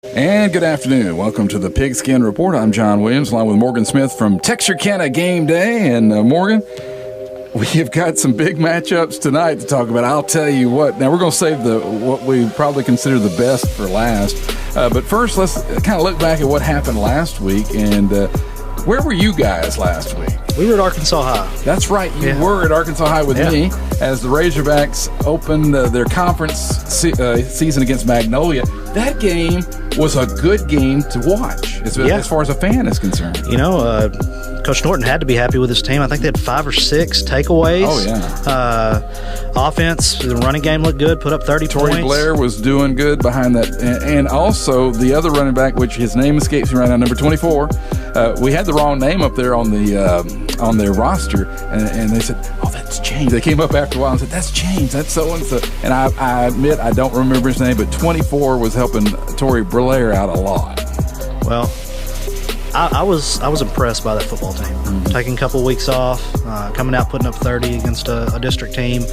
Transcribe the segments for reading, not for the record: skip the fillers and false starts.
And good afternoon. Welcome to the Pigskin Report. I'm John Williams, along with Morgan Smith from Texarkana Game Day. And Morgan, we have got some big matchups tonight to talk about. I'll tell you what. Now, we're going to save what we probably consider the best for last. But first, let's kind of look back at what happened last week. And where were you guys last week? We were at Arkansas High. That's right. You were at Arkansas High with me as the Razorbacks opened their conference season against Magnolia. That game was a good game to watch as far as a fan is concerned. You know, Coach Norton had to be happy with his team. I think they had 5 or 6 takeaways. Oh, yeah. Offense, the running game looked good, put up 30 points. Tory Blair was doing good behind that. And also the other running back, which his name escapes me right now, number 24. We had the wrong name up there on their roster, and they said, "Oh, that's changed." They came up after a while and said, "That's changed. That's so and so." And I admit I don't remember his name, but 24 was helping Tory Blair out a lot. Well, I was impressed by that football team. Taking a couple of weeks off, coming out putting up 30 against a district team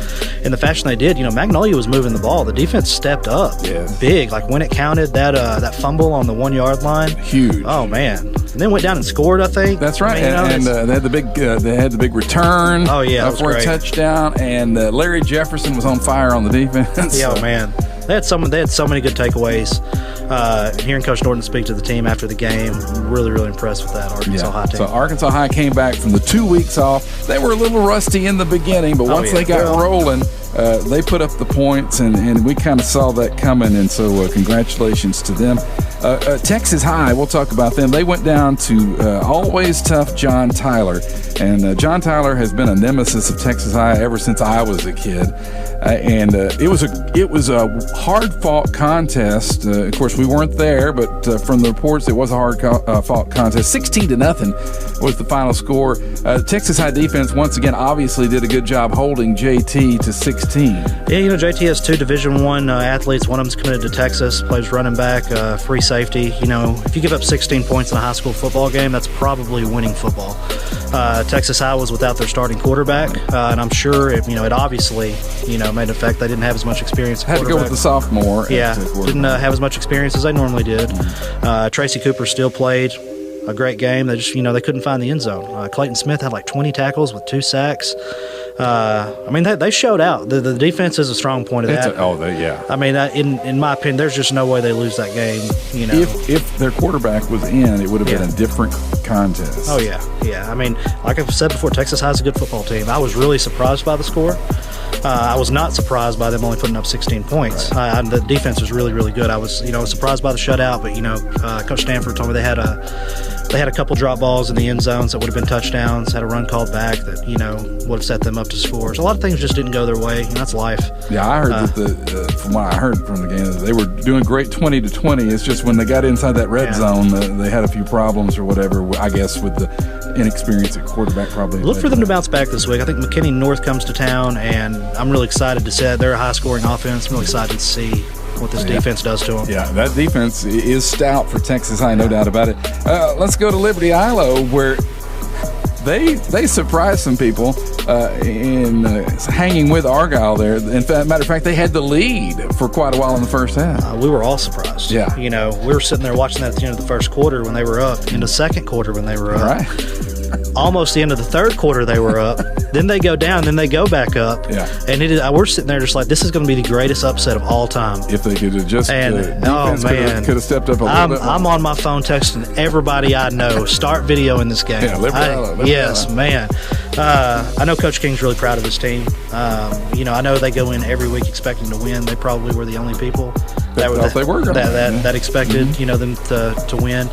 in the fashion they did. You know, Magnolia was moving the ball. The defense stepped up big. Like when it counted, that fumble on the 1 yard line, huge. Oh man! And then went down and scored. I think that's right. And they had the big return. Oh yeah, for a touchdown. And Larry Jefferson was on fire on the defense. Yeah, so. Man. They had so many good takeaways. Hearing Coach Norton speak to the team after the game, really, really impressed with that Arkansas High team. So Arkansas High came back from the 2 weeks off. They were a little rusty in the beginning, but once they got rolling, they put up the points, and we kind of saw that coming, and so congratulations to them. Texas High, we'll talk about them. They went down to always tough John Tyler, and John Tyler has been a nemesis of Texas High ever since I was a kid. And it was a hard-fought contest. Of course, we weren't there, but from the reports, it was a hard-fought contest. 16-0 was the final score. Texas High defense, once again, obviously did a good job holding JT to 16. Yeah, you know, JT has 2 Division I athletes. One of them's committed to Texas, plays running back, free safety. You know, if you give up 16 points in a high school football game, that's probably winning football. Texas High was without their starting quarterback, and I'm sure it obviously, made an effect. They didn't have as much experience. Had to go with the sophomore. Yeah, didn't have as much experience as they normally did. Tracy Cooper still played a great game. They just, they couldn't find the end zone. Clayton Smith had like 20 tackles with 2 sacks. They showed out. The defense is a strong point of that. I mean, in my opinion, there's just no way they lose that game. If their quarterback was in, it would have been a different contest. Oh yeah. I mean, like I've said before, Texas High is a good football team. I was really surprised by the score. I was not surprised by them only putting up 16 points. Right. The defense was really, really good. I was, surprised by the shutout, but Coach Stanford told me they had a couple drop balls in the end zones that would have been touchdowns. Had a run called back that would have set them up to score. So a lot of things just didn't go their way. That's life. Yeah, I heard that from what I heard from the game, they were doing great 20-20. It's just when they got inside that red zone, they had a few problems or whatever. I guess with the inexperience at quarterback, probably. Look for them to bounce back this week. I think McKinney North comes to town, and I'm really excited to see that. They're a high-scoring offense. I'm really excited to see what this defense does to them. Yeah, that defense is stout for Texas High, no doubt about it. Let's go to Liberty Ilo, where they surprised some people in hanging with Argyle there. In fact, matter of fact, they had the lead for quite a while in the first half. We were all surprised. Yeah. We were sitting there watching that at the end of the first quarter when they were up, in the second quarter when they were up. Right. Almost the end of the third quarter they were up. Then they go down, then they go back up. Yeah. And we're sitting there just like, this is going to be the greatest upset of all time. If they could have just could have stepped up a little bit more. I'm on my phone texting everybody I know, start videoing this game. Yeah, Yes, man. I know Coach King's really proud of his team. I know they go in every week expecting to win. They probably were the only people that expected them to win.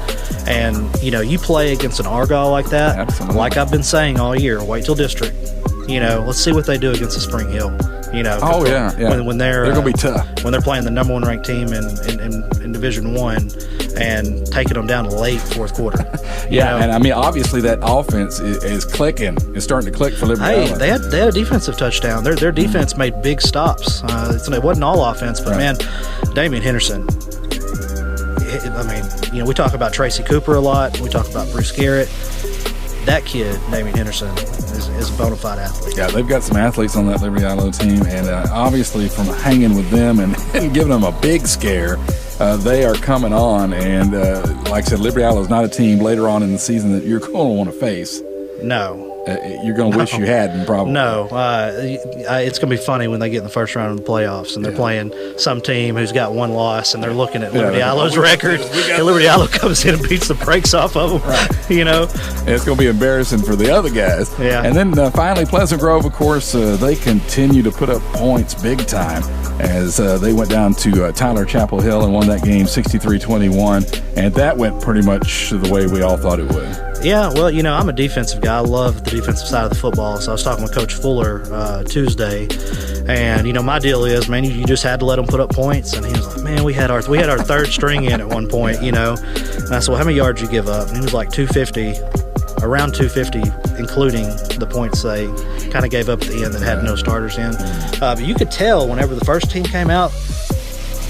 And you play against an Argyle like that. Absolutely. Like I've been saying all year, wait till district. Let's see what they do against the Spring Hill. When they're going to be tough. When they're playing the number 1 ranked team in Division I and taking them down late fourth quarter. And I mean, obviously that offense is clicking. It's starting to click for Liberty Island. They had a defensive touchdown. Their defense made big stops. It wasn't all offense, but man, Damian Henderson. We talk about Tracy Cooper a lot. We talk about Bruce Garrett. That kid, Damian Henderson, is a bona fide athlete. Yeah, they've got some athletes on that Liberty Ilo team, and obviously from hanging with them and giving them a big scare, they are coming on. And like I said, Liberty Isle is not a team later on in the season that you're going to want to face. No. You're going to wish you hadn't, probably. No. It's going to be funny when they get in the first round of the playoffs and they're playing some team who's got one loss and they're looking at Liberty Isle's record. And Liberty Isle comes in and beats the brakes off of them. Right. You know? And it's going to be embarrassing for the other guys. Yeah. And then finally, Pleasant Grove, of course, they continue to put up points big time as they went down to Tyler Chapel Hill and won that game 63-21. And that went pretty much the way we all thought it would. Yeah, well, you know, I'm a defensive guy. I love the defensive side of the football. So I was talking with Coach Fuller Tuesday, and you know, my deal is, man, you just had to let them put up points. And he was like, man, we had our third string in at one point, you know. And I said, well, how many yards you give up? And he was like 250, around 250, including the points they kind of gave up at the end that had no starters in. But you could tell whenever the first team came out,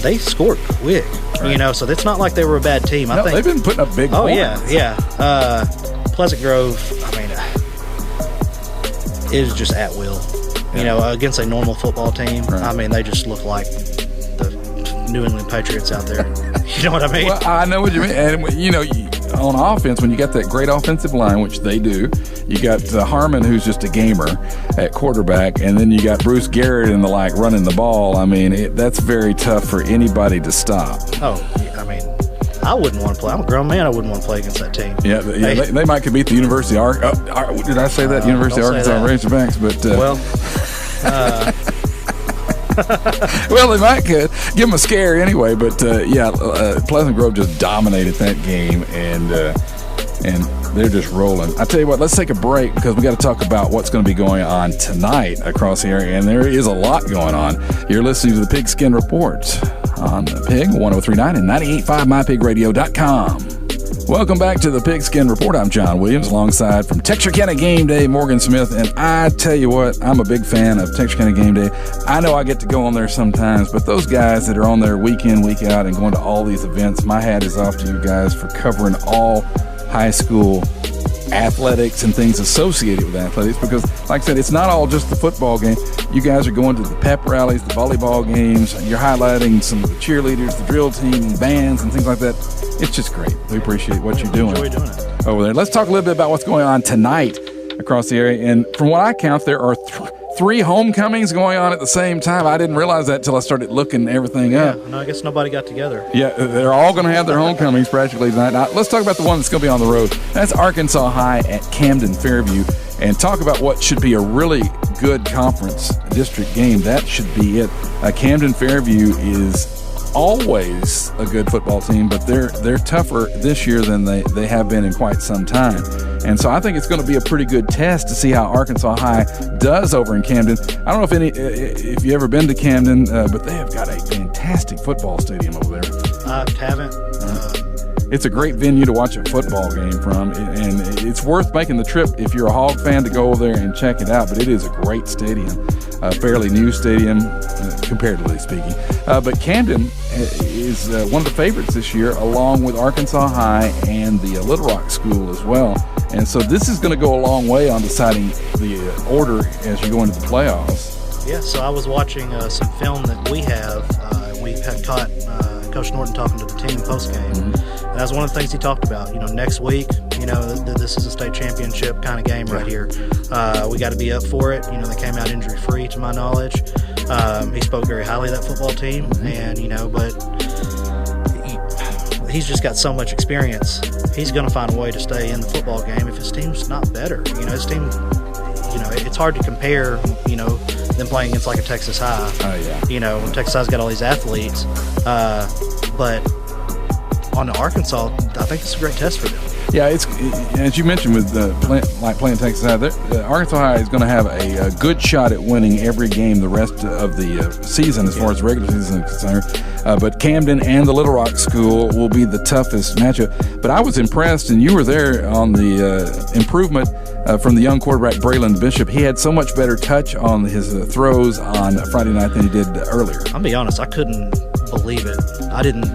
they scored quick, right. You know, so it's not like they were a bad team. I think they've been putting up big points. Yeah. Pleasant Grove, I mean, it is just at will. You know, against a normal football team, right. I mean, they just look like the New England Patriots out there. You know what I mean? Well, I know what you mean. And, you know, on offense, when you got that great offensive line, which they do, you got Harmon, who's just a gamer at quarterback, and then you got Bruce Garrett and the like running the ball. I mean, that's very tough for anybody to stop. Oh, I mean, I wouldn't want to play. I'm a grown man. I wouldn't want to play against that team. Yeah, they might could beat the University of Arkansas. Did I say that? University of Arkansas Razorbacks? But well, they might could give them a scare anyway. But Pleasant Grove just dominated that game, and they're just rolling. I tell you what, let's take a break because we got to talk about what's going to be going on tonight across the area, and there is a lot going on. You're listening to the Pigskin Report on Pig 103.9 and 98.5 MyPigRadio.com. Welcome back to the Pigskin Report. I'm John Williams, alongside from Texarkana Game Day, Morgan Smith. And I tell you what, I'm a big fan of Texarkana Game Day. I know I get to go on there sometimes, but those guys that are on there week in, week out and going to all these events, my hat is off to you guys for covering all high school athletics and things associated with athletics, because like I said, it's not all just the football game. You guys are going to the pep rallies, the volleyball games, you're highlighting some of the cheerleaders, the drill team, bands and things like that. It's just great. We appreciate what you're doing. Enjoy doing it over there. Let's talk a little bit about what's going on tonight across the area. And from what I count, there are three homecomings going on at the same time. I didn't realize that until I started looking everything up. No, I guess nobody got together. Yeah, they're all going to have their homecomings practically tonight. Now, let's talk about the one that's going to be on the road. That's Arkansas High at Camden Fairview, and talk about what should be a really good conference district game. That should be it. Camden Fairview is always a good football team, but they're tougher this year than they have been in quite some time. And so I think it's going to be a pretty good test to see how Arkansas High does over in Camden. I don't know if you've ever been to Camden, but they have got a fantastic football stadium over there. I haven't. It's a great venue to watch a football game from, and it's worth making the trip if you're a Hog fan to go over there and check it out. But it is a great stadium, a fairly new stadium, comparatively speaking. But Camden is one of the favorites this year, along with Arkansas High and the Little Rock School as well. And so this is going to go a long way on deciding the order as you go into the playoffs. Yeah, so I was watching some film that we have. We had caught Coach Norton talking to the team post-game. Mm-hmm. And that was one of the things he talked about. You know, next week, you know, this is a state championship kind of game right here. We got to be up for it. You know, they came out injury-free, to my knowledge. He spoke very highly of that football team. Mm-hmm. And, you know, but he's just got so much experience. He's going to find a way to stay in the football game if his team's not better. You know, his team, you know, it's hard to compare, you know, them playing against like a Texas High. Oh, yeah. You know, Texas High's got all these athletes. But on the Arkansas, I think it's a great test for them. Yeah, it's as you mentioned with playing Texas High. Arkansas High is going to have a good shot at winning every game the rest of the season as far as the regular season is concerned. But Camden and the Little Rock School will be the toughest matchup. But I was impressed, and you were there on the improvement from the young quarterback Braylon Bishop. He had so much better touch on his throws on Friday night than he did earlier. I'll be honest, I couldn't believe it. I didn't,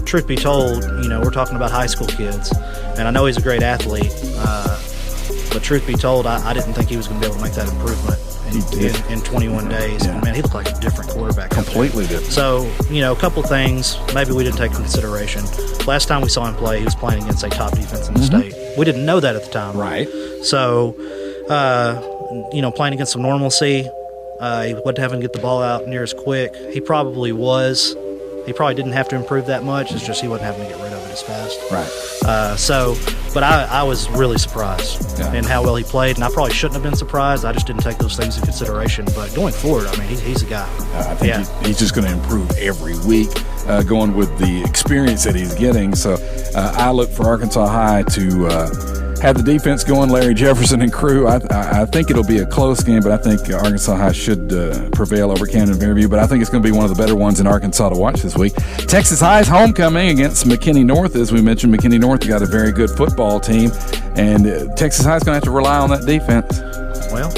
truth be told, you know, we're talking about high school kids, and I know he's a great athlete, but truth be told, I didn't think he was going to be able to make that improvement. And in 21 days. And, man, he looked like a different quarterback. Completely different. So, a couple things maybe we didn't take into consideration. Last time we saw him play, he was playing against a top defense in the state. We didn't know that at the time. Right. So, playing against some normalcy, he wasn't having to get the ball out near as quick. He probably was. He probably didn't have to improve that much. It's just he wasn't having to get rid of it as fast. Right. But I was really surprised in how well he played, and I probably shouldn't have been surprised. I just didn't take those things into consideration. But going forward, I mean, he's a guy. I think he's just going to improve every week, going with the experience that he's getting. So I look for Arkansas High to have the defense going, Larry Jefferson and crew. I think it'll be a close game, but I think Arkansas High should prevail over Camden Fairview. But I think it's going to be one of the better ones in Arkansas to watch this week. Texas High's homecoming against McKinney North. As we mentioned, McKinney North got a very good football team, and Texas High's going to have to rely on that defense. Well,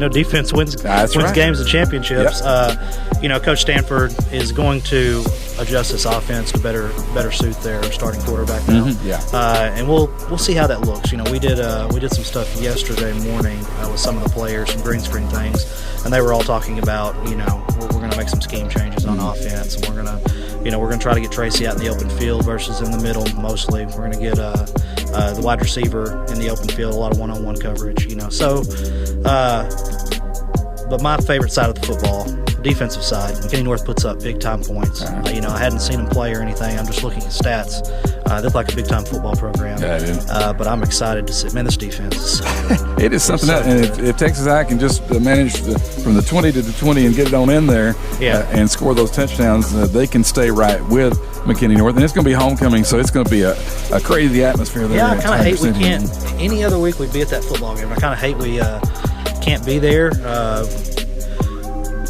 defense wins games and championships. Yep. Coach Stanford is going to adjust this offense to better suit their starting quarterback now. And we'll see how that looks. We did some stuff yesterday morning with some of the players, some green screen things, and they were all talking about we're going to make some scheme changes on offense, and we're going to try to get Tracy out in the open field versus in the middle mostly. We're going to get the wide receiver in the open field, a lot of one-on-one coverage. But my favorite side of the football, defensive side, McKinney North puts up big-time points. I hadn't seen them play or anything. I'm just looking at stats. They're like a big-time football program. But I'm excited to see. Man, this defense is so good. It is something else. And if Texas High can just manage from the 20 to the 20 and get it on in there and score those touchdowns, they can stay right with McKinney North. And it's going to be homecoming, so it's going to be a crazy atmosphere there. Yeah, I kind of hate we can't. Any other week we'd be at that football game. I kind of hate we can't be there.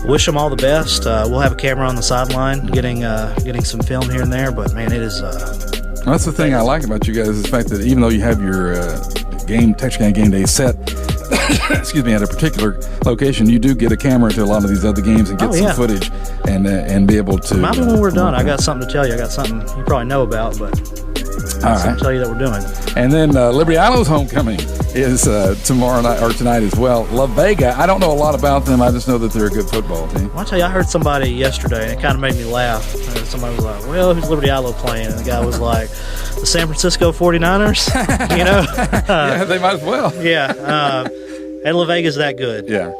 Wish them all the best. We'll have a camera on the sideline getting some film here and there, but man, it is that's the thing I like about you guys is the fact that even though you have your Texas game day set excuse me, at a particular location, you do get a camera to a lot of these other games and get some footage and be able to maybe when we're done I got something to tell you. I got something you probably know about, but I'll tell you that we're doing. And then Liberty Ilo's homecoming is tomorrow night or tonight as well. La Vega, I don't know a lot about them. I just know that they're a good football team. Well, I'll tell you, I heard somebody yesterday, and it kind of made me laugh. Somebody was like, well, who's Liberty Ilo playing? And the guy was like, the San Francisco 49ers, yeah, they might as well. And La Vega's that good. Yeah.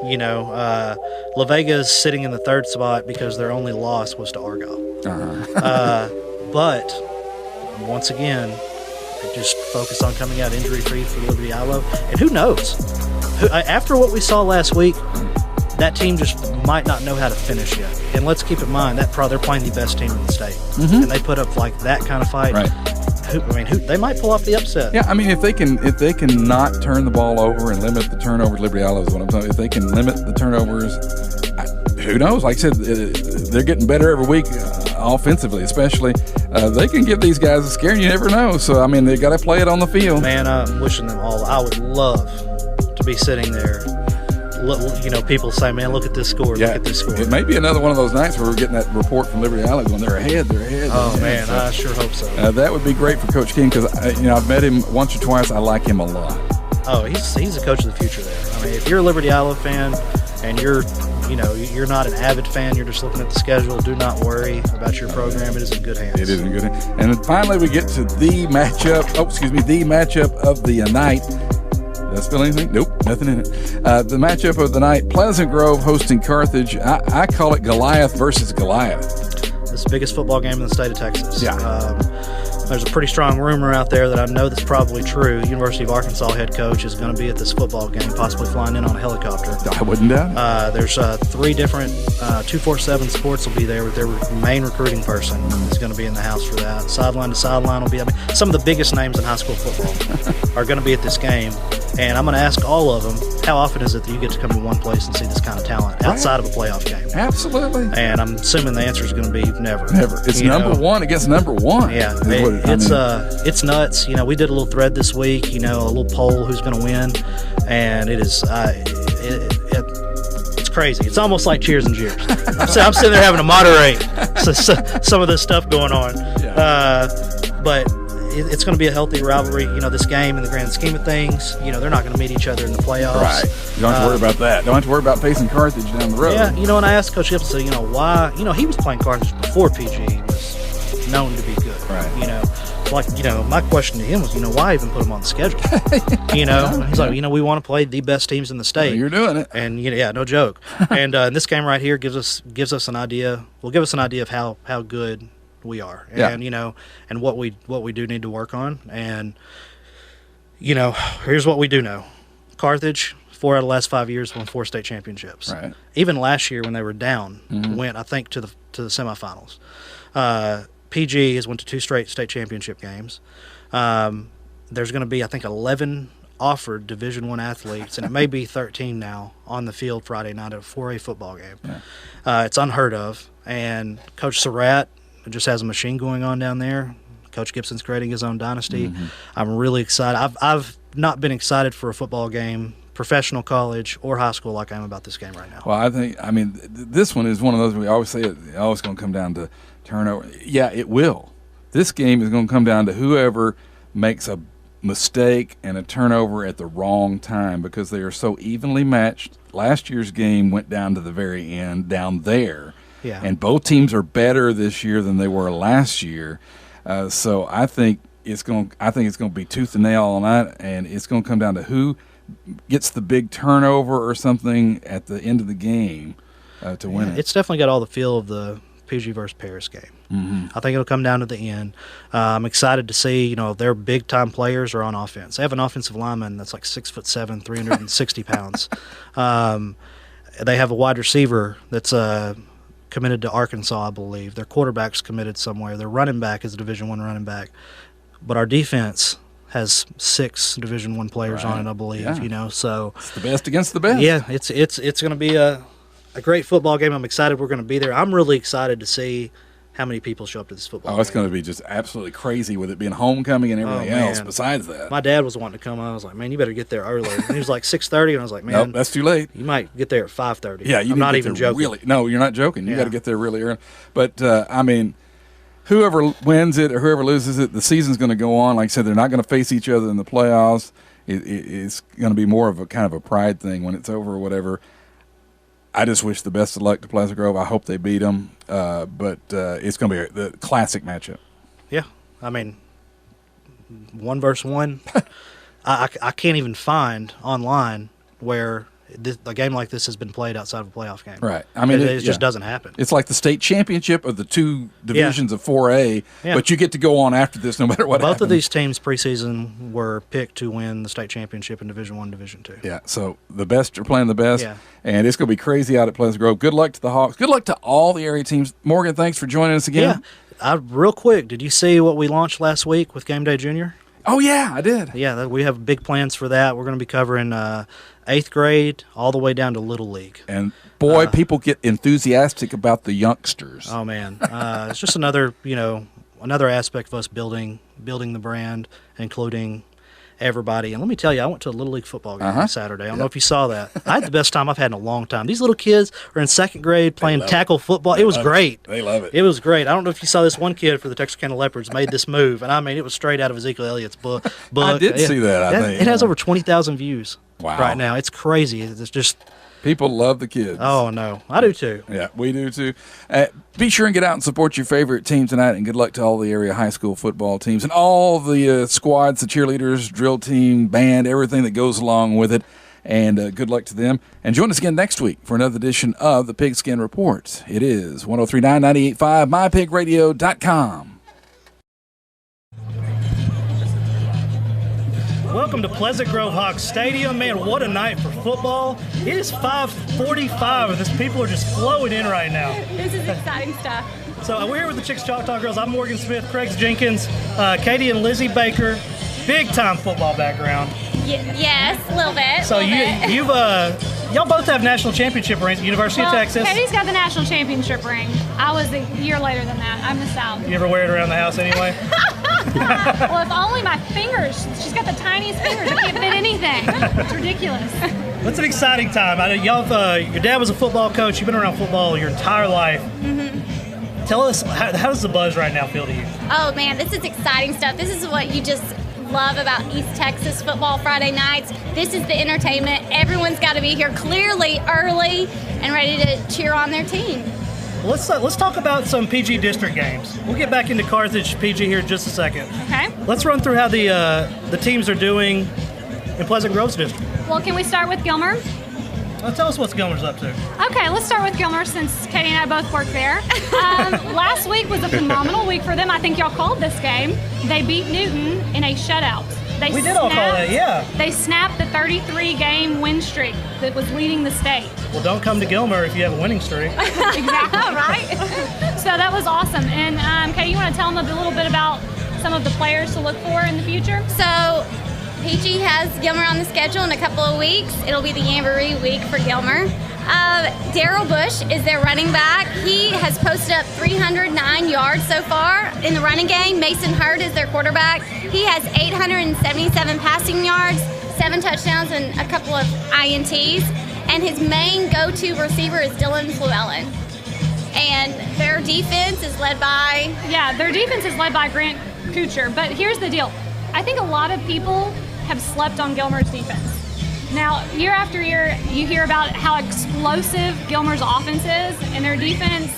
La Vega's sitting in the third spot because their only loss was to Argyle. But once again, just focus on coming out injury-free for Liberty Ilo. And who knows? After what we saw last week, that team just might not know how to finish yet. And let's keep in mind that they're playing the best team in the state. And they put up like that kind of fight. Right. They might pull off the upset. Yeah, I mean, if they can not turn the ball over and limit the turnovers, Liberty Ilo is what I'm talking. If they can limit the turnovers, who knows? Like I said, they're getting better every week offensively, especially. They can give these guys a scare. You never know. So I mean, they got to play it on the field. Man, I'm wishing them all. I would love to be sitting there. People say, "Man, look at this score! Look at this score!" It may be another one of those nights where we're getting that report from Liberty Ilo going, "They're ahead, they're ahead." Oh man, I sure hope so. That would be great for Coach King because I've met him once or twice. I like him a lot. Oh, he's a coach of the future there. I mean, if you're a Liberty Ilo fan and you're not an avid fan, you're just looking at the schedule, do not worry about your program. It is in good hands. It is in good hands. And then finally we get to the matchup of the night. Did I spill anything? Nope, nothing in it. The matchup of the night, Pleasant Grove hosting Carthage. I call it Goliath versus Goliath. It's the biggest football game in the state of Texas. Yeah. There's a pretty strong rumor out there that I know that's probably true. University of Arkansas head coach is going to be at this football game, possibly flying in on a helicopter. I wouldn't doubt it. There's 3 different 247 Sports will be there with their main recruiting person is going to be in the house for that. Sideline to sideline will be. Some of the biggest names in high school football are going to be at this game, and I'm going to ask all of them, how often is it that you get to come to one place and see this kind of talent outside of a playoff game? Absolutely. And I'm assuming the answer is going to be never. Never. It's number one against number one. Yeah. It's nuts. We did a little thread this week, a little poll who's going to win, and it is it's crazy. It's almost like cheers and jeers. I'm sitting there having to moderate some of this stuff going on. Yeah. But it's going to be a healthy rivalry. You know, this game in the grand scheme of things, you know, they're not going to meet each other in the playoffs. Right. You don't have to worry about that. Don't have to worry about facing Carthage down the road. Yeah, you know, and I asked Coach Gibson, you know, why, you know, he was playing Carthage before PG was known to be good. Right. You know, like, you know, my question to him was, you know, why even put him on the schedule? You know, he's like, you know, we want to play the best teams in the state. Well, you're doing it. And, you know, yeah, no joke. And this game right here gives us an idea. Will give us an idea of how good we are, and you know, and what we do need to work on. And, you know, here's what we do know: Carthage, 4 out of the last 5 years, won 4 state championships. Right. Even last year when they were down, went, I think, to the semifinals. PG has went to 2 straight state championship games. There's going to be, I think, 11 offered Division I athletes, and it may be 13 now, on the field Friday night at a 4A football game. Yeah. It's unheard of. And Coach Surratt just has a machine going on down there. Coach Gibson's creating his own dynasty. I'm really excited. I've not been excited for a football game, professional, college, or high school, like I am about this game right now. Well, I mean, this one is one of those we always say it's always going to come down to turnover. Yeah, it will. This game is going to come down to whoever makes a mistake and a turnover at the wrong time, because they are so evenly matched. Last year's game went down to the very end down there. Yeah. And both teams are better this year than they were last year. So I think it's going to be tooth and nail all night, and it's going to come down to who gets the big turnover or something at the end of the game to win it. It's definitely got all the feel of the PG versus Paris game. I think it'll come down to the end. I'm excited to see, you know, their big-time players are on offense. They have an offensive lineman that's like 6'7", 360 pounds. They have a wide receiver that's committed to Arkansas, I believe. Their quarterback's committed somewhere. Their running back is a Division I running back. But our defense has 6 Division I players on it, I believe. Yeah. You know, so it's the best against the best. Yeah, it's going to be a great football game. I'm excited we're going to be there. I'm really excited to see how many people show up to this football game. It's going to be just absolutely crazy with it being homecoming and everything else besides that. My dad was wanting to come. I was like, man, you better get there early. And he was like 6:30, and I was like, man, nope, that's too late. You might get there at 5:30. Yeah, I'm not even joking. Really, no, you're not joking. You got to get there really early. But, I mean, whoever wins it or whoever loses it, the season's going to go on. Like I said, they're not going to face each other in the playoffs. It's going to be more of a kind of a pride thing when it's over or whatever. I just wish the best of luck to Pleasant Grove. I hope they beat them, but it's going to be the classic matchup. Yeah, I mean, 1 versus 1. I can't even find online where a game like this has been played outside of a playoff game. Right. I mean, it just doesn't happen. It's like the state championship of the 2 divisions of 4A, but you get to go on after this no matter what happens. Both of these teams preseason were picked to win the state championship in Division I, Division II. Yeah, so the best are playing the best, and it's going to be crazy out at Pleasant Grove. Good luck to the Hawks. Good luck to all the area teams. Morgan, thanks for joining us again. Yeah. Real quick, did you see what we launched last week with Game Day Junior? Oh, yeah, I did. Yeah, we have big plans for that. We're going to be covering 8th grade all the way down to Little League. And, boy, people get enthusiastic about the youngsters. Oh, man. It's just another aspect of us building the brand, including everybody. And let me tell you, I went to a Little League football game on Saturday. I don't know if you saw that. I had the best time I've had in a long time. These little kids are in 2nd grade playing tackle football. It was great. They love it. It was great. I don't know if you saw this one kid for the Texarkana Leopards made this move. And, I mean, it was straight out of Ezekiel Elliott's book. I did see that, I think. It has over 20,000 views right now. It's crazy. It's just – people love the kids. Oh, no. I do, too. Yeah, we do, too. Be sure and get out and support your favorite team tonight, and good luck to all the area high school football teams and all the squads, the cheerleaders, drill team, band, everything that goes along with it. And good luck to them. And join us again next week for another edition of the Pigskin Report. It is 103.9, 98.5, mypigradio.com. Welcome to Pleasant Grove Hawks Stadium. Man, what a night for football. It is 5:45, and these people are just flowing in right now. This is exciting stuff. So we're here with the Chicks Choctaw Girls. I'm Morgan Smith, Craig Jenkins, Katie and Lizzie Baker. Big-time football background. Yes, a little bit. So y'all both have national championship rings at University of Texas. Katie's got the national championship ring. I was a year later than that. I missed out. You ever wear it around the house anyway? Well, if only my fingers. She's got the tiniest fingers. I can't fit anything. It's ridiculous. It's an exciting time. I know your dad was a football coach. You've been around football your entire life. Tell us, how does the buzz right now feel to you? Oh, man, this is exciting stuff. This is what you just love about East Texas football Friday nights. This is the entertainment. Everyone's got to be here clearly early and ready to cheer on their team. Let's talk about some PG district games. We'll get back into Carthage PG here in just a second. Okay. Let's run through how the teams are doing in Pleasant Grove's district. Well, can we start with Gilmer? Tell us what Gilmer's up to. Okay, let's start with Gilmer since Katie and I both work there. Last week was a phenomenal week for them. I think y'all called this game. They beat Newton in a shutout. We did all call that, yeah. They snapped the 33-game win streak that was leading the state. Well, don't come to Gilmer if you have a winning streak. Exactly, right? So that was awesome. And Katie, you want to tell them a little bit about some of the players to look for in the future? So PG has Gilmer on the schedule in a couple of weeks. It'll be the Jamboree week for Gilmer. Daryl Bush is their running back. He has posted up 309 yards so far in the running game. Mason Hurd is their quarterback. He has 877 passing yards, 7 touchdowns, and a couple of INTs. And his main go-to receiver is Dylan Llewellyn. And their defense is led by... Yeah, their defense is led by Grant Kuchar. But here's the deal. I think a lot of people have slept on Gilmer's defense. Now, year after year, you hear about how explosive Gilmer's offense is, and their defense,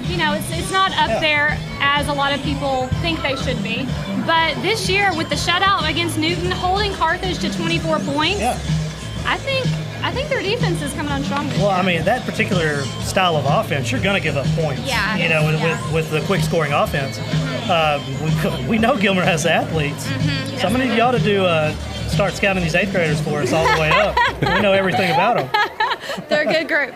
you know, it's not up there as a lot of people think they should be. But this year, with the shutout against Newton, holding Carthage to 24 points, I think their defense is coming on strong this year. I mean, that particular style of offense, you're going to give up points. Yeah. You know, with the quick scoring offense. We know Gilmer has the athletes. So I'm going to need y'all to do start scouting these 8th graders for us all the way up. We know everything about them. They're a good group.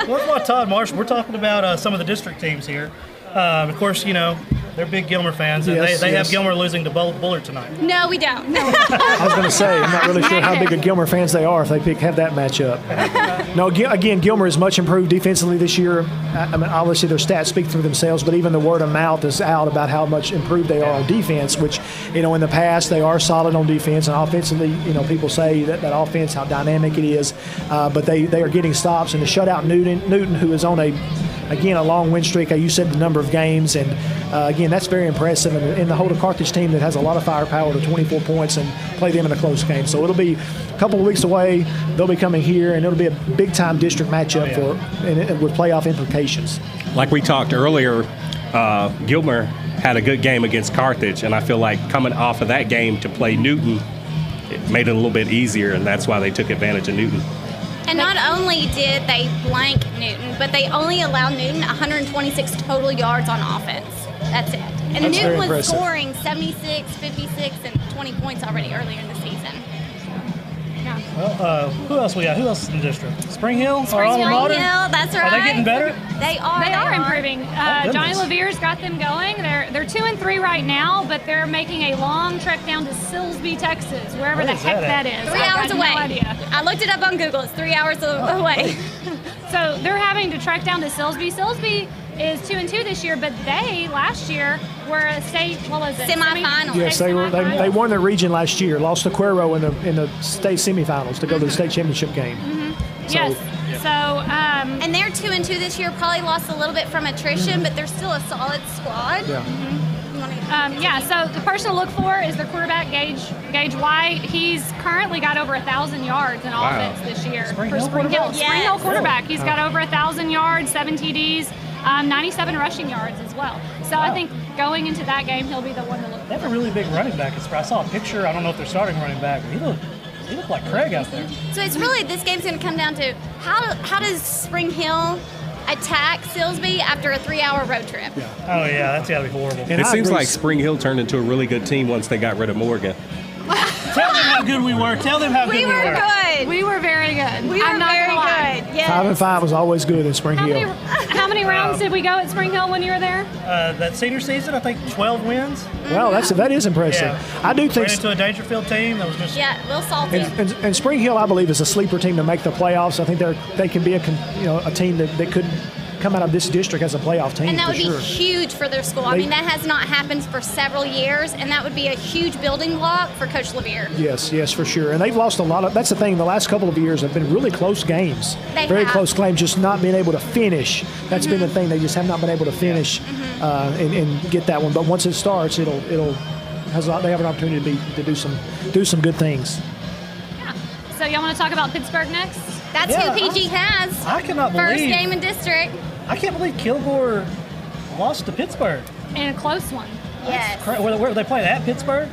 What about Todd Marsh? We're talking about some of the district teams here. Of course, you know, they're big Gilmer fans, and they have Gilmer losing to Bullard tonight. No, we don't. No. I was going to say, I'm not really sure how big of Gilmer fans they are if they have that matchup. No, again, Gilmer is much improved defensively this year. I mean, obviously their stats speak for themselves, but even the word of mouth is out about how much improved they are on defense, which, you know, in the past they are solid on defense, and offensively, you know, people say that offense, how dynamic it is, but they are getting stops. And to shut out Newton, who is on a long win streak. You said the number of games, and again, that's very impressive. And the hold a Carthage team that has a lot of firepower to 24 points and play them in a close game. So it'll be a couple of weeks away. They'll be coming here, and it'll be a big-time district matchup with playoff implications. Like we talked earlier, Gilmer had a good game against Carthage, and I feel like coming off of that game to play Newton, it made it a little bit easier, and that's why they took advantage of Newton. And not only did they blank Newton, but they only allowed Newton 126 total yards on offense. That's it. And That's Newton was impressive. scoring 76, 56, and 20 points already earlier in the season. Well, who else we got? Who else is in the district? Spring Hill? Spring Hill, that's right. Are they getting better? They are improving. Johnny Levere's got them going. They're 2-3 right now, but they're making a long trek down to Silsbee, Texas, wherever the heck that is. 3 hours away. No idea. I looked it up on Google. It's 3 hours away. So they're having to trek down to Silsbee. Silsbee is 2-2 this year, but they last year were a state, what was it? Semifinals. Yes, they won the region last year. Lost to Cuero in the state semifinals to go to the state championship game. Yes. So, and they're 2-2 this year. Probably lost a little bit from attrition, but they're still a solid squad. So the person to look for is their quarterback, Gage White. He's currently got over 1,000 yards in offense this year for Spring Hill. Spring Hill quarterback. He's got over 1,000 yards, 7 TDs, 97 rushing yards as well. So I think going into that game, he'll be the one to look for. They have a really big running back. I saw a picture. I don't know if they're starting running back, but he looked like Craig out there. So it's really, this game's going to come down to how does Spring Hill attack Silsbee after a 3-hour road trip? Oh, yeah, that's got to be horrible. It seems like Spring Hill turned into a really good team once they got rid of Morgan. Tell them how good we were. Tell them how good we were. We were good. We were very good. We were very good. Yes. 5-5 was always good in Spring Hill. How many rounds did we go at Spring Hill when you were there? That senior season, I think 12 wins. Well, that is impressive. Yeah. I do think ran into a Dangerfield team that was just real salty. And Spring Hill, I believe, is a sleeper team to make the playoffs. I think they can be a team that could come out of this district as a playoff team. And that would for be sure. huge for their school. I mean, that has not happened for several years, and that would be a huge building block for Coach Levere. Yes, for sure. And they've lost a lot of. That's the thing. The last couple of years have been really close games. Very close games, just not being able to finish. That's been the thing. They just have not been able to finish and get that one. But once it starts, they have an opportunity to do some good things. Yeah. So y'all want to talk about Pittsburgh next? That's who PG has. I cannot First believe. game in district. I can't believe Kilgore lost to Pittsburgh. And a close one. Yes. Where were they playing, at Pittsburgh?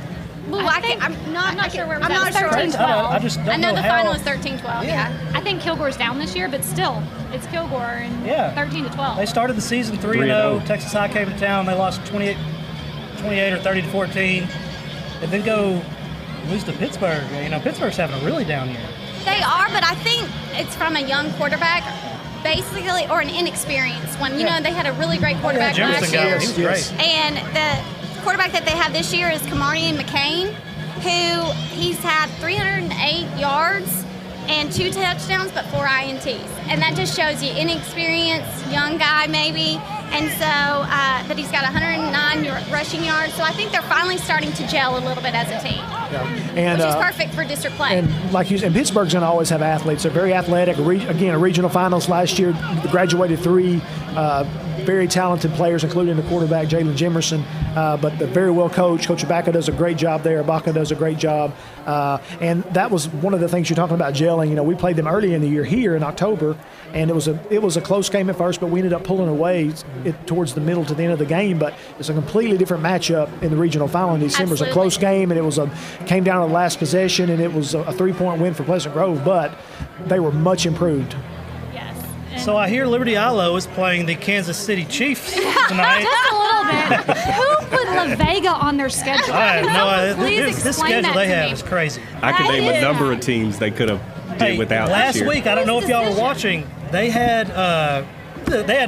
Well, I'm not sure where it was. I'm not sure. 13-12. I just don't I know the how. final is 13-12. Yeah. I think Kilgore's down this year, but still, it's Kilgore and 13-12. They started the season 3-0. Texas High came to town. They lost 28 or 30-14, and then go lose to Pittsburgh. You know, Pittsburgh's having a really down year. They are, but I think it's from a young quarterback, basically, or an inexperienced one. You know, they had a really great quarterback last year. He was great. And the quarterback that they have this year is Kamarian McCain, who he's had 308 yards and 2 touchdowns, but 4 INTs. And that just shows you inexperienced, young guy maybe. And so, but he's got 109 rushing yards. So I think they're finally starting to gel a little bit as a team, And, which is perfect for district play. And like you said, Pittsburgh's going to always have athletes. They're very athletic. Again, a regional finals last year, graduated 3 very talented players, including the quarterback, Jalen Jimerson. But they're very well coached. Coach Ibaka does a great job there. Ibaka does a great job. And that was one of the things you're talking about gelling. You know, we played them early in the year here in October, and it was a close game at first, but we ended up pulling away towards the middle to the end of the game. But it's a completely different matchup in the regional final in December. It was a close game, and it came down to the last possession, and it was a 3-point win for Pleasant Grove, but they were much improved. Yes. So I hear Liberty Ilo is playing the Kansas City Chiefs tonight. Just a little bit. Who put La Vega on their schedule? I have no idea. Please This explain schedule that they to have me. is crazy. I could name a is- number of teams they could have did without last this year. week, I don't know if y'all were decision? watching, they had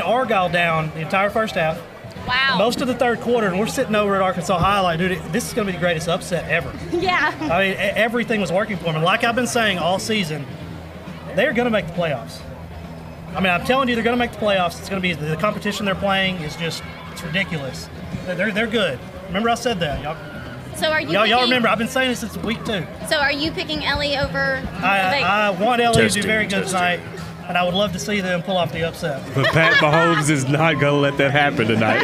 Argyle down the entire first half. Wow. Most of the third quarter, and we're sitting over at Arkansas High like, dude, this is going to be the greatest upset ever. Yeah. I mean, everything was working for them. And like I've been saying all season, they're going to make the playoffs. I mean, I'm telling you, they're going to make the playoffs. It's going to be the competition they're playing is just it's ridiculous. They're good. Remember I said that, y'all. So are you? Y'all remember? I've been saying this since week 2. So are you picking Ellie over? I want LA to do Testing, very good testing. tonight, and I would love to see them pull off the upset. But Pat Mahomes is not going to let that happen tonight.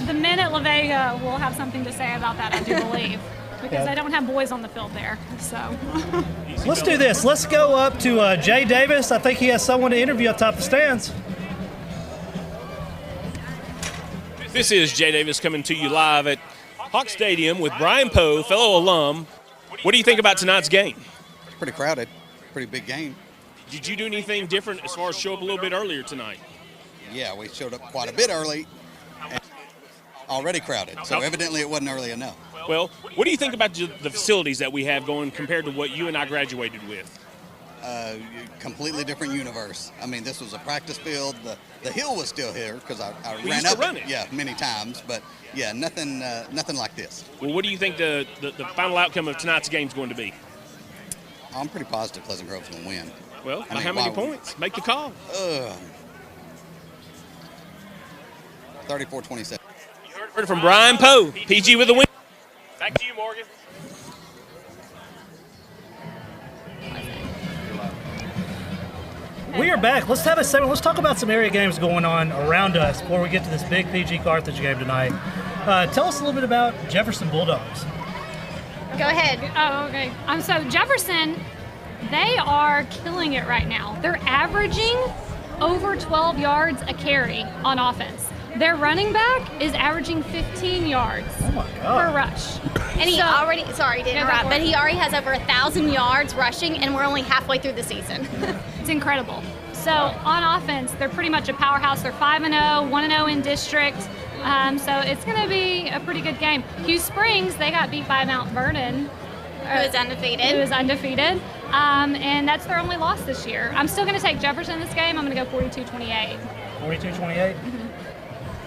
The minute La Vega will have something to say about that, I do believe. Because they don't have boys on the field there. So Let's do this. Let's go up to Jay Davis. I think he has someone to interview up top of the stands. This is Jay Davis coming to you live at Hawk Stadium with Brian Poe, fellow alum. What do you think about tonight's game? Pretty crowded, pretty big game. Did you do anything different as far as show up a little bit earlier tonight? Yeah, we showed up quite a bit early and already crowded, so evidently it wasn't early enough. Well, what do you think about the facilities that we have going compared to what you and I graduated with? Completely different universe. I mean, this was a practice field. The hill was still here because I We ran used to up run it. it. Yeah, many times, but yeah, nothing like this. Well, what do you think the final outcome of tonight's game is going to be? I'm pretty positive Pleasant Grove's going to win. Well, I by mean, how many why- points? Make the call. 34-27. Heard it from Brian Poe. PG with the win. Back to you, Morgan. We are back. Let's have a segment. Let's talk about some area games going on around us before we get to this big PG Carthage game tonight. Tell us a little bit about Jefferson Bulldogs. Go ahead. Oh, okay. So Jefferson, they are killing it right now. They're averaging over 12 yards a carry on offense. Their running back is averaging 15 yards per rush. And he already, sorry to interrupt, but he already has over 1,000 yards rushing, and we're only halfway through the season. It's incredible. So on offense, they're pretty much a powerhouse. They're 5-0, 1-0 in district. So it's going to be a pretty good game. Hugh Springs, they got beat by Mount Vernon. Who is undefeated. Who is undefeated. And that's their only loss this year. I'm still going to take Jefferson this game. I'm going to go 42-28. 42-28?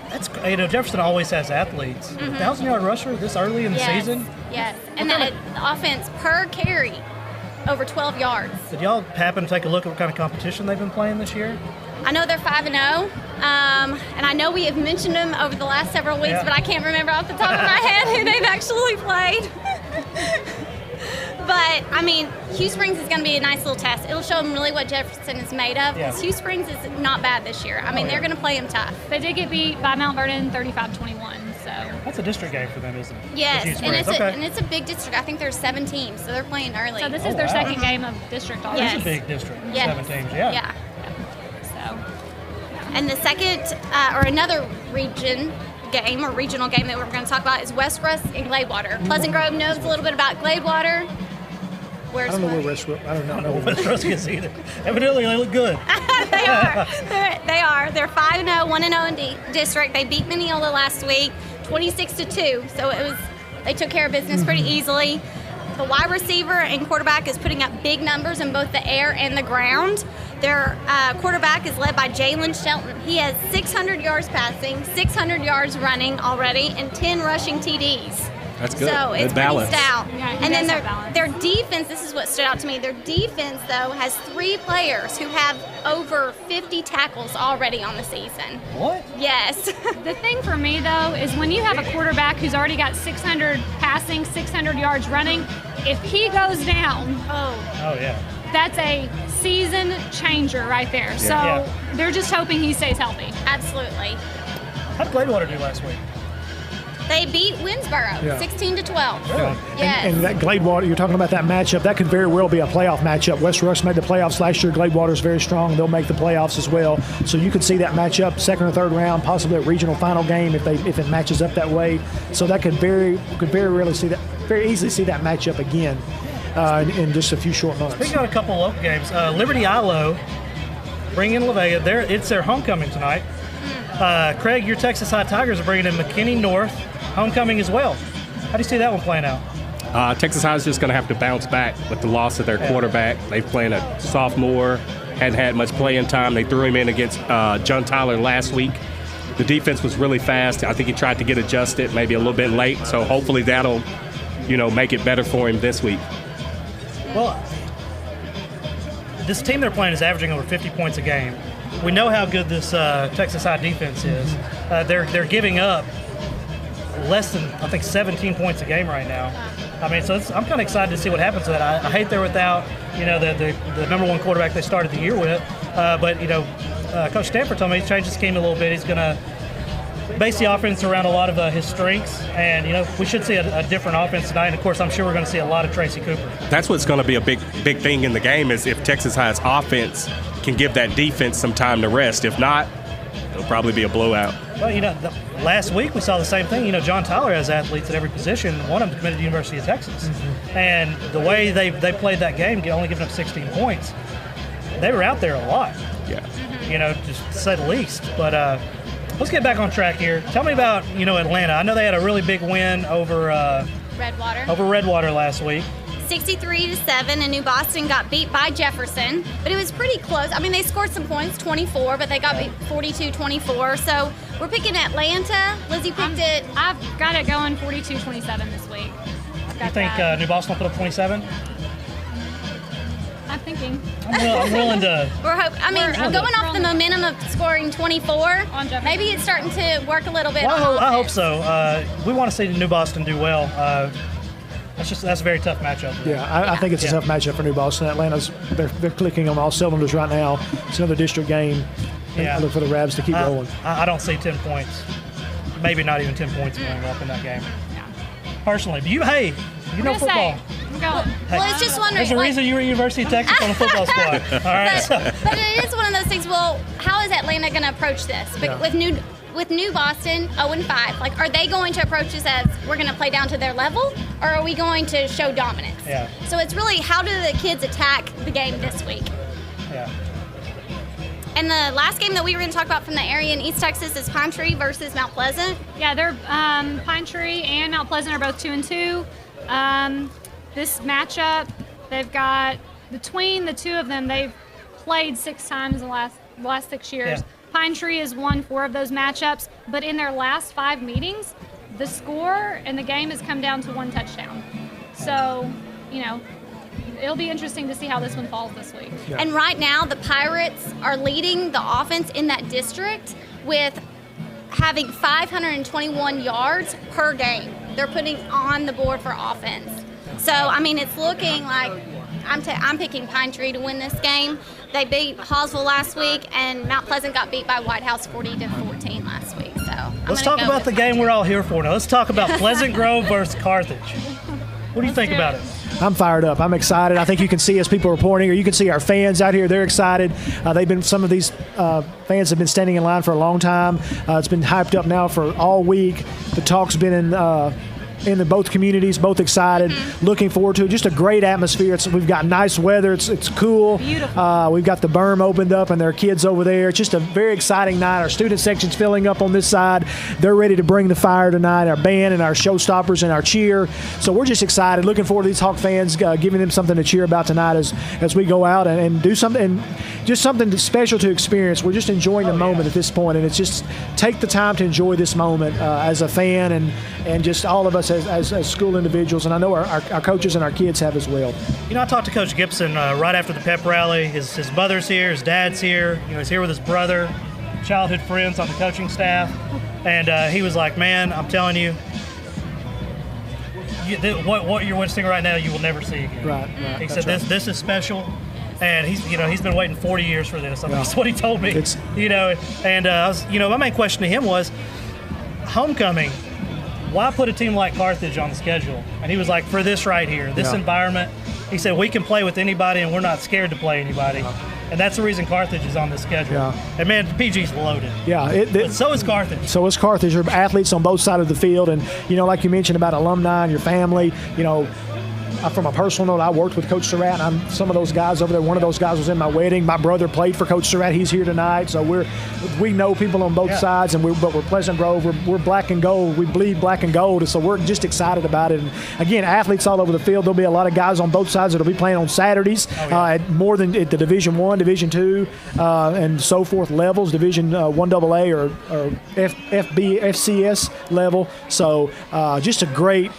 That's, Jefferson always has athletes. 1,000-yard rusher this early in the season? Yes. And then the offense per carry, over 12 yards. Did y'all happen to take a look at what kind of competition they've been playing this year? I know they're 5-0, and I know we have mentioned them over the last several weeks, but I can't remember off the top of my head who they've actually played. But, I mean, Hugh Springs is going to be a nice little test. It'll show them really what Jefferson is made of, because Hugh Springs is not bad this year. I mean, they're going to play them tough. They did get beat by Mount Vernon 35-21, so. That's a district game for them, isn't it? Yes, and it's a big district. I think there's 7 teams, so they're playing early. So this is their second game of district already. Yes. It's a big district, Yes. 7 teams, yeah. So, and the second, or another regional game that we're going to talk about is West Rusk and Gladewater. Pleasant Grove knows a little bit about Gladewater. I don't know where West Rusk. I don't know where West Rusk is either. Evidently, they look good. They are. They are. They're 5-0, 1-0 in district. They beat Mineola last week, 26-2. So they took care of business pretty easily. The wide receiver and quarterback is putting up big numbers in both the air and the ground. Their quarterback is led by Jalen Shelton. He has 600 yards passing, 600 yards running already, and 10 rushing TDs. That's good. So it's pretty stout. Yeah, and then their defense, this is what stood out to me, their defense, though, has 3 players who have over 50 tackles already on the season. What? Yes. The thing for me, though, is when you have a quarterback who's already got 600 passing, 600 yards running, if he goes down, Oh, yeah. that's a season changer right there. So they're just hoping he stays healthy. Absolutely. How did Gladewater do last week? They beat Winsboro 16-12. Really? Yes. And that Gladewater, you're talking about that matchup, that could very well be a playoff matchup. West Rusk made the playoffs last year. Gladewater's very strong. They'll make the playoffs as well. So you could see that matchup, second or third round, possibly a regional final game if it matches up that way. So that could very easily see that matchup again in just a few short months. Speaking of a couple of local games, Liberty Ilo bring in La Vega. It's their homecoming tonight. Craig, your Texas High Tigers are bringing in McKinney North homecoming as well. How do you see that one playing out? Texas High is just going to have to bounce back with the loss of their quarterback. They've played a sophomore, hadn't had much playing time. They threw him in against John Tyler last week. The defense was really fast. I think he tried to get adjusted maybe a little bit late, so hopefully that'll, make it better for him this week. Well, this team they're playing is averaging over 50 points a game. We know how good this Texas High defense is. They're giving up less than, I think, 17 points a game right now. I mean, so I'm kind of excited to see what happens to that. I hate they're without, the number 1 quarterback they started the year with. But Coach Stanford told me he's changed his scheme a little bit. He's going to base the offense around a lot of his strengths. And, we should see a different offense tonight. And, of course, I'm sure we're going to see a lot of Tracy Cooper. That's what's going to be a big thing in the game is if Texas High's offense can give that defense some time to rest. If not, it'll probably be a blowout. Well, last week we saw the same thing. John Tyler has athletes at every position. One of them committed to the University of Texas. And the way they played that game, only giving up 16 points, they were out there a lot. Yeah. Just to say the least. But let's get back on track here. Tell me about, Atlanta. I know they had a really big win over Redwater last week. 63-7, and New Boston got beat by Jefferson, but it was pretty close. I mean, they scored some points, 24, but they got beat 42-24. So we're picking Atlanta. Lizzie picked it. I've got it going 42-27 this week. You think New Boston will put up 27? I'm thinking. I'm willing to. Going off the momentum of scoring 24, maybe it's starting to work a little bit. Well, I hope so. We want to see New Boston do well. That's a very tough matchup. Yeah, I think it's a tough matchup for New Boston. Atlanta's they're clicking on all cylinders right now. It's another district game. I look for the Rabs to keep rolling. I don't see 10 points. Maybe not even 10 points going up in that game. Personally, but you know football. I'm going. Well, it's just wondering. There's a reason you were at University of Texas on the football squad. All right. But it is one of those things. Well, how is Atlanta going to approach this? But with New Boston 0-5, are they going to approach this as we're going to play down to their level, or are we going to show dominance? Yeah. So it's really how do the kids attack the game this week? Yeah. And the last game that we were going to talk about from the area in East Texas is Pine Tree versus Mount Pleasant. Yeah, they're Pine Tree and Mount Pleasant are both 2-2. This matchup, they've got between the two of them, they've played 6 times in the last 6 years. Yeah. Pine Tree has won 4 of those matchups, but in their last 5 meetings, the score and the game has come down to 1 touchdown. So, it'll be interesting to see how this one falls this week. Yeah. And right now, the Pirates are leading the offense in that district with having 521 yards per game. They're putting on the board for offense. So, I mean, it's looking like I'm picking Pine Tree to win this game. They beat Hallsville last week, and Mount Pleasant got beat by White House 40-14 last week. So let's talk about the game we're all here for now. Let's talk about Pleasant Grove versus Carthage. What do you think about it? I'm fired up. I'm excited. I think you can see us people reporting, or you can see our fans out here. They're excited. Some of these fans have been standing in line for a long time. It's been hyped up now for all week. The talk's been in both communities, both excited, looking forward to it. Just a great atmosphere. We've got nice weather. It's cool. Beautiful. We've got the berm opened up and there are kids over there. It's just a very exciting night. Our student section's filling up on this side. They're ready to bring the fire tonight. Our band and our showstoppers and our cheer. So we're just excited, looking forward to these Hawk fans, giving them something to cheer about tonight as we go out and do something, and just something special to experience. We're just enjoying the moment at this point, and it's just take the time to enjoy this moment as a fan and just all of us as school individuals, and I know our coaches and our kids have as well. You know, I talked to Coach Gibson right after the pep rally. His mother's here, his dad's here. You know, he's here with his brother, childhood friends on the coaching staff, and he was like, "Man, I'm telling you, what you're witnessing right now, you will never see again." Right. He said, "This is special." And he's been waiting 40 years for this. I mean, that's what he told me. My main question to him was, homecoming, why put a team like Carthage on the schedule? And he was like, for this right here, this environment. He said, we can play with anybody and we're not scared to play anybody. And that's the reason Carthage is on the schedule. Yeah. And, man, PG's loaded. Yeah. But so is Carthage. So is Carthage. There are athletes on both sides of the field. And, like you mentioned about alumni and your family, from a personal note, I worked with Coach Surratt. Some of those guys over there. One of those guys was in my wedding. My brother played for Coach Surratt. He's here tonight. So we know people on both sides, but we're Pleasant Grove. We're black and gold. We bleed black and gold. So we're just excited about it. And again, athletes all over the field. There'll be a lot of guys on both sides that'll be playing on Saturdays, more than at the Division I, Division II, and so forth levels, Division 1AA or FB, FCS level. So just a great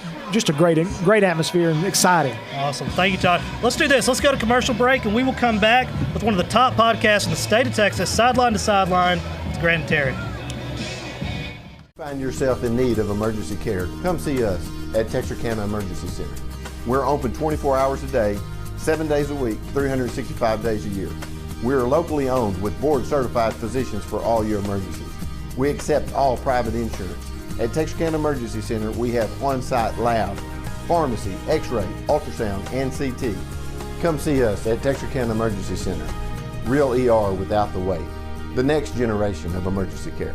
atmosphere and exciting. Awesome. Thank you, Todd. Let's do this. Let's go to commercial break, and we will come back with one of the top podcasts in the state of Texas, Sideline to Sideline, with Grant and Terry. Find yourself in need of emergency care, come see us at Texarkana Emergency Center. We're open 24 hours a day, 7 days a week, 365 days a year. We're locally owned with board-certified physicians for all your emergencies. We accept all private insurance. At Texarkana Emergency Center, we have on-site lab, pharmacy, x-ray, ultrasound, and CT. Come see us at Texarkana Emergency Center. Real ER without the wait. The next generation of emergency care.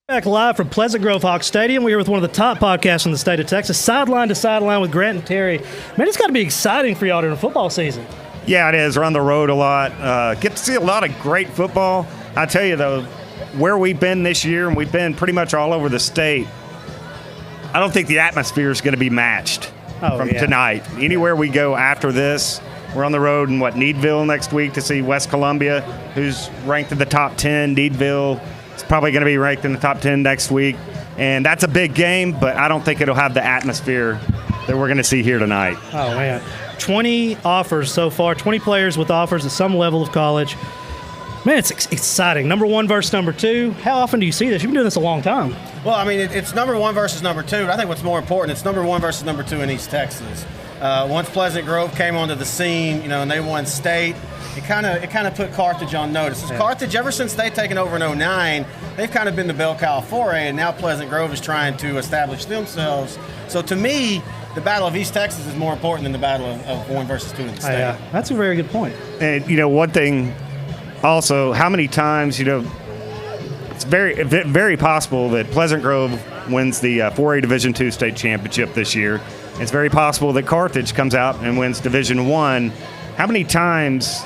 Back live from Pleasant Grove Hawk Stadium. We're here with one of the top podcasts in the state of Texas, Sideline to Sideline with Grant and Terry. Man, it's got to be exciting for y'all during the football season. Yeah, it is. We're on the road a lot. Get to see a lot of great football. I tell you, though, where we've been this year, and we've been pretty much all over the state, I don't think the atmosphere is going to be matched tonight. Anywhere we go after this, we're on the road in, Needville next week to see West Columbia, who's ranked in the top 10. Needville is probably going to be ranked in the top 10 next week. And that's a big game, but I don't think it'll have the atmosphere that we're going to see here tonight. Oh, man. 20 offers so far, 20 players with offers at some level of college. Man, it's exciting. Number 1 versus number 2. How often do you see this? You've been doing this a long time. Well, I mean, it's number 1 versus number 2. But I think what's more important, it's number 1 versus number 2 in East Texas. Once Pleasant Grove came onto the scene, and they won state, it kind of put Carthage on notice. Carthage, ever since they've taken over in 2009, they've kind of been the bell cow 4A, and now Pleasant Grove is trying to establish themselves. So to me, the Battle of East Texas is more important than the Battle of 1 versus 2 in the state. Yeah, that's a very good point. And, one thing also, how many times, it's very, very possible that Pleasant Grove wins the 4A Division II state championship this year. It's very possible that Carthage comes out and wins Division I. How many times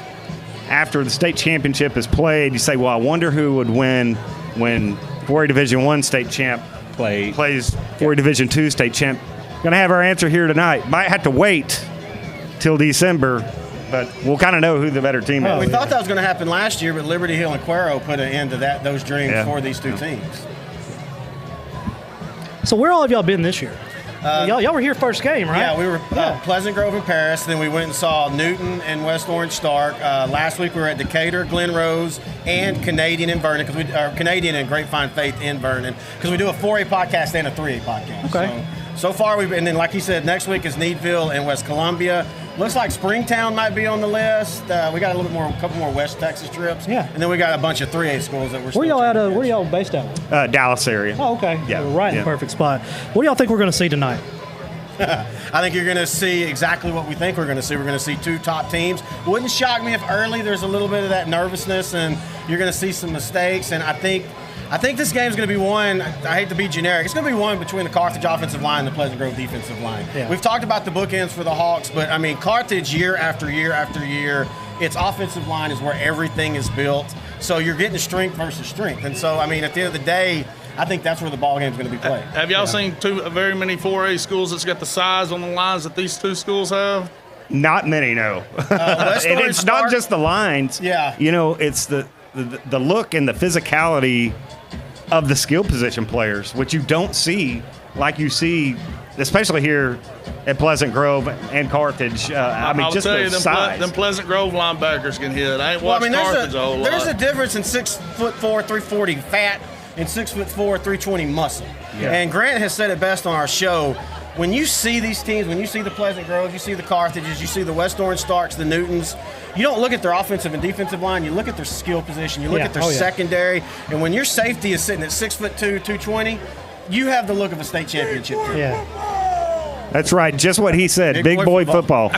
after the state championship is played, you say, well, I wonder who would win when 4A Division I state champ plays 4A Division II state champ? Going to have our answer here tonight. Might have to wait till December, but we'll kind of know who the better team is. We thought that was going to happen last year, but Liberty Hill and Cuero put an end to those dreams for these two teams. So where all have y'all been this year? Y'all were here first game, right? Yeah, we were Pleasant Grove and Paris. Then we went and saw Newton and West Orange Stark. Last week we were at Decatur, Glen Rose, and Canadian in Vernon, Canadian and Grapevine Faith in Vernon, because we do a 4A podcast and a 3A podcast. Okay. So far and then like you said, next week is Needville and West Columbia. Looks like Springtown might be on the list. We got a couple more West Texas trips. Yeah. And then we got a bunch of 3A schools that we're Where y'all based out of? Dallas area. Oh, okay. Yeah. We're right in the perfect spot. What do y'all think we're going to see tonight? I think you're going to see exactly what we think we're going to see. We're going to see 2 top teams. Wouldn't shock me if early there's a little bit of that nervousness and you're going to see some mistakes. And I think this game's going to be won. I hate to be generic. It's going to be won between the Carthage offensive line and the Pleasant Grove defensive line. Yeah. We've talked about the bookends for the Hawks, but I mean, Carthage year after year after year, its offensive line is where everything is built. So you're getting strength versus strength. And so, I mean, at the end of the day, I think that's where the ball game's going to be played. Have y'all seen very many 4A schools that's got the size on the lines that these 2 schools have? Not many, no. And it's not just the lines. Yeah. It's the look and the physicality of the skill position players, which you don't see like you see, especially here at Pleasant Grove and Carthage. I'll just tell the you, size. them Pleasant Grove linebackers can hit. I ain't watched Carthage a whole lot. There's a difference in 6'4", 340 fat and 6'4", 320 muscle. Yeah. And Grant has said it best on our show. When you see these teams, when you see the Pleasant Groves, you see the Carthages, you see the West Orange Starks, the Newtons, you don't look at their offensive and defensive line, you look at their skill position, you look at their secondary, and when your safety is sitting at 6'2", 220, you have the look of a state championship team. Yeah. That's right, just what he said, big boy football.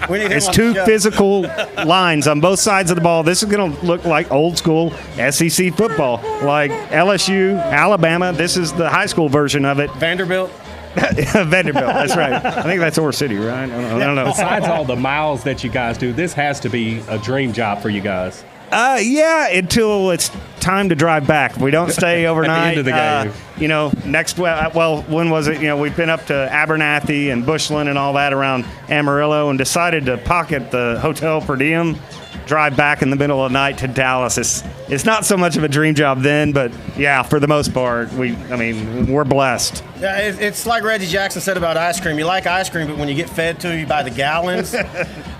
It's 2 show. physical lines on both sides of the ball. This is going to look like old school SEC football, like LSU, Alabama. This is the high school version of it. Vanderbilt. Vanderbilt, that's right. I think that's Ore City, right? I don't know. Besides all the miles that you guys do, this has to be a dream job for you guys. Yeah, until it's time to drive back. If we don't stay overnight. At the end of the game. When was it? We've been up to Abernathy and Bushland and all that around Amarillo and decided to pocket the hotel per diem, drive back in the middle of the night to Dallas. It's not so much of a dream job then, but yeah, for the most part, we're blessed. Yeah, it's like Reggie Jackson said about ice cream. You like ice cream, but when you get fed to you by the gallons,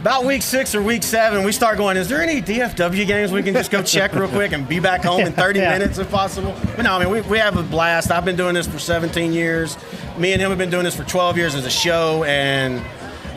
about week 6 or week 7, we start going, is there any DFW games we can just go check real quick and be back home in 30 minutes if possible? But no, we have a blast. I've been doing this for 17 years. Me and him have been doing this for 12 years as a show, and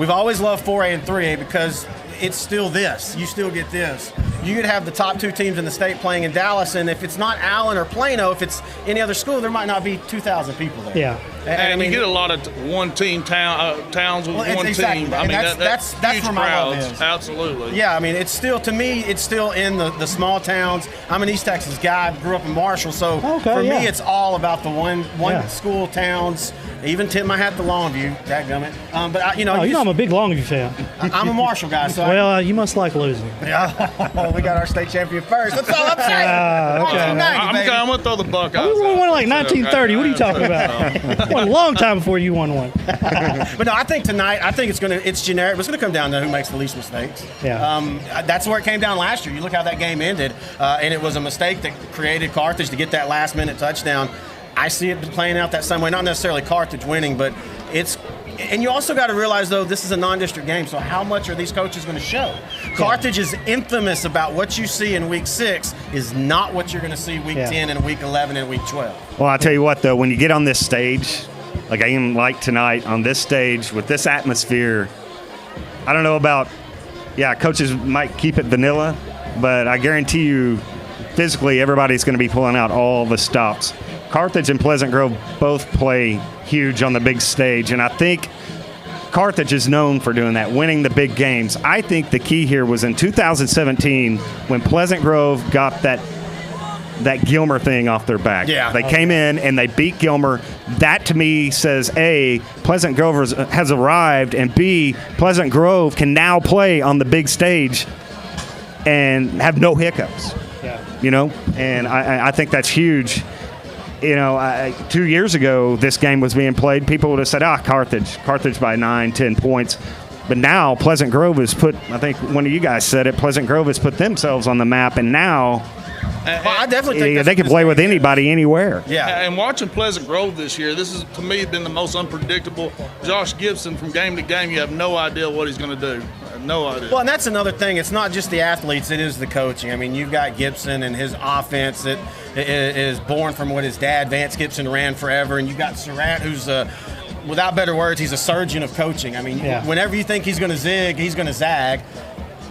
we've always loved 4A and 3A because it's still this. You still get this. You could have the top 2 teams in the state playing in Dallas, and if it's not Allen or Plano, if it's any other school, there might not be 2,000 people there. Yeah. And you get a lot of one-team towns with one exactly. team. That's huge where my crowds. love is. Absolutely. Yeah, it's still, to me, it's still in the small towns. I'm an East Texas guy. I grew up in Marshall, so for me, it's all about the one school towns. I even tip my hat to Longview, dadgummit. But I'm a big Longview fan. I'm a Marshall guy, so well, you must like losing. Yeah, we got our state champion first. That's all I'm saying. I'm gonna throw the Buckeyes. We won one like 1930. What are you talking about? Won a long time before you won one. But no, I think tonight, it's generic, but it's gonna come down to who makes the least mistakes. Yeah. That's where it came down last year. You look how that game ended, and it was a mistake that created Carthage to get that last-minute touchdown. I see it playing out that same way. Not necessarily Carthage winning, but And you also got to realize, though, this is a non-district game, so how much are these coaches going to show? Carthage is infamous about what you see in Week 6 is not what you're going to see Week 10 and Week 11 and Week 12. Well, I'll tell you what, though, when you get on this stage, like I am like tonight, on this stage with this atmosphere, I don't know about, coaches might keep it vanilla, but I guarantee you physically everybody's going to be pulling out all the stops. Carthage and Pleasant Grove both play huge on the big stage, and I think Carthage is known for doing that, winning the big games. I think the key here was in 2017 when Pleasant Grove got that Gilmer thing off their back. Yeah. They came in and they beat Gilmer. That to me says, A, Pleasant Grove has arrived, and B, Pleasant Grove can now play on the big stage and have no hiccups. And I think that's huge. 2 years ago, this game was being played. People would have said, Carthage by 9, 10 points. But now Pleasant Grove has put, I think one of you guys said it, Pleasant Grove has put themselves on the map, and now I definitely think they can play with anybody anywhere. Yeah, and watching Pleasant Grove this year, this has, to me, been the most unpredictable. Josh Gibson, from game to game, you have no idea what he's going to do. No idea. Well, and that's another thing. It's not just the athletes, it is the coaching. I mean, you've got Gibson and his offense that is born from what his dad, Vance Gibson, ran forever. And you've got Surratt, who's, without better words, he's a surgeon of coaching. I mean, whenever you think he's going to zig, he's going to zag.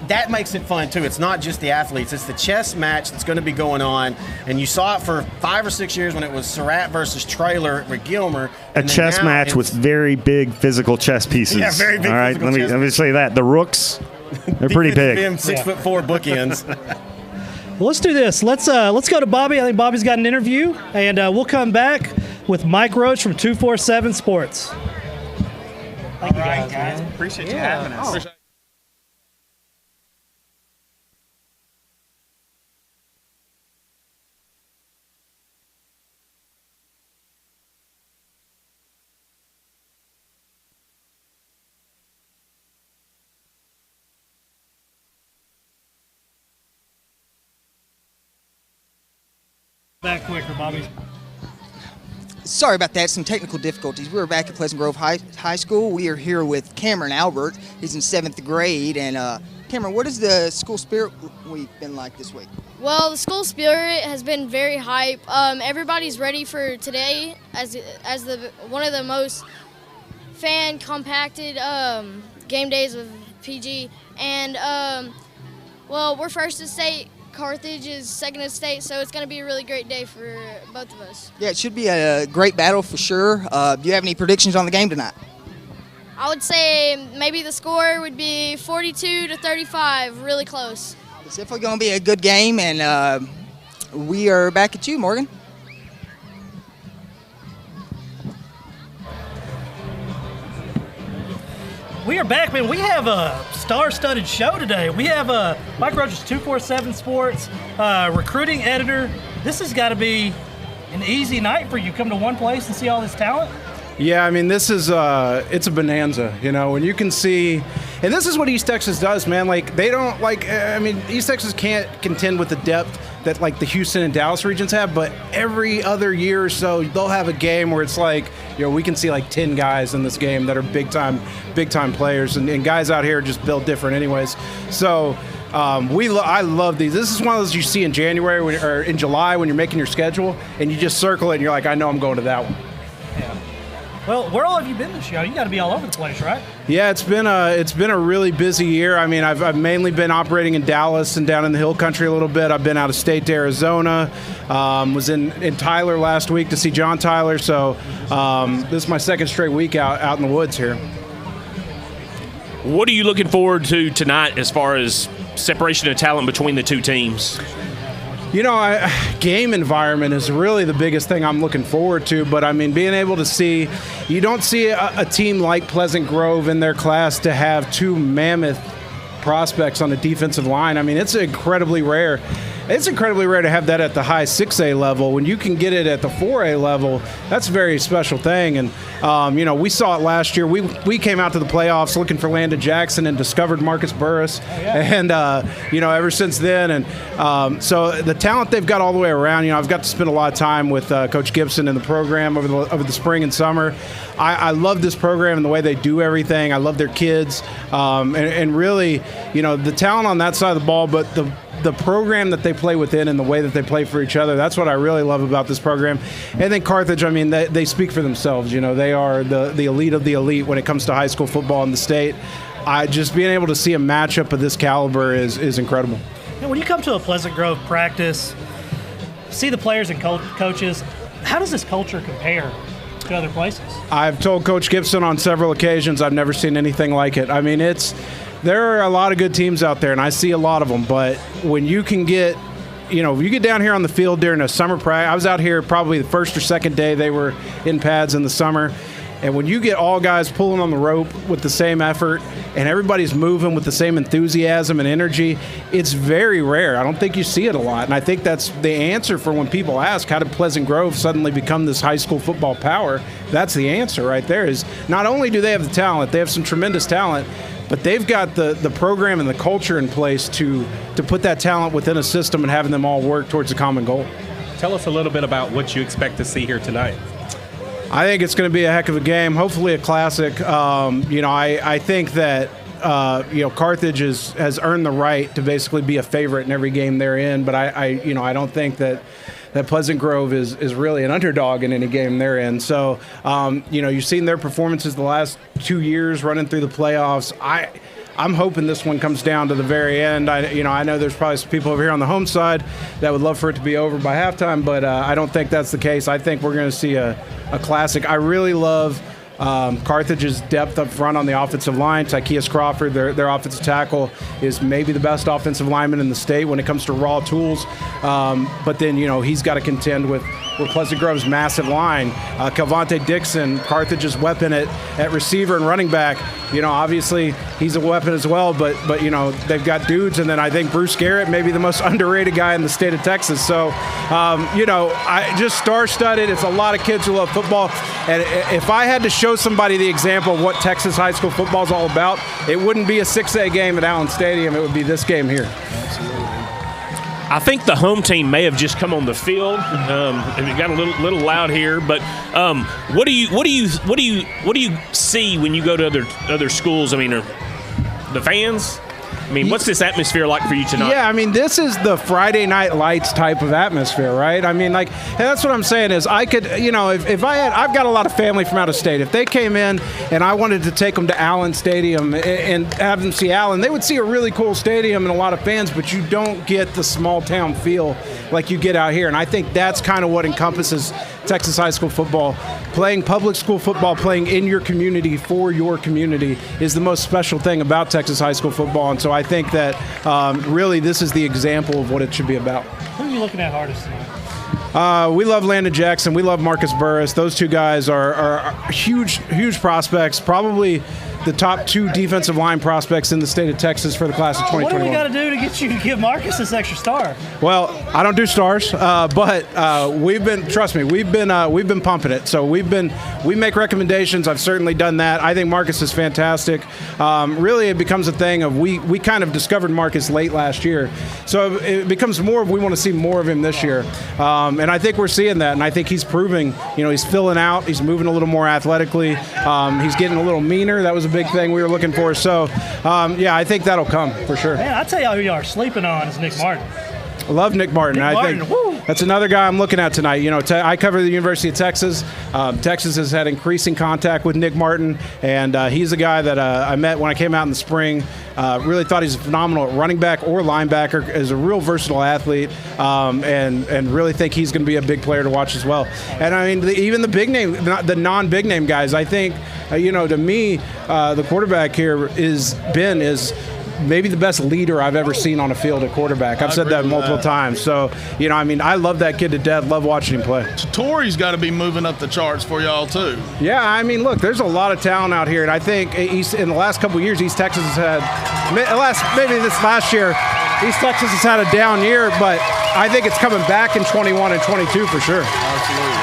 That makes it fun, too. It's not just the athletes. It's the chess match that's going to be going on. And you saw it for 5 or 6 years when it was Surratt versus Trailer with Gilmer. A chess match with very big physical chess pieces. Yeah, very big. All right, let me say that. The rooks, they're pretty big. 6'4" bookends. Well, let's do this. Let's go to Bobby. I think Bobby's got an interview, and we'll come back with Mike Roach from 247 Sports. Thank you guys. Appreciate you having us. Back quicker, Bobby. Sorry about that, some technical difficulties. We're back at Pleasant Grove High School. We are here with Cameron Albert. He's in 7th grade. And Cameron, what has the school spirit week been like this week? Well, the school spirit has been very hype. Everybody's ready for today as one of the most fan compacted game days of PG. And well, we're first to state. Carthage is second in state, so it's going to be a really great day for both of us. Yeah, it should be a great battle for sure. Do you have any predictions on the game tonight? I would say maybe the score would be 42-35, really close. It's definitely going to be a good game, and we are back at you, Morgan. We are back, man. We have a star-studded show today. We have Mike Roach's 247 Sports recruiting editor. This has got to be an easy night for you. Come to one place and see all this talent. Yeah, I mean, this is it's a bonanza, when you can see, and this is what East Texas does, man. Like, they don't, East Texas can't contend with the depth that, the Houston and Dallas regions have, but every other year or so, they'll have a game where it's we can see 10 guys in this game that are big-time players, and guys out here just built different anyways. So I love these. This is one of those you see in January or in July when you're making your schedule, and you just circle it, and you're like, I know I'm going to that one. Yeah. Well, where all have you been this year? You got to be all over the place, right? Yeah, it's been a really busy year. I mean, I've mainly been operating in Dallas and down in the Hill Country a little bit. I've been out of state to Arizona. Was in Tyler last week to see John Tyler. So this is my second straight week out in the woods here. What are you looking forward to tonight as far as separation of talent between the two teams? Game environment is really the biggest thing I'm looking forward to. But, I mean, being able to see – you don't see a team like Pleasant Grove in their class to have two mammoth prospects on the defensive line. I mean, it's incredibly rare. it's incredibly rare to have that at the high 6A level. When you can get it at the 4A level, that's a very special thing. And, we saw it last year. We came out to the playoffs looking for Landon Jackson and discovered Marcus Burris. And, ever since then. And so the talent they've got all the way around, I've got to spend a lot of time with Coach Gibson and the program over the spring and summer. I love this program and the way they do everything. I love their kids. And really, the talent on that side of the ball, but the program that they play within and the way that they play for each other, that's what I really love about this program. And then Carthage, they speak for themselves. They are the elite of the elite when it comes to high school football in the state. Just being able to see a matchup of this caliber is incredible. When you come to a Pleasant Grove practice, see the players and coaches, how does this culture compare to other places? I've told Coach Gibson on several occasions I've never seen anything like it. There are a lot of good teams out there, and I see a lot of them. But when you can get, you get down here on the field during a summer practice. I was out here probably the first or second day they were in pads in the summer. And when you get all guys pulling on the rope with the same effort and everybody's moving with the same enthusiasm and energy, it's very rare. I don't think you see it a lot. And I think that's the answer for when people ask, how did Pleasant Grove suddenly become this high school football power? That's the answer right there. Is not only do they have the talent, they have some tremendous talent, but they've got the program and the culture in place to put that talent within a system and having them all work towards a common goal. Tell us a little bit about what you expect to see here tonight. I think it's going to be a heck of a game, hopefully a classic. I think that Carthage has earned the right to basically be a favorite in every game they're in, but I don't think that Pleasant Grove is really an underdog in any game they're in. So, you've seen their performances the last 2 years running through the playoffs. I'm hoping this one comes down to the very end. I know there's probably some people over here on the home side that would love for it to be over by halftime, but I don't think that's the case. I think we're going to see a classic. I really love Carthage's depth up front on the offensive line. Tykeus Crawford, their offensive tackle, is maybe the best offensive lineman in the state when it comes to raw tools. But then, he's got to contend with Pleasant Grove's massive line. Calvante Dixon, Carthage's weapon at receiver and running back. Obviously he's a weapon as well, but they've got dudes. And then I think Bruce Garrett may be the most underrated guy in the state of Texas. So, I just star-studded. It's a lot of kids who love football. And if I had to show somebody the example of what Texas high school football is all about, it wouldn't be a 6A game at Allen Stadium. It would be this game here. Absolutely. I think the home team may have just come on the field. It got a little loud here, but what do you see when you go to other schools? Are the fans? What's this atmosphere like for you tonight? Yeah, this is the Friday Night Lights type of atmosphere, right? And that's what I'm saying is I could, if I've got a lot of family from out of state. If they came in and I wanted to take them to Allen Stadium and have them see Allen, they would see a really cool stadium and a lot of fans, but you don't get the small town feel like you get out here. And I think that's kind of what encompasses Texas high school football. Playing public school football, playing in your community for your community is the most special thing about Texas high school football. And so I think that really this is the example of what it should be about. Who are you looking at hardest tonight? We love Landon Jackson. We love Marcus Burris. Those two guys are huge prospects, probably the top two defensive line prospects in the state of Texas for the class of 2021. What do we got to do to get you to give Marcus this extra star? Well, I don't do stars, but we've been pumping it. So we make recommendations. I've certainly done that. I think Marcus is fantastic. Really, it becomes a thing of we kind of discovered Marcus late last year, so it becomes more of we want to see more of him this year, and I think we're seeing that. And I think he's proving. He's filling out. He's moving a little more athletically. He's getting a little meaner. That was a big thing we were looking for. So, I think that'll come for sure. Man, I tell you who you are sleeping on is Nick Martin. I love Nick Martin. I think that's another guy I'm looking at tonight. I cover the University of Texas. Texas has had increasing contact with Nick Martin, and he's a guy that I met when I came out in the spring. Really thought he's phenomenal at running back or linebacker. Is a real versatile athlete, and really think he's going to be a big player to watch as well. And even the big name, the non-big name guys. I think, to me, the quarterback here is maybe the best leader I've ever seen on a field at quarterback. I've said that multiple times. So, I love that kid to death. Love watching him play. Torrey's got to be moving up the charts for y'all, too. Yeah, look, there's a lot of talent out here. And I think in the last couple of years, East Texas has had, maybe this last year, East Texas has had a down year, but I think it's coming back in 21 and 22 for sure. Absolutely.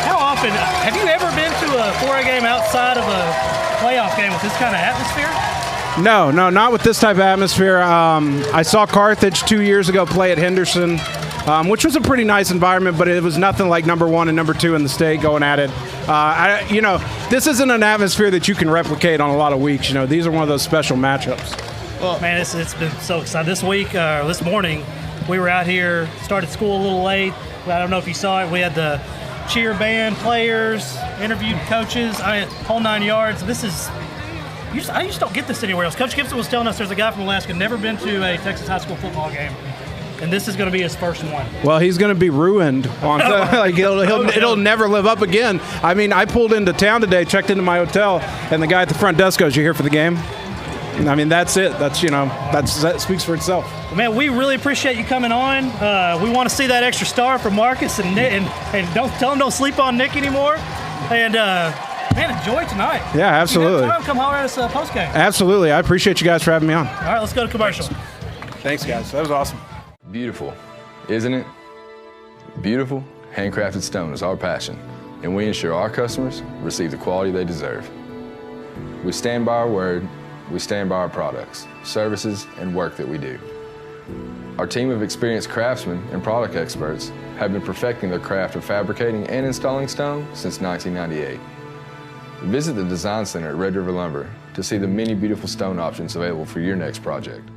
How often have you ever been to a 4A game outside of a playoff game with this kind of atmosphere? No, not with this type of atmosphere. I saw Carthage 2 years ago play at Henderson, which was a pretty nice environment, but it was nothing like number 1 and number 2 in the state going at it. This isn't an atmosphere that you can replicate on a lot of weeks. These are one of those special matchups. Well, man, it's been so exciting. This morning, we were out here, started school a little late. I don't know if you saw it. We had the cheer band players, interviewed coaches, whole 9 yards. I just don't get this anywhere else. Coach Gibson was telling us there's a guy from Alaska never been to a Texas high school football game, and this is going to be his first one. Well, he's going to be ruined. It'll never live up again. I mean, I pulled into town today, checked into my hotel, and the guy at the front desk goes, "You here for the game?" I mean, that's it. That speaks for itself. Well, man, we really appreciate you coming on. We want to see that extra star for Marcus, and don't tell him don't sleep on Nick anymore. And man, enjoy tonight. Yeah, absolutely. Come holler at us post game. Absolutely. I appreciate you guys for having me on. All right, let's go to commercial. Thanks, guys. That was awesome. Beautiful, isn't it? Beautiful, handcrafted stone is our passion, and we ensure our customers receive the quality they deserve. We stand by our word. We stand by our products, services, and work that we do. Our team of experienced craftsmen and product experts have been perfecting their craft of fabricating and installing stone since 1998. Visit the Design Center at Red River Lumber to see the many beautiful stone options available for your next project.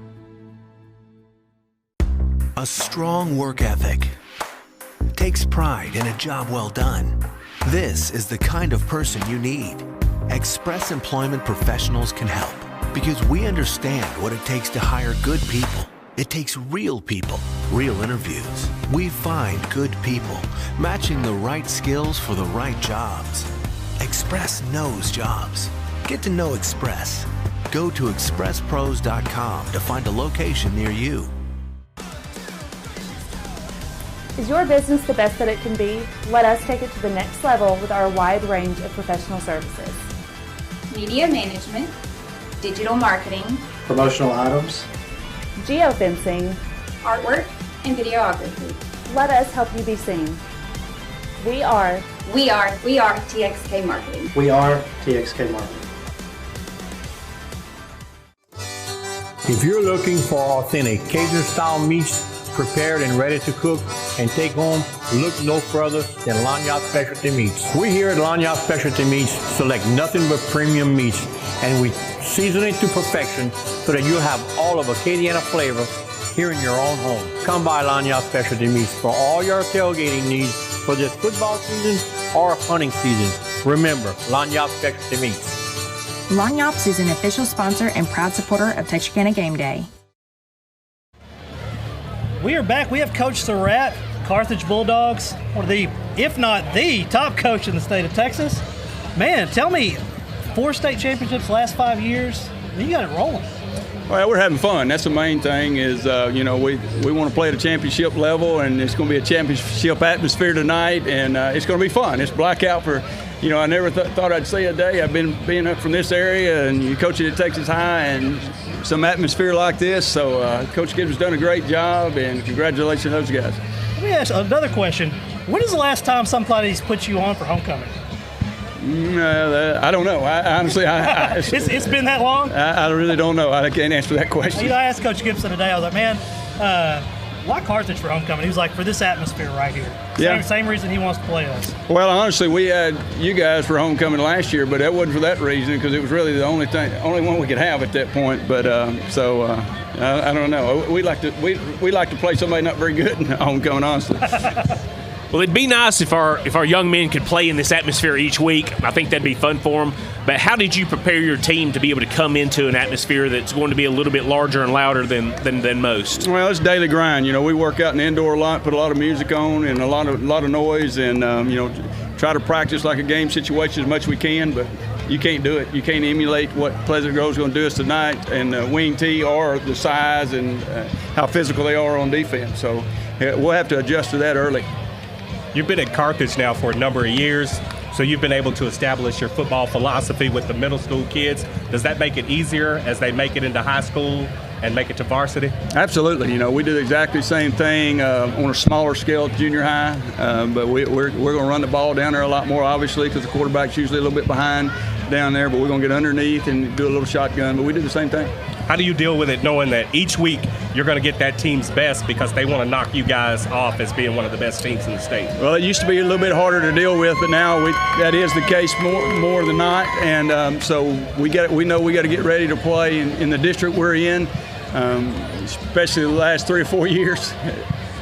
A strong work ethic takes pride in a job well done. This is the kind of person you need. Express Employment Professionals can help because we understand what it takes to hire good people. It takes real people, real interviews. We find good people, matching the right skills for the right jobs. Express knows jobs. Get to know Express. Go to expresspros.com to find a location near you. Is your business the best that it can be? Let us take it to the next level with our wide range of professional services. Media management, digital marketing, promotional items, geofencing, artwork, and videography. Let us help you be seen. We are TXK Marketing. We are TXK Marketing. If you're looking for authentic Cajun-style meats prepared and ready to cook and take home, look no further than Lanyard Specialty Meats. We here at Lanyard Specialty Meats select nothing but premium meats, and we season it to perfection so that you'll have all of Acadiana flavor here in your own home. Come by Lanyard Specialty Meats for all your tailgating needs for this football season or hunting season. Remember, Lanyard Specialty Meats. Lanyards is an official sponsor and proud supporter of Texarkana Game Day. We are back. We have Coach Surratt, Carthage Bulldogs, one of the, if not the top coach in the state of Texas. Man, tell me, 4 state championships last 5 years, you got it rolling. Well, we're having fun. That's the main thing is, we want to play at a championship level, and it's going to be a championship atmosphere tonight, and it's going to be fun. It's blackout for, I never thought I'd see a day. I've been being up from this area and you coaching at Texas High and some atmosphere like this. So Coach Gibbs has done a great job, and congratulations to those guys. Let me ask another question. When is the last time somebody's put you on for homecoming? I don't know. Honestly, it's been that long? I really don't know. I can't answer that question. I asked Coach Gibson today. I was like, man, why Carthage for homecoming? He was like, for this atmosphere right here. Same reason he wants to play us. Well, honestly, we had you guys for homecoming last year, but that wasn't for that reason because it was really the only one we could have at that point. But I don't know. We like to play somebody not very good in homecoming, honestly. Well, it'd be nice if our young men could play in this atmosphere each week. I think that'd be fun for them. But how did you prepare your team to be able to come into an atmosphere that's going to be a little bit larger and louder than most? Well, it's daily grind. We work out in the indoor a lot, put a lot of music on and a lot of noise, and try to practice like a game situation as much as we can. But you can't do it. You can't emulate what Pleasant Grove's going to do us tonight, and wing tee or the size and how physical they are on defense. So we'll have to adjust to that early. You've been at Carthage now for a number of years, so you've been able to establish your football philosophy with the middle school kids. Does that make it easier as they make it into high school and make it to varsity? Absolutely. You know, we do exactly the same thing on a smaller scale at junior high, but we're going to run the ball down there a lot more, obviously, because the quarterback's usually a little bit behind down there, but we're going to get underneath and do a little shotgun, but we do the same thing. How do you deal with it knowing that each week you're going to get that team's best because they want to knock you guys off as being one of the best teams in the state? Well, it used to be a little bit harder to deal with, but now that is the case more than not. And so we know we got to get ready to play in the district we're in, especially the last 3 or 4 years.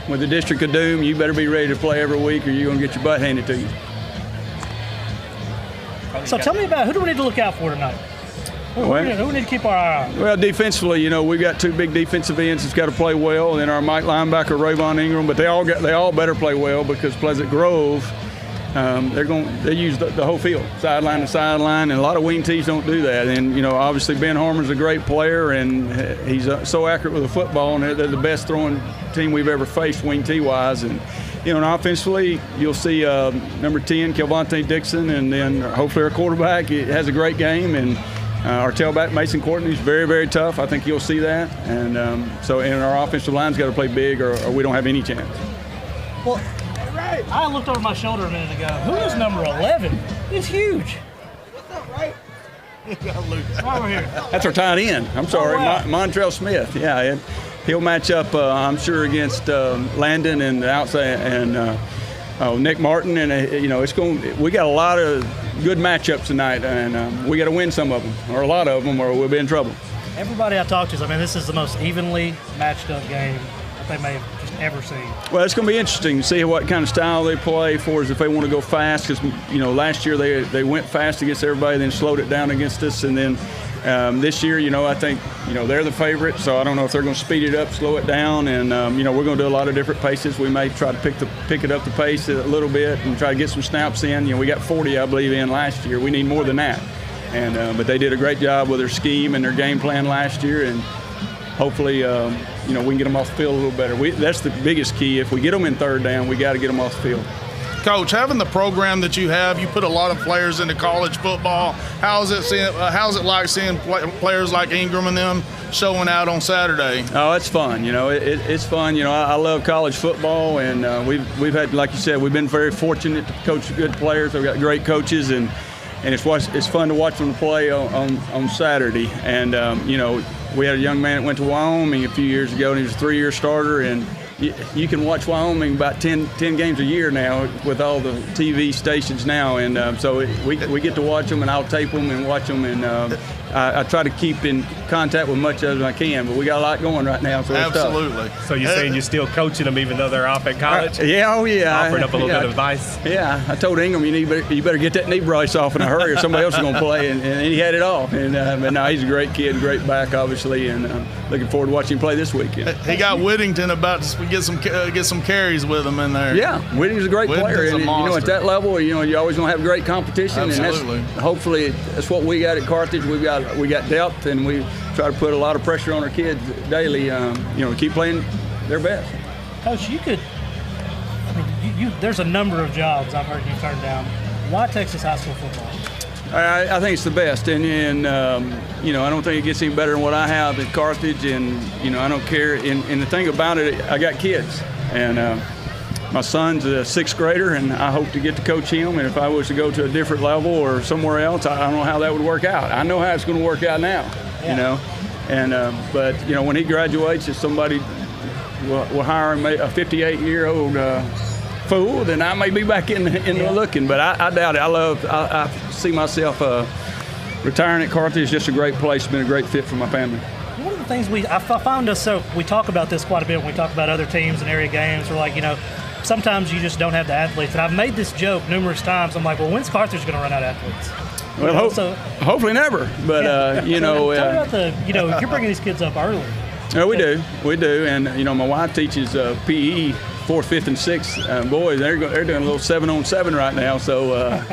With the District of Doom, you better be ready to play every week or you're going to get your butt handed to you. So tell me about who do we need to look out for tonight? Who we need to keep our eye on? Well, defensively, you know, we've got 2 big defensive ends that's got to play well, and then our Mike linebacker, Rayvon Ingram, but they all better play well because Pleasant Grove, they use the whole field, sideline to sideline, and a lot of wing tees don't do that. And, you know, obviously Ben Harmon's a great player, and he's so accurate with the football, and they're the best throwing team we've ever faced wing tee-wise. And, you know, and offensively, you'll see number 10, Kelvonte Dixon, and then hopefully our quarterback has a great game, and our tailback, Mason Courtney, is very, very tough. I think you'll see that. And and our offensive line's got to play big or we don't have any chance. Well, I looked over my shoulder a minute ago. Who is number 11? He's huge. Right over here. That's our tight end. I'm sorry, Montrell Smith. Yeah, he'll match up, I'm sure, against Landon and the outside and Nick Martin. And, you know, we got a lot of good matchups tonight, and we got to win some of them, or a lot of them, or we'll be in trouble. Everybody I talked to, I mean, this is the most evenly matched up game that they may have just ever seen. Well, it's going to be interesting to see what kind of style they play for us if they want to go fast, because, you know, last year they went fast against everybody, then slowed it down against us, and then this year, you know, I think, you know, they're the favorite, so I don't know if they're going to speed it up, slow it down, and, you know, we're going to do a lot of different paces. We may try to pick it up the pace a little bit and try to get some snaps in. You know, we got 40, I believe, in last year. We need more than that. And but they did a great job with their scheme and their game plan last year, and hopefully, you know, we can get them off the field a little better. That's the biggest key. If we get them in third down, we got to get them off the field. Coach, having the program that you have, you put a lot of players into college football. How's it like seeing players like Ingram and them showing out on Saturday? Oh, it's fun. You know, it's fun. You know, I love college football, and we've had, like you said, we've been very fortunate to coach good players. We've got great coaches, and it's fun to watch them play on Saturday. And you know, we had a young man that went to Wyoming a few years ago, and he was a 3-year starter, and you can watch Wyoming about 10 games a year now with all the TV stations now, and so we get to watch them, and I'll tape them and watch them, and I try to keep in contact with much as I can, but we got a lot going right now. So absolutely. So you're saying you're still coaching them even though they're off at college? Yeah, oh yeah. Offering up a little bit of advice? Yeah, I told Ingram, you better get that knee brace off in a hurry or somebody else is going to play, and he had it off. And but no, he's a great kid, great back, obviously, and looking forward to watching him play this weekend. He got Whittington about to get some carries with him in there. Yeah, Whittington's a great player, and you know, at that level, you know, you always going to have great competition. Absolutely. And hopefully that's what we got at Carthage. We got depth, and we try to put a lot of pressure on our kids daily, you know, to keep playing their best. Coach, there's a number of jobs I've heard you turn down. Why Texas high school football? I think it's the best, and you know, I don't think it gets any better than what I have at Carthage, and you know, I don't care. And the thing about it, I got kids, and my son's a 6th grader, and I hope to get to coach him. And if I was to go to a different level or somewhere else, I don't know how that would work out. I know how it's going to work out now, you know. And but you know, when he graduates, if somebody will hire him, a 58-year-old fool, then I may be back in the looking. But I doubt it. I see myself retiring at Carthage. It's just a great place. It's been a great fit for my family. One of the things I found us, so we talk about this quite a bit when we talk about other teams and area games. We're like, you know, sometimes you just don't have the athletes. And I've made this joke numerous times. I'm like, well, when's Carthage going to run out of athletes? Well, hopefully never. But you know, tell me about you know, you're bringing these kids up early. Yeah, we do, and you know, my wife teaches PE 4th, 5th, and 6th boys. They're doing a little 7-on-7 right now. So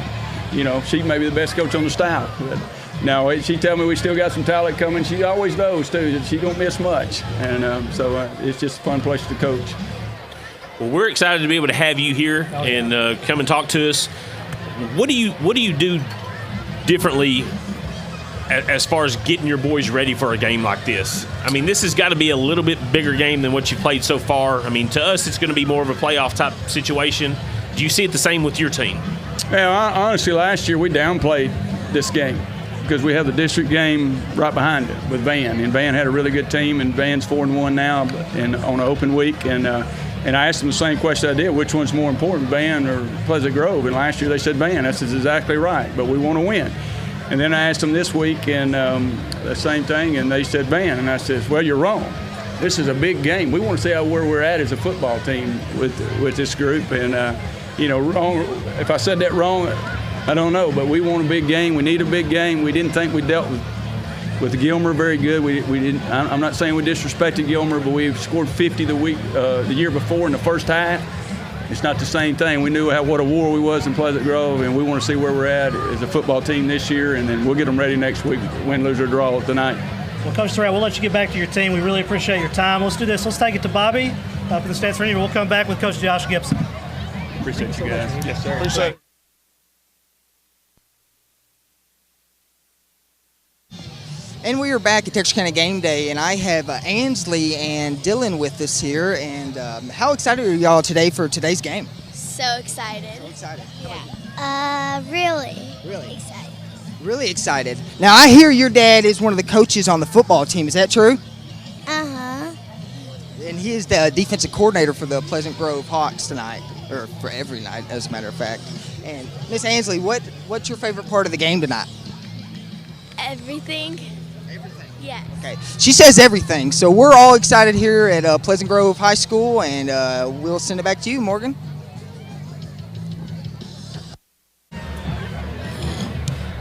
you know, she may be the best coach on the staff. But now she tell me we still got some talent coming. She always knows too. She don't miss much, and so it's just a fun place to coach. Well, we're excited to be able to have you here and come and talk to us. What do you do differently as far as getting your boys ready for a game like this? I mean, this has got to be a little bit bigger game than what you've played so far. I mean, to us, it's going to be more of a playoff type situation. Do you see it the same with your team? Yeah, honestly, last year we downplayed this game because we have the district game right behind it with Van, and Van had a really good team, and Van's 4-1 now, and on an open week, and I asked them the same question I did: which one's more important, Van or Pleasant Grove? And last year they said Van. That's exactly right, but we want to win. And then I asked them this week, and the same thing, and they said Van, and I said, well, you're wrong. This is a big game. We want to see where we're at as a football team with this group, and wrong. If I said that wrong, I don't know, but we want a big game. We need a big game. We didn't think we dealt with Gilmer very good. We didn't. I'm not saying we disrespected Gilmer, but we scored 50 the year before in the first half. It's not the same thing. We knew what a war we was in Pleasant Grove, and we want to see where we're at as a football team this year, and then we'll get them ready next week, win, lose, or draw tonight. Well, Coach Surratt, we'll let you get back to your team. We really appreciate your time. Let's do this. Let's take it to Bobby up in the stands for you. We'll come back with Coach Josh Gibson. Appreciate you guys. Yes, sir. Appreciate it. And we are back at Texas County Game Day, and I have Ansley and Dylan with us here. And how excited are y'all today for today's game? So excited. So excited. Yeah. Really excited. Really excited. Now, I hear your dad is one of the coaches on the football team. Is that true? Uh-huh. And he is the defensive coordinator for the Pleasant Grove Hawks tonight, or for every night, as a matter of fact. And Miss Ansley, what's your favorite part of the game tonight? Everything. Yes. Okay. She says everything. So we're all excited here at Pleasant Grove High School, and we'll send it back to you, Morgan.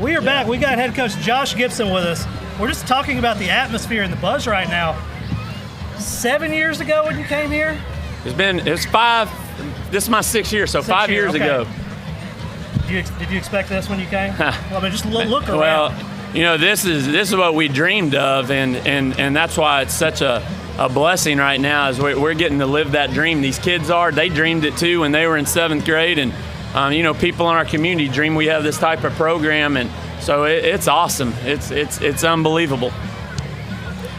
We are back. We got head coach Josh Gibson with us. We're just talking about the atmosphere and the buzz right now. 7 years ago when you came here? It's 5. This is my 6th year, so 5 years ago. Did you expect this when you came? Well, I mean, just look around. Well, this is what we dreamed of, and that's why it's such a blessing right now, is we're getting to live that dream. These kids they dreamed it too when they were in 7th grade, and people in our community dream we have this type of program, and so it's awesome. It's unbelievable.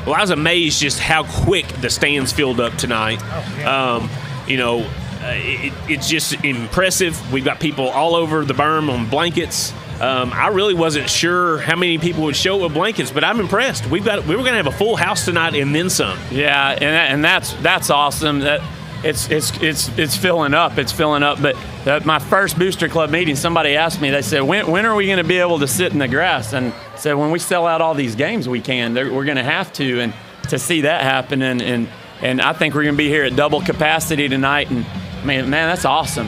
Well, I was amazed just how quick the stands filled up tonight. Oh, yeah. It's just impressive. We've got people all over the berm on blankets. I really wasn't sure how many people would show up with blankets, but I'm impressed. We were going to have a full house tonight and then some. Yeah, and that's awesome. That it's filling up. It's filling up. But my first Booster Club meeting, somebody asked me. They said, "When are we going to be able to sit in the grass?" And I said, "When we sell out all these games, we can. We're going to have to." And to see that happen, and I think we're going to be here at double capacity tonight. And man, that's awesome.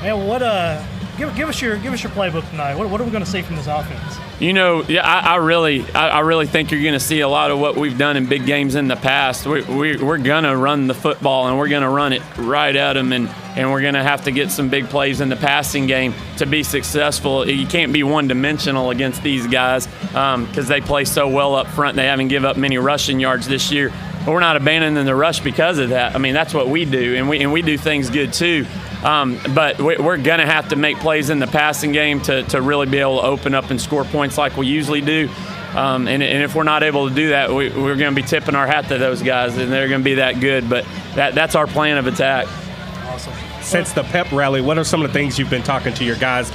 Man, Give us your playbook tonight. What are we going to see from this offense? I really think you're going to see a lot of what we've done in big games in the past. We're going to run the football, and we're going to run it right at them, and we're going to have to get some big plays in the passing game to be successful. You can't be one-dimensional against these guys because they play so well up front. They haven't given up many rushing yards this year. But we're not abandoning the rush because of that. I mean, that's what we do, and we do things good too. But we're going to have to make plays in the passing game to really be able to open up and score points like we usually do. And if we're not able to do that, we're going to be tipping our hat to those guys, and they're going to be that good. But that's our plan of attack. Awesome. Since the pep rally, what are some of the things you've been talking to your guys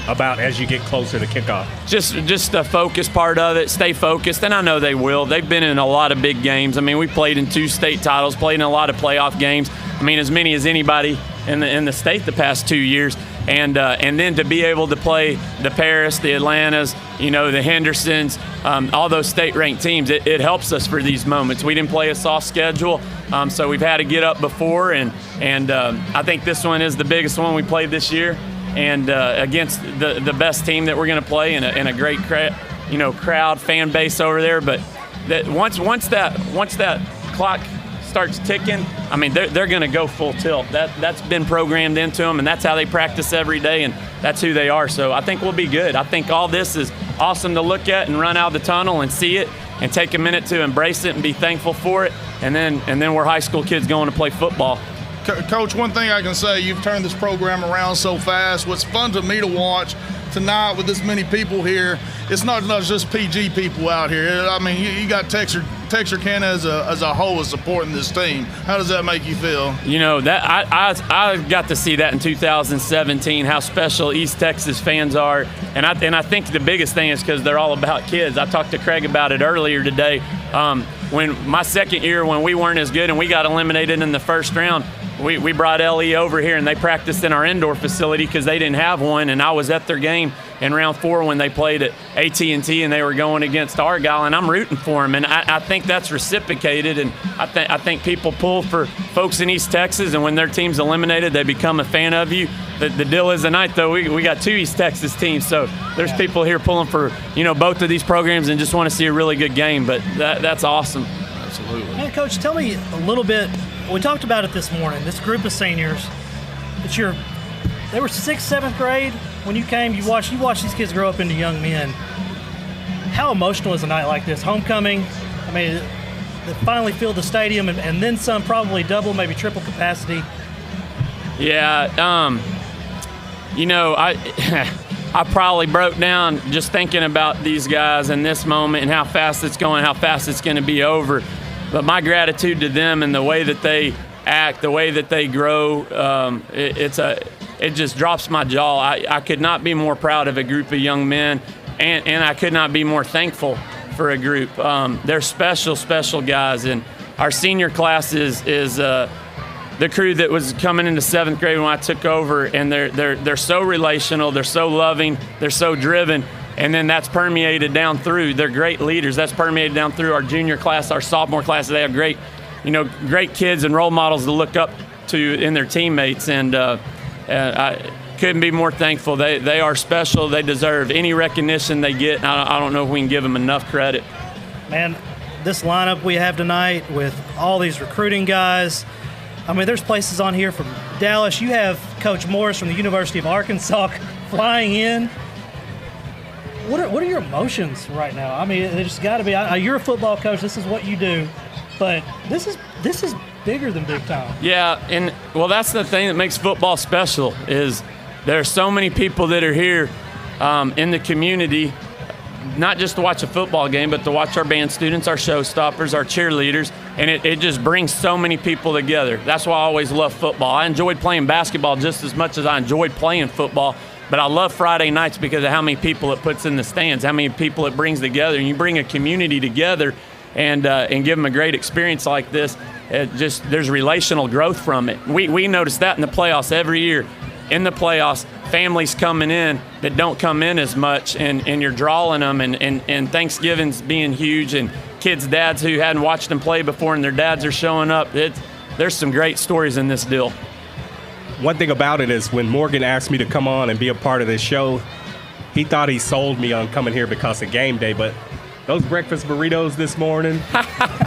about as you get closer to kickoff? Just the focus part of it, stay focused, and I know they will. They've been in a lot of big games. I mean, we played in 2 state titles, played in a lot of playoff games. I mean, as many as anybody in the state the past 2 years. And then to be able to play the Paris, the Atlantas, the Hendersons, all those state-ranked teams, it helps us for these moments. We didn't play a soft schedule, so we've had to get up before, and I think this one is the biggest one we played this year, and against the best team that we're going to play, and a great crowd, fan base over there. But once that clock starts ticking, I mean, they're going to go full tilt. That's been programmed into them, and that's how they practice every day, and that's who they are. So I think we'll be good. I think all this is awesome to look at and run out of the tunnel and see it and take a minute to embrace it and be thankful for it, and then we're high school kids going to play football. Coach, one thing I can say, you've turned this program around so fast. What's fun to me to watch, tonight with this many people here, it's not just PG people out here. I mean, you got Texarkana as a whole is supporting this team. How does that make you feel? You know, that I got to see that in 2017, how special East Texas fans are. And I think the biggest thing is because they're all about kids. I talked to Craig about it earlier today. When my second year, when we weren't as good and we got eliminated in the first round, we brought LE over here and they practiced in our indoor facility because they didn't have one. And I was at their game in round 4 when they played at AT&T and they were going against Argyle, and I'm rooting for them. And I think that's reciprocated, and I think people pull for folks in East Texas, and when their team's eliminated, they become a fan of you. The deal is tonight, though, we got 2 East Texas teams, so there's people here pulling for both of these programs and just want to see a really good game. But that's awesome. Absolutely. Hey, Coach, tell me a little bit. We talked about it this morning. This group of seniors, they were 6th, 7th grade when you came. You watched these kids grow up into young men. How emotional is a night like this? Homecoming. I mean, they finally filled the stadium, and then some, probably double, maybe triple capacity. Yeah. I probably broke down just thinking about these guys in this moment and how fast it's going, how fast it's going to be over. But my gratitude to them and the way that they act, the way that they grow, it just drops my jaw. I could not be more proud of a group of young men, and I could not be more thankful for a group. They're special, special guys, and our senior class is the crew that was coming into 7th grade when I took over, and they're so relational, they're so loving, they're so driven. And then that's permeated down through. They're great leaders. That's permeated down through our junior class, our sophomore class. They have great kids and role models to look up to in their teammates. And I couldn't be more thankful. They are special. They deserve any recognition they get. I don't know if we can give them enough credit. Man, this lineup we have tonight with all these recruiting guys. I mean, there's places on here from Dallas. You have Coach Morris from the University of Arkansas flying in. What are your emotions right now? I mean, there's got to be. You're a football coach. This is what you do, but this is bigger than big time. Yeah, and well, that's the thing that makes football special is there are so many people that are here in the community, not just to watch a football game, but to watch our band students, our showstoppers, our cheerleaders, and it just brings so many people together. That's why I always love football. I enjoyed playing basketball just as much as I enjoyed playing football. But I love Friday nights because of how many people it puts in the stands, how many people it brings together. And you bring a community together and give them a great experience like this. There's relational growth from it. We notice that in the playoffs every year. In the playoffs, families coming in that don't come in as much, and you're drawing them, and Thanksgiving's being huge, and kids' dads who hadn't watched them play before and their dads are showing up. There's some great stories in this deal. One thing about it is when Morgan asked me to come on and be a part of this show, he thought he sold me on coming here because of game day, but those breakfast burritos this morning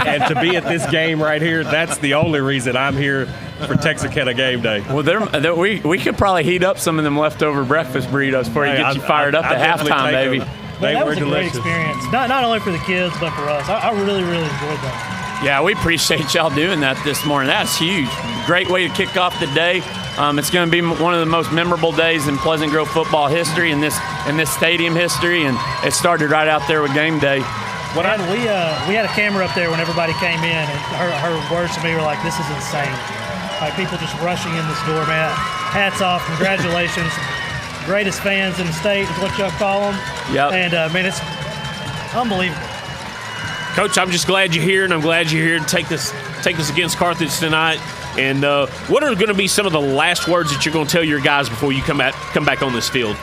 and to be at this game right here, that's the only reason I'm here for Texarkana game day. Well, we could probably heat up some of them leftover breakfast burritos before you get you fired up at halftime, baby. That was a great experience, not only for the kids, but for us. I really, really enjoyed that. Yeah, we appreciate y'all doing that this morning. That's huge. Great way to kick off the day. It's going to be one of the most memorable days in Pleasant Grove football history, in this stadium history, and it started right out there with game day. We had a camera up there when everybody came in, and her words to me were like, "This is insane." Like people just rushing in this door, man. Hats off, congratulations, greatest fans in the state is what y'all call them. Yep. And man, it's unbelievable. Coach, I'm just glad you're here, and I'm glad you're here to take this against Carthage tonight. And what are going to be some of the last words that you're going to tell your guys before you come back on this field?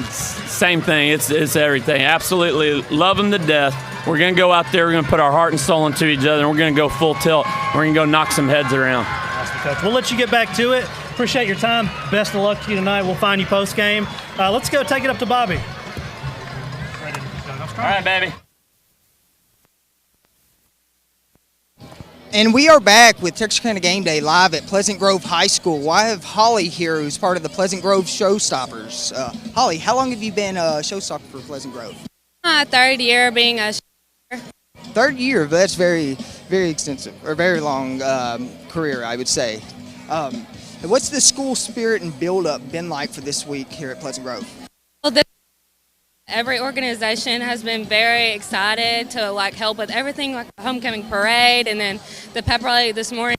Same thing. It's everything. Absolutely love them to death. We're going to go out there. We're going to put our heart and soul into each other, and we're going to go full tilt. We're going to go knock some heads around. Awesome, Coach. We'll let you get back to it. Appreciate your time. Best of luck to you tonight. We'll find you post-game. Let's go take it up to Bobby. All right, baby. And we are back with Texarkana Game Day live at Pleasant Grove High School. I have Holly here, who's part of the Pleasant Grove Showstoppers. Holly, how long have you been a showstopper for Pleasant Grove? Third year being a Third year, but that's very, very extensive, or very long career, I would say. What's the school spirit and build-up been like for this week here at Pleasant Grove? Well, this Every organization has been very excited to like help with everything, like the homecoming parade, and then the pep rally this morning,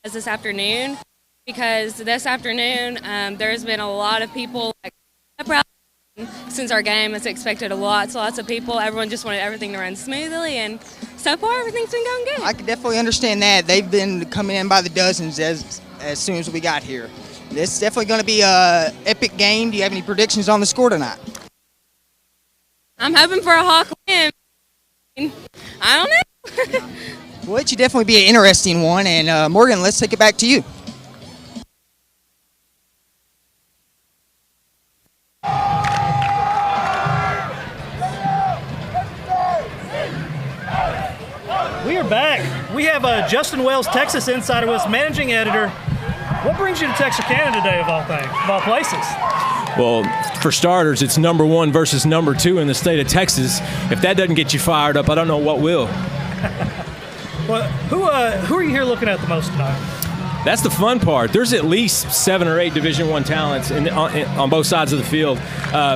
this afternoon, because this afternoon there's been a lot of people like pep rally. Since our game, it's expected lots of people. Everyone just wanted everything to run smoothly, and so far everything's been going good. I can definitely understand that. They've been coming in by the dozens as soon as we got here. This is definitely going to be an epic game. Do you have any predictions on the score tonight? I'm hoping for a Hawk win. I don't know. Well, it should definitely be an interesting one. And Morgan, let's take it back to you. We are back. We have Justin Wells, Texas Insider, with us, managing editor. What brings you to Texarkana today, of all things, of all places? Well, for starters, it's number 1 versus number 2 in the state of Texas. If that doesn't get you fired up, I don't know what will. Well, who are you here looking at the most tonight? That's the fun part. There's at least 7 or 8 Division I talents on both sides of the field.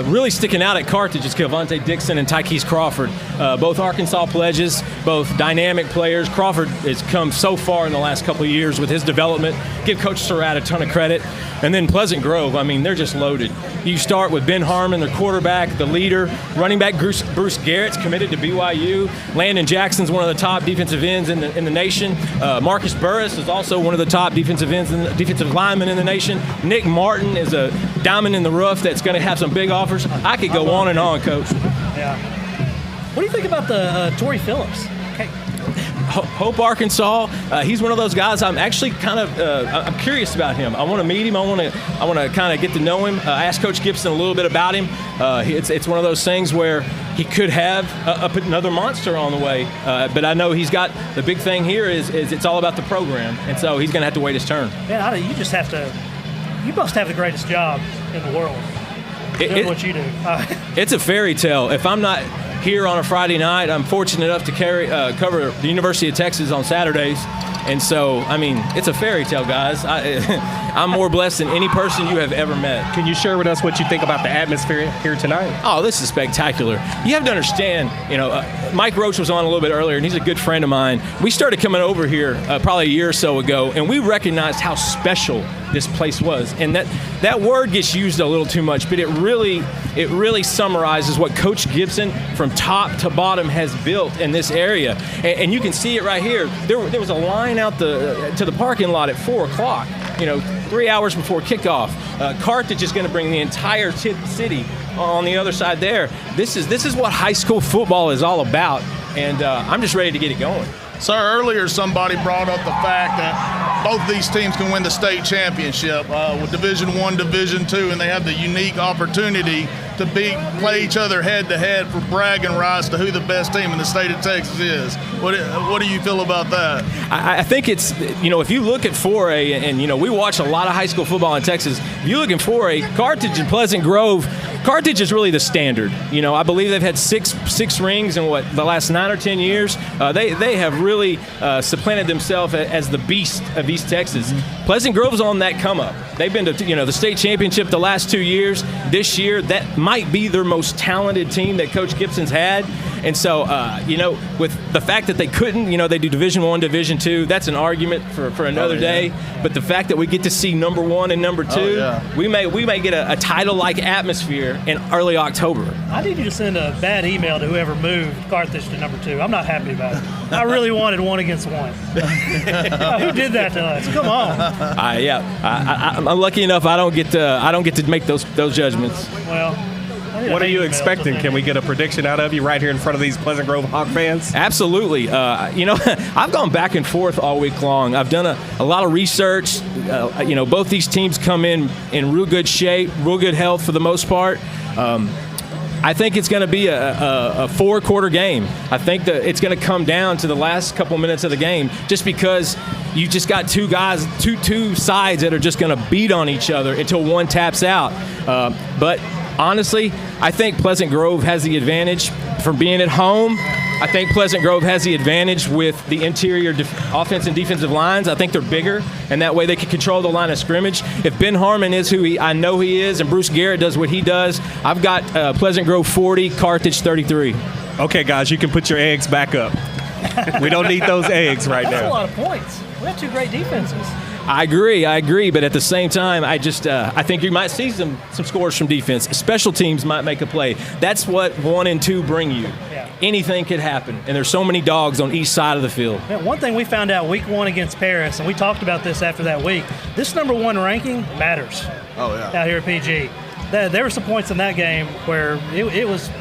Really sticking out at Carthage is Kelvonte Dixon and Tykees Crawford, both Arkansas pledges, both dynamic players. Crawford has come so far in the last couple of years with his development. Give Coach Surratt a ton of credit. And then Pleasant Grove, I mean, they're just loaded. You start with Ben Harmon, their quarterback, the leader. Running back Bruce Garrett's committed to BYU. Landon Jackson's one of the top defensive ends in the nation. Marcus Burris is also one of the top defensive linemen in the nation. Nick Martin is a diamond in the rough that's going to have some big offers. I could go on and on, Coach. Yeah. What do you think about the Torrey Phillips? Okay. Hope, Arkansas. He's one of those guys. I'm actually kind of I'm curious about him. I want to meet him. I want to kind of get to know him. I asked Coach Gibson a little bit about him. It's one of those things where he could have another monster on the way. But I know he's got the big thing here is it's all about the program, and so he's going to have to wait his turn. Man, you just have to. You must have the greatest job in the world. Doing what you do. It's a fairy tale. If I'm not here on a Friday night, I'm fortunate enough to cover the University of Texas on Saturdays. And so, I mean, it's a fairy tale, guys. I'm more blessed than any person you have ever met. Can you share with us what you think about the atmosphere here tonight? Oh, this is spectacular. You have to understand, Mike Roach was on a little bit earlier, and he's a good friend of mine. We started coming over here probably a year or so ago, and we recognized how special this place was. And that word gets used a little too much, but it really summarizes what Coach Gibson from top to bottom has built in this area. And you can see it right here. There was a line out to the parking lot at 4 o'clock, 3 hours before kickoff. Carthage is going to bring the entire city on the other side there. This is what high school football is all about, and I'm just ready to get it going. Sir, earlier somebody brought up the fact that both these teams can win the state championship with Division I, Division II, and they have the unique opportunity to play each other head-to-head for bragging rights to who the best team in the state of Texas is. What do you feel about that? I think it's, if you look at 4A, and, we watch a lot of high school football in Texas. If you look at 4A, Carthage and Pleasant Grove, Carthage is really the standard. I believe they've had six rings in the last 9 or 10 years. They have really supplanted themselves as the beast of East Texas. Pleasant Grove's on that come up. They've been to the state championship the last 2 years. This year, that might be their most talented team that Coach Gibson's had. And so, with the fact that they couldn't, they do Division I, Division II, that's an argument for another day. But the fact that we get to see number 1 and number 2, we may get a title-like atmosphere in early October. I need you to send a bad email to whoever moved Carthage to number 2. I'm not happy about it. I really wanted 1 against 1. Who did that to us? Come on. I'm lucky enough I don't get to make those judgments. Well, what are you expecting? Can we get a prediction out of you right here in front of these Pleasant Grove Hawk fans? Absolutely. I've gone back and forth all week long. I've done a lot of research. Both these teams come in real good shape, real good health for the most part. I think it's going to be a 4-quarter game. I think that it's going to come down to the last couple minutes of the game just because you just got two sides that are just going to beat on each other until one taps out. But honestly, I think Pleasant Grove has the advantage from being at home. I think Pleasant Grove has the advantage with the interior offense and defensive lines. I think they're bigger, and that way they can control the line of scrimmage. If Ben Harmon is who I know he is, and Bruce Garrett does what he does, I've got Pleasant Grove 40, Carthage 33. Okay, guys, you can put your eggs back up. We don't need those eggs right That's now. a lot of points. We have two great defenses. I agree, but at the same time, I think you might see some scores from defense. Special teams might make a play. That's what 1 and 2 bring you. Yeah. Anything could happen, and there's so many dogs on each side of the field. Man, one thing we found out week 1 against Paris, and we talked about this after that week, this number 1 ranking matters. Oh, yeah. Out here at PG. There were some points in that game where it was –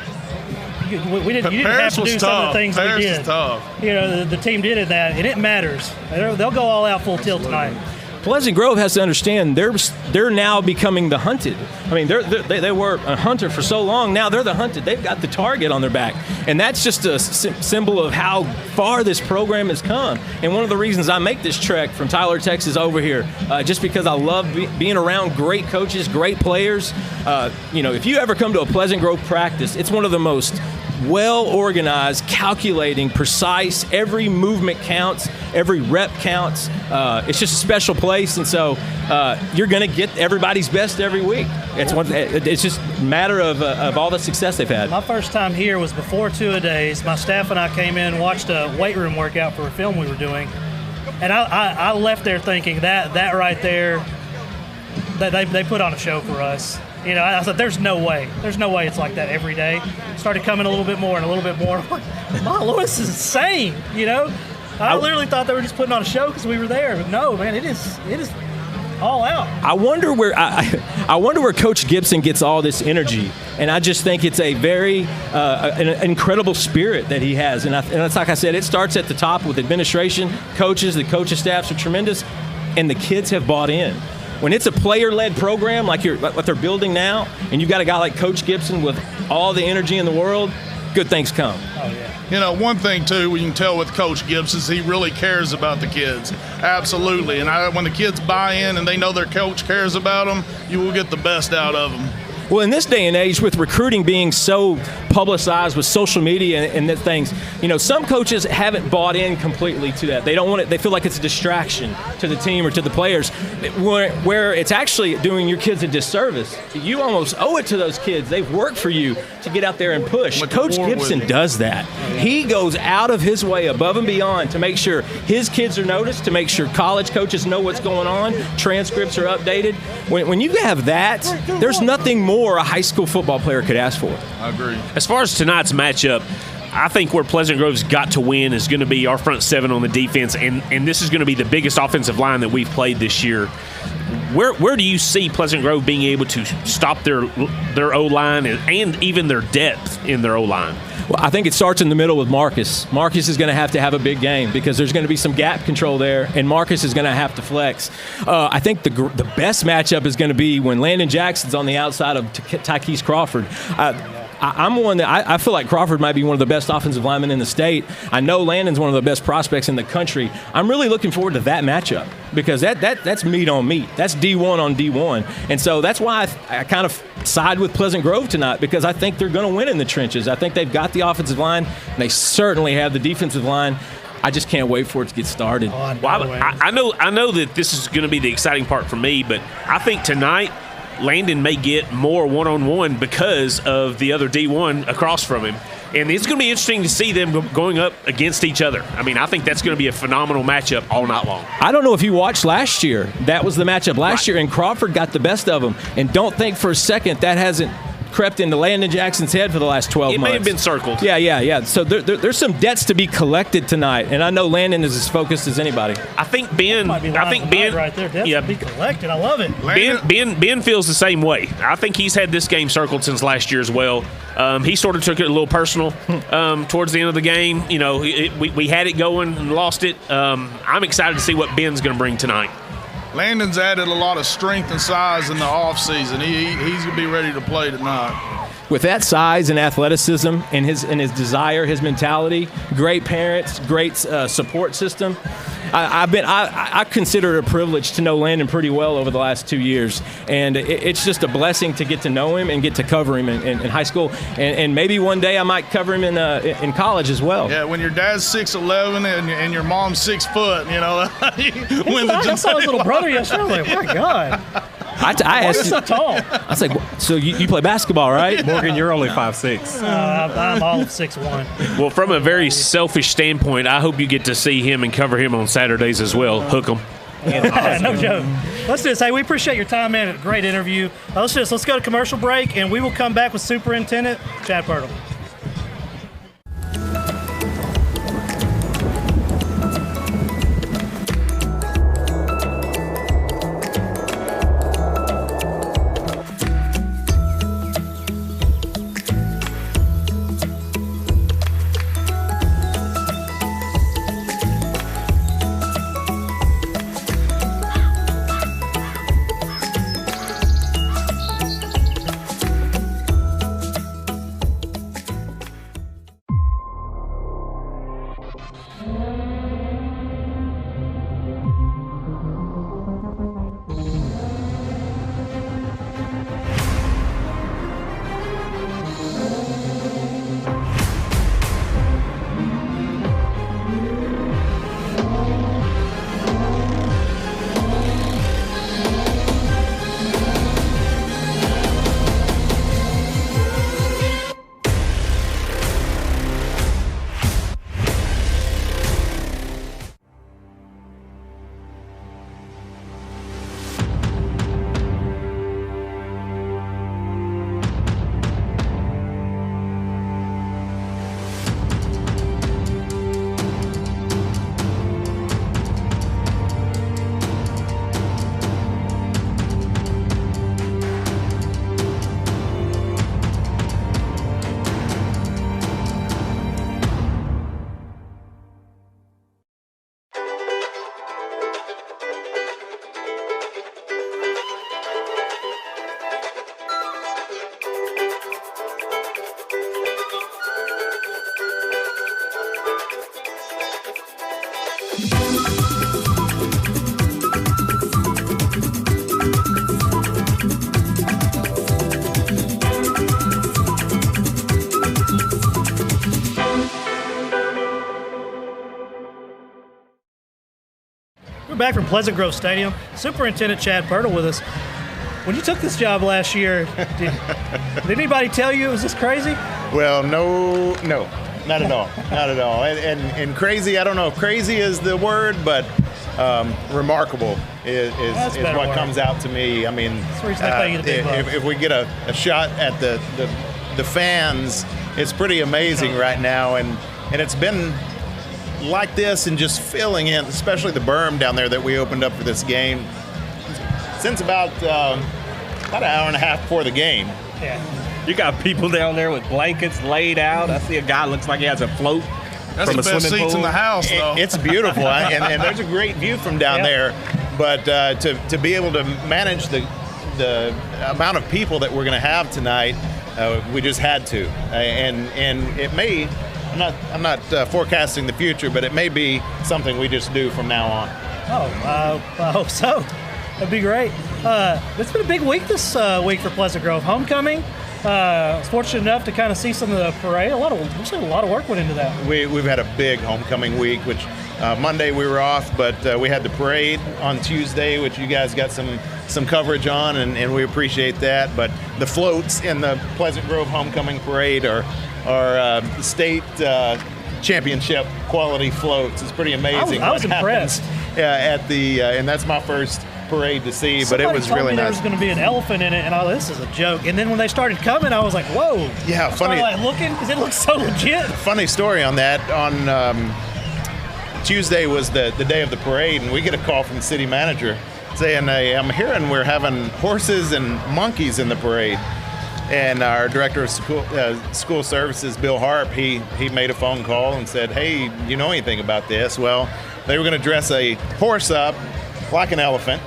you didn't have to do some of the things we did. Was tough. You know, the team did that, and it matters. They'll go all out full tilt tonight. Pleasant Grove has to understand they're now becoming the hunted. I mean, they were a hunter for so long. Now they're the hunted. They've got the target on their back, and that's just a symbol of how far this program has come. And one of the reasons I make this trek from Tyler, Texas, over here, just because I love being around great coaches, great players. If you ever come to a Pleasant Grove practice, it's one of the most well-organized, calculating, precise. Every movement counts. Every rep counts. It's just a special place, and so you're going to get everybody's best every week. It's just a matter of all the success they've had. My first time here was before two-a-days. My staff and I came in and watched a weight room workout for a film we were doing, and I left there thinking that right there, that they put on a show for us. You know, I said, there's no way it's like that every day. Started coming a little bit more and a little bit more. My Lord, this is insane, you know? I literally thought they were just putting on a show because we were there, but no, man, it is all out. I wonder where Coach Gibson gets all this energy, and I just think it's a very an incredible spirit that he has, and it's like I said, it starts at the top with administration, coaches. The coaching staffs are tremendous, and the kids have bought in. When it's a player-led program like what they're building now, and you've got a guy like Coach Gibson with all the energy in the world, good things come. Oh, yeah. You know, one thing, too, we can tell with Coach Gibbs is he really cares about the kids. Absolutely. And when the kids buy in and they know their coach cares about them, you will get the best out of them. Well, in this day and age, with recruiting being so publicized with social media and things, you know, some coaches haven't bought in completely to that. They don't want it. They feel like it's a distraction to the team or to the players, where it's actually doing your kids a disservice. You almost owe it to those kids. They've worked for you to get out there and push. Coach Gibson does that. He goes out of his way, above and beyond, to make sure his kids are noticed, to make sure college coaches know what's going on, transcripts are updated. When you have that, there's nothing more a high school football player could ask for. I agree. As far as tonight's matchup, I think where Pleasant Grove's got to win is going to be our front seven on the defense, and this is going to be the biggest offensive line that we've played this year. Where do you see Pleasant Grove being able to stop their O-line and even their depth in their O-line? Well, I think it starts in the middle with Marcus. Marcus is going to have a big game because there's going to be some gap control there, and Marcus is going to have to flex. I think the best matchup is going to be when Landon Jackson's on the outside of Tykees Crawford. I'm one that I feel like Crawford might be one of the best offensive linemen in the state. I know Landon's one of the best prospects in the country. I'm really looking forward to that matchup because that's meat on meat. That's D1 on D1. And so that's why I kind of side with Pleasant Grove tonight, because I think they're going to win in the trenches. I think they've got the offensive line, and they certainly have the defensive line. I just can't wait for it to get started. Well, I know that this is going to be the exciting part for me, but I think tonight Landon may get more one-on-one because of the other D1 across from him. And it's going to be interesting to see them going up against each other. I mean, I think that's going to be a phenomenal matchup all night long. I don't know if you watched last year. That was the matchup last year, and Crawford got the best of them. And don't think for a second that hasn't crept into Landon Jackson's head for the last 12 months. It may have been circled. Yeah. So there's some debts to be collected tonight, and I know Landon is as focused as anybody. I think Ben right there. Debts to be collected. I love it. Ben feels the same way. I think he's had this game circled since last year as well. He sort of took it a little personal towards the end of the game. You know, we had it going and lost it. I'm excited to see what Ben's going to bring tonight. Landon's added a lot of strength and size in the offseason. He's going to be ready to play tonight. With that size and athleticism and his desire, his mentality, great parents, great support system, I consider it a privilege to know Landon pretty well over the last 2 years, and it's just a blessing to get to know him and get to cover him in high school, and maybe one day I might cover him in college as well. Yeah, when your dad's 6'11" and your mom's 6 foot, you know. I saw his little brother yesterday. I'm like, my God. I asked you're so tall. I was like, so you play basketball, right? Morgan, you're only 5'6". I'm all of 6'1". Well, from a very selfish standpoint, I hope you get to see him and cover him on Saturdays as well. Hook him. No joke. Let's do this. Hey, we appreciate your time, man. Great interview. Let's go to commercial break, and we will come back with Superintendent Chad Pirtle. We're back from Pleasant Grove Stadium. Superintendent Chad Pirtle with us. When you took this job last year, did anybody tell you it was this crazy? Well, no, not at all, not at all. And crazy, I don't know if crazy is the word, but remarkable is what comes out to me. I mean, if we get a shot at the fans, it's pretty amazing right now, and it's been like this and just filling in, especially the berm down there that we opened up for this game, since about an hour and a half before the game. Yeah. You got people down there with blankets laid out. I see a guy looks like he has a float. That's from the a best swimming seats pool. in the house, though. It's beautiful, and there's a great view from down there. But to be able to manage the amount of people that we're going to have tonight, we just had to. And it may, I'm not forecasting the future, but it may be something we just do from now on. I hope so. That'd be great. It's been a big week this week for Pleasant Grove. Homecoming. I was fortunate enough to kind of see some of the parade. A lot of work went into that. We've had a big homecoming week, which Monday we were off, but we had the parade on Tuesday, which you guys got some coverage on, and we appreciate that. But the floats in the Pleasant Grove homecoming parade are state championship quality floats. It's pretty amazing. I was impressed. And that's my first parade to see, but it was really nice. There was going to be an elephant in it, and this is a joke. And then when they started coming, I was like, "Whoa!" Yeah, funny. I started looking because it looks so legit. Funny story on that. On Tuesday was the day of the parade, and we get a call from the city manager saying, "I'm hearing we're having horses and monkeys in the parade." And our director of school services, Bill Harp, he made a phone call and said, "Hey, you know anything about this?" Well, they were going to dress a horse up like an elephant,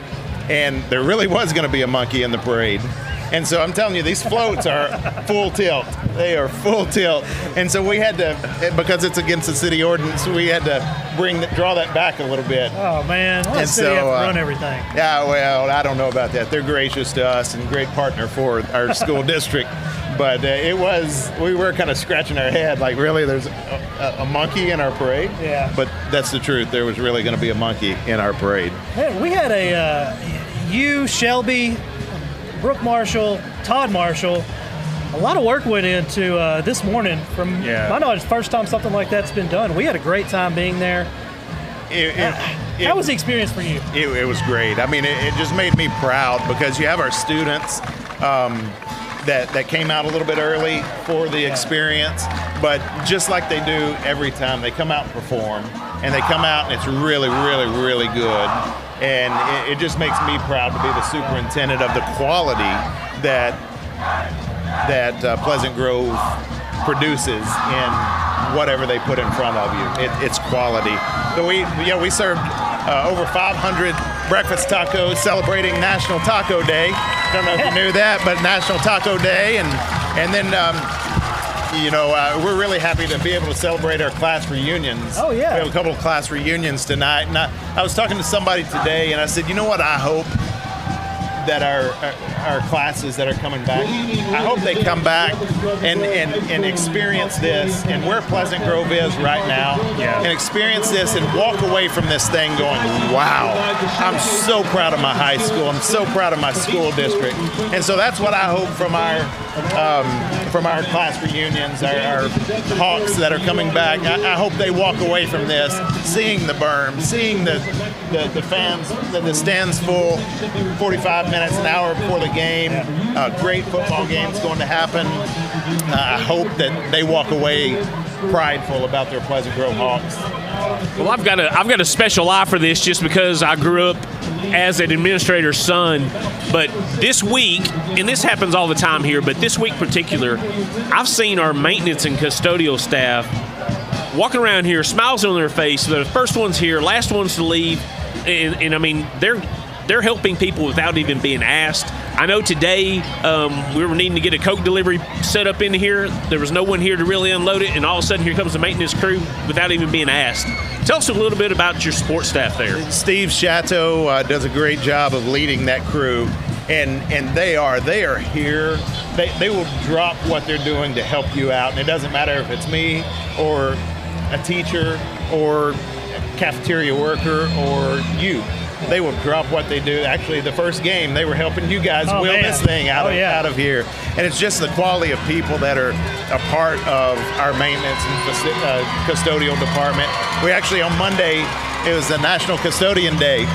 and there really was going to be a monkey in the parade. And so I'm telling you, these floats are full tilt. They are full tilt. And so we had to, because it's against the city ordinance, we had to draw that back a little bit. Oh, man. Well, the city have to run everything. Yeah, well, I don't know about that. They're gracious to us and great partner for our school district. But we were kind of scratching our head, like, really, there's a monkey in our parade? Yeah. But that's the truth. There was really going to be a monkey in our parade. Man, we had Shelby, Brooke Marshall, Todd Marshall. A lot of work went into this morning. I know it's the first time something like that's been done. We had a great time being there. How was the experience for you? It was great. I mean, it just made me proud because you have our students that came out a little bit early for the experience, but just like they do every time, they come out and perform, and they come out and it's really, really, really good. And it just makes me proud to be the superintendent of the quality that Pleasant Grove produces in whatever they put in front of you. It's quality. So we served over 500 breakfast tacos celebrating National Taco Day. Don't know if you knew that, but National Taco Day, and then we're really happy to be able to celebrate our class reunions. Oh, yeah. We have a couple of class reunions tonight. And I was talking to somebody today, and I said, you know what I hope that our classes that are coming back, I hope they come back and experience this and where Pleasant Grove is right now, and experience this and walk away from this thing going, wow, I'm so proud of my high school. I'm so proud of my school district. And so that's what I hope from our class reunions, our Hawks that are coming back. I hope they walk away from this seeing the berm, seeing the fans, the stands full, 45 minutes, an hour before the game. Great football game's going to happen. I hope that they walk away prideful about their Pleasant Grove Hawks. Well, I've got a special eye for this just because I grew up as an administrator's son. But this week, and this happens all the time here, but this week in particular, I've seen our maintenance and custodial staff walking around here, smiles on their face. They're the first ones here, last ones to leave, and I mean they're helping people without even being asked. I know today we were needing to get a Coke delivery set up in here. There was no one here to really unload it, and all of a sudden here comes the maintenance crew without even being asked. Tell us a little bit about your support staff there. Steve Chateau does a great job of leading that crew, and they are here. They will drop what they're doing to help you out, and it doesn't matter if it's me or a teacher or a cafeteria worker or you. They will drop what they do. Actually, the first game, they were helping you guys wheel this thing out of here. And it's just the quality of people that are a part of our maintenance and custodial department. We actually, on Monday, it was the National Custodian Day,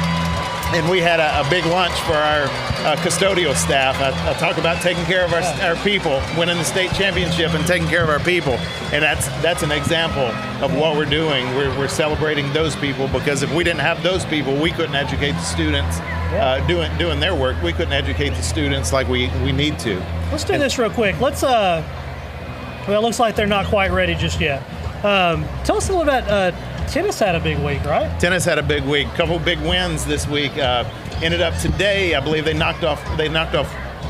and we had a big lunch for our custodial staff. I talk about taking care of our people, winning the state championship and taking care of our people. And that's an example of what we're doing. We're celebrating those people, because if we didn't have those people, we couldn't educate the students doing their work. We couldn't educate the students like we need to. Let's do this real quick. Let's, well, it looks like they're not quite ready just yet. Tell us a little about tennis had a big week, right? Tennis had a big week. A couple big wins this week. Ended up today, I believe they knocked off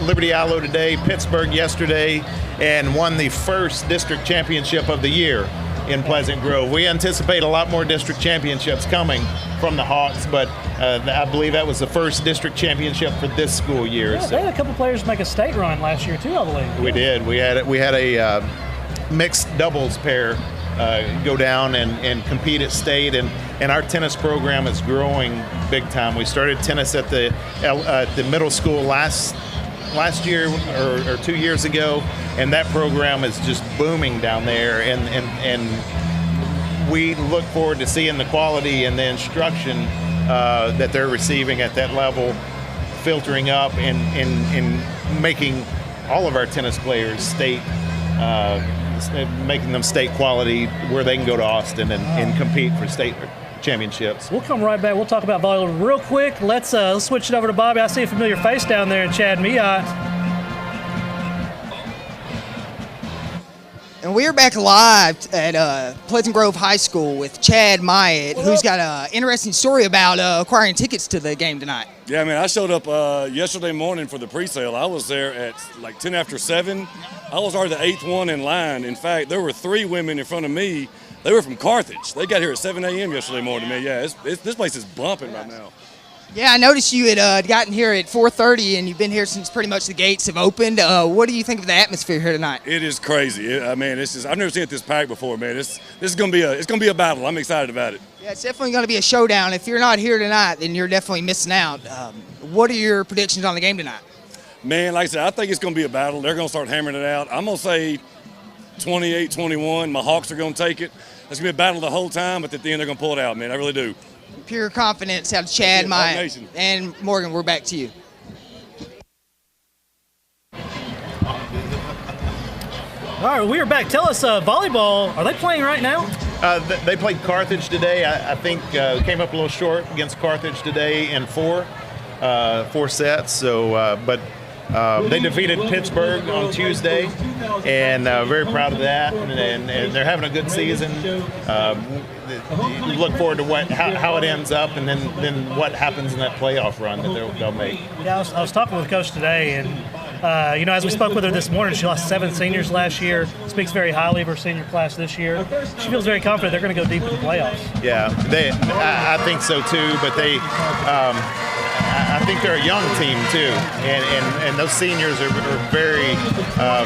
Liberty Allo today, Pittsburgh yesterday, and won the first district championship of the year in Pleasant Grove. We anticipate a lot more district championships coming from the Hawks, but I believe that was the first district championship for this school year. Yeah, they had a couple players make a state run last year too, I believe. We did. We had a mixed doubles pair go down and compete at state, and our tennis program is growing big time. We started tennis at the middle school last year or 2 years ago, and that program is just booming down there, and we look forward to seeing the quality and the instruction that they're receiving at that level filtering up and making all of our tennis players state making them state quality, where they can go to Austin and compete for state championships. We'll come right back. We'll talk about volleyball real quick. Let's switch it over to Bobby. I see a familiar face down there in Chad Miot. And we're back live at Pleasant Grove High School with Chad Myatt, who's got an interesting story about acquiring tickets to the game tonight. Yeah, man, I showed up yesterday morning for the pre-sale. I was there at like 10 after 7. I was already the 8th one in line. In fact, there were 3 women in front of me. They were from Carthage. They got here at 7 a.m. yesterday morning, man. Yeah, this place is bumping right now. Yeah, I noticed you had gotten here at 4:30, and you've been here since pretty much the gates have opened. What do you think of the atmosphere here tonight? It is crazy. I mean, I've never seen it this packed before, man. This is gonna be a battle. I'm excited about it. Yeah, it's definitely going to be a showdown. If you're not here tonight, then you're definitely missing out. What are your predictions on the game tonight? Man, like I said, I think it's gonna be a battle. They're gonna start hammering it out. I'm gonna say 28-21. My Hawks are gonna take it. It's gonna be a battle the whole time, but at the end they're gonna pull it out, man. I really do. Pure confidence out of Chad, Maya, and Morgan. We're back to you. All right, we are back. Tell us, volleyball, are they playing right now? They played Carthage today. I think came up a little short against Carthage today in 4 sets. So, but they defeated Pittsburgh on Tuesday, and very proud of that. And they're having a good season. Look forward to how it ends up, and then what happens in that playoff run that they'll make. Yeah, I was talking with Coach today, and as we spoke with her this morning, she lost 7 seniors last year. Speaks very highly of her senior class this year. She feels very confident they're going to go deep in the playoffs. Yeah, I think so too. But I think they're a young team too, and those seniors are very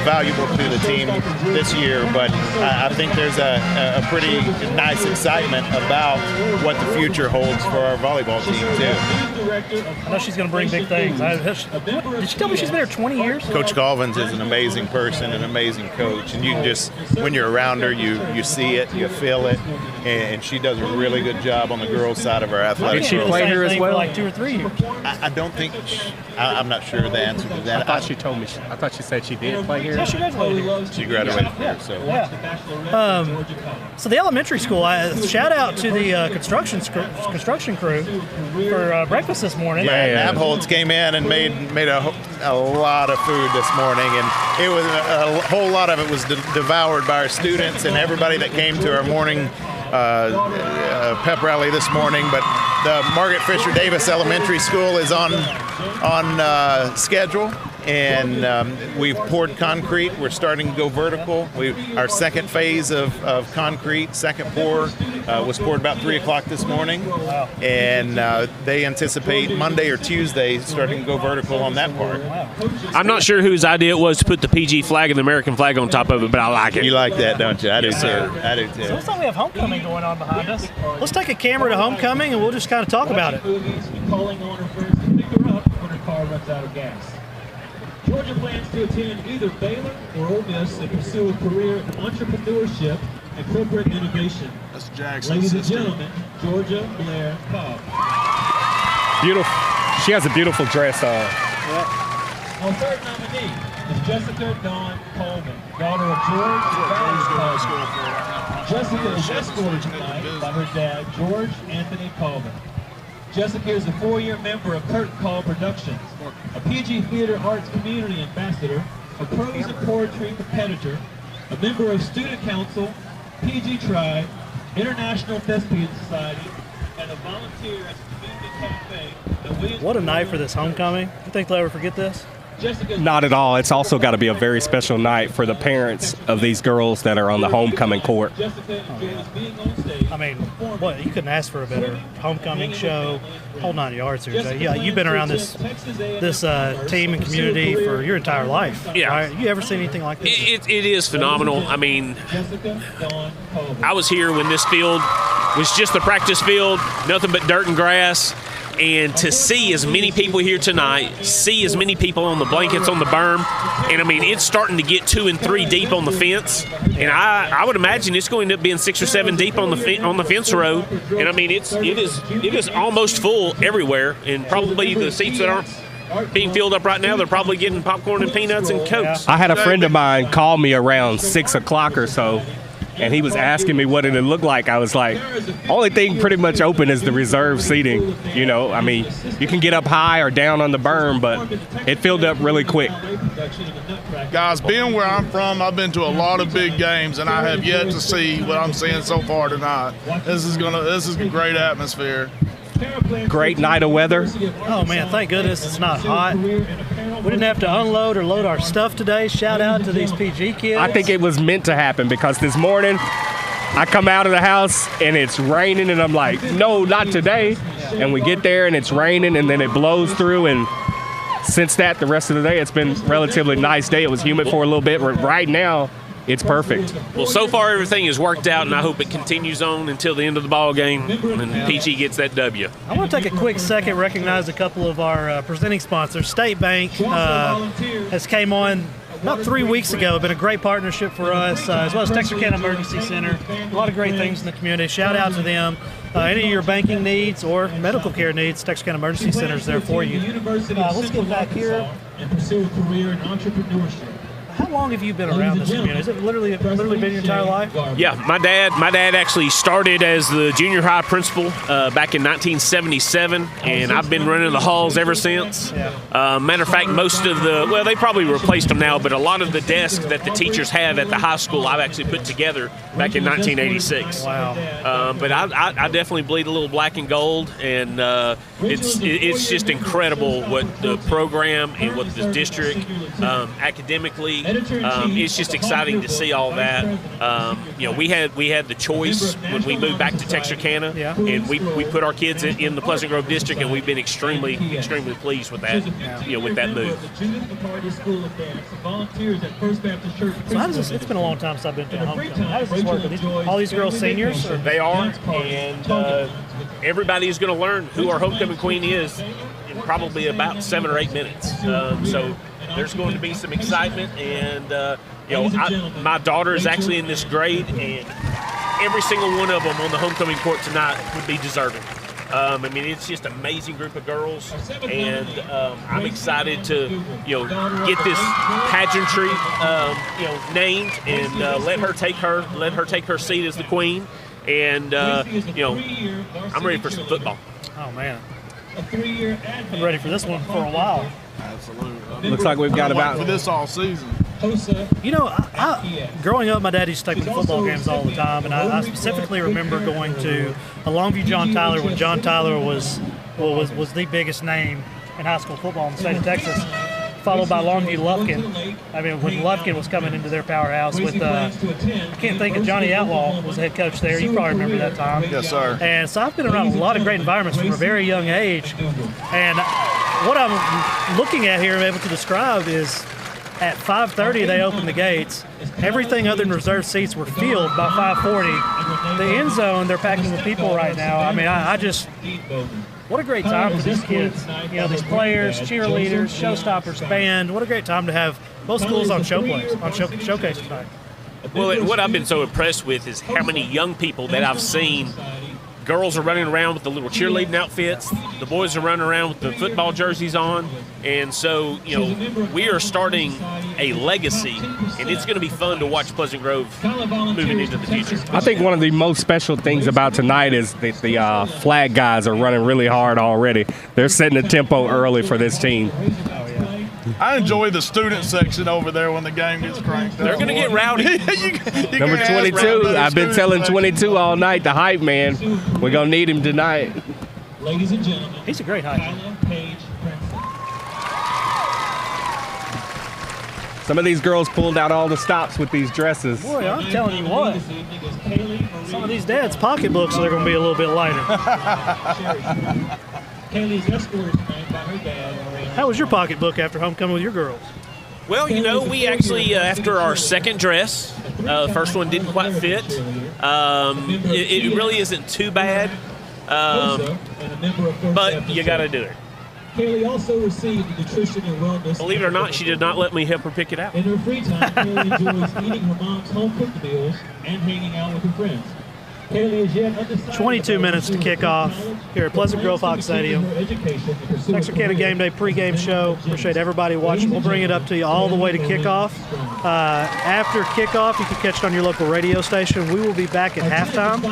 valuable to the team this year. But I think there's a pretty nice excitement about what the future holds for our volleyball team too. I know she's going to bring big things. Did she tell me she's been here 20 years? Coach Colvins is an amazing person, an amazing coach, and you can just, when you're around her, you see it, you feel it, and she does a really good job on the girls' side of our athletics. Did she play here as well? For like 2 or 3 years. I don't think. I'm not sure the answer to that. I thought she told me. I thought she said she did play here. Yeah, she graduated here. She graduated here. So. Yeah. So the elementary school. Shout out to the construction crew for breakfast this morning. Yeah, Abholtz came in and made a lot of food this morning, and it was a whole lot of it was devoured by our students and everybody that came to our morning pep rally this morning. But the Margaret Fisher Davis Elementary School is on schedule, and we've poured concrete. We're starting to go vertical. Our second phase of concrete, second pour, was poured about 3 o'clock this morning, and they anticipate Monday or Tuesday starting to go vertical on that part. I'm not sure whose idea it was to put the PG flag and the American flag on top of it, but I like it. You like that, don't you? I do too. I do too. So looks like we have homecoming going on behind us. Let's take a camera to homecoming, and we'll just kind of talk about it. Calling on her first to pick her up when her car runs out of gas. Georgia plans to attend either Baylor or Ole Miss and pursue a career in entrepreneurship and corporate innovation. That's Jackson. Ladies and gentlemen, Georgia Blair Cobb. Beautiful. She has a beautiful dress on. Our third nominee is Jessica Dawn Coleman, daughter of George and Valerie Coleman. Jessica is escorted tonight by her dad, George Anthony Coleman. Jessica is a 4-year member of Curtain Call Productions, a PG Theater Arts Community Ambassador, a prose and poetry competitor, a member of Student Council, PG Tribe, International Thespian Society, and a volunteer at the Community Cafe at Williams. What a night for this homecoming. You think they'll ever forget this? Not at all. It's also got to be a very special night for the parents of these girls that are on the homecoming court. I mean, what, you couldn't ask for a better homecoming show. Whole 9 yards here. So, yeah, you've been around this team and community for your entire life. Yeah. Right? You ever seen anything like this? It is phenomenal. I mean, I was here when this field was just the practice field, nothing but dirt and grass. And to see as many people here tonight, see as many people on the blankets on the berm, and I mean, it's starting to get 2 and 3 deep on the fence, and I would imagine it's going to end up being 6 or 7 deep on the fence row, and I mean, it is almost full everywhere, and probably the seats that aren't being filled up right now, they're probably getting popcorn and peanuts and Cokes. I had a friend of mine call me around 6 o'clock or so, and he was asking me what it looked like. I was like, only thing pretty much open is the reserve seating. You know, I mean, you can get up high or down on the berm, but it filled up really quick. Guys, being where I'm from, I've been to a lot of big games, and I have yet to see what I'm seeing so far tonight. This is a great atmosphere. Great night of weather. Oh, man, thank goodness it's not hot. We didn't have to unload or load our stuff today. Shout out to these PG kids. I think it was meant to happen because this morning I come out of the house and it's raining and I'm like, no, not today. And we get there and it's raining and then it blows through, and since that, the rest of the day, it's been relatively nice day. It was humid for a little bit, but right now, it's perfect. Well, so far everything has worked out, and I hope it continues on until the end of the ball game and PG gets that W. I want to take a quick second, recognize a couple of our presenting sponsors. State Bank has came on about 3 weeks ago. Been a great partnership for us, as well as Texarkana Emergency Center. A lot of great things in the community. Shout out to them. Any of your banking needs or medical care needs, Texarkana Emergency Center is there for you. Let's get back here. And pursue a career in entrepreneurship. How long have you been around this community? Has it literally been your entire life? Yeah, my dad actually started as the junior high principal back in 1977, and I've been running the halls ever since. Matter of fact, most of they probably replaced them now, but a lot of the desks that the teachers have at the high school I've actually put together back in 1986. Wow. But I definitely bleed a little black and gold, and it's just incredible what the program and what the district academically. It's just exciting to see all that. We had the choice when we moved back to Texarkana, and we put our kids in the Pleasant Grove district, and we've been extremely pleased with that. With that move. So how does this? It's been a long time since I've been to a homecoming. How does this work? Are all these girls seniors? Or? They are, and everybody is going to learn who our homecoming queen is in probably about 7 or 8 minutes. So there's going to be some excitement, and my daughter is actually in this grade, and every single one of them on the homecoming court tonight would be deserving. It's just an amazing group of girls, and I'm excited to get this pageantry named, and let her take her seat as the queen, and I'm ready for some football. Oh man, I'm ready for this one for a while. Absolutely. Looks like we've got about for this all season. I growing up, my dad used to take me to football games all the time, and I specifically remember going to a Longview John Tyler when John Tyler was the biggest name in high school football in the state of Texas, followed by Longview Lufkin. When Lufkin was coming into their powerhouse with, I can't think of Johnny Outlaw was the head coach there. You probably remember that time. Yes, sir. And so I've been around a lot of great environments from a very young age, and what I'm looking at here and able to describe is at 5:30 they opened the gates. Everything other than reserved seats were filled by 5:40. The end zone, they're packing with people right now. I just, what a great time for these kids. These players, cheerleaders, showstoppers, band. What a great time to have both schools on showcase tonight. Well, what I've been so impressed with is how many young people that I've seen. Girls are running around with the little cheerleading outfits. The boys are running around with the football jerseys on. And so, we are starting a legacy, and it's going to be fun to watch Pleasant Grove moving into the future. I think one of the most special things about tonight is that the flag guys are running really hard already. They're setting the tempo early for this team. I enjoy the student section over there when the game gets cranked up. They're going to get rowdy. Number 22, I've been telling 22 all night, the hype man. We're going to need him tonight. Ladies and gentlemen, he's a great hype. Some of these girls pulled out all the stops with these dresses. Boy, I'm telling you what. Some of these dads' pocketbooks are going to be a little bit lighter. Kaylee's escort is named by her dad. How was your pocketbook after homecoming with your girls? Well, we actually, after our second dress, the first one didn't quite fit. It really isn't too bad, but you got to do it. Kaylee also received the nutrition and wellness. Believe it or not, she did not let me help her pick it out. In her free time, Kaylee enjoys eating her mom's home-cooked meals and hanging out with her friends. 22 minutes to kick off here at Pleasant Grove Fox Stadium. Texarkana Game Day pregame show. Appreciate everybody watching. We'll bring it up to you all the way to kickoff. After kickoff, you can catch it on your local radio station. We will be back at halftime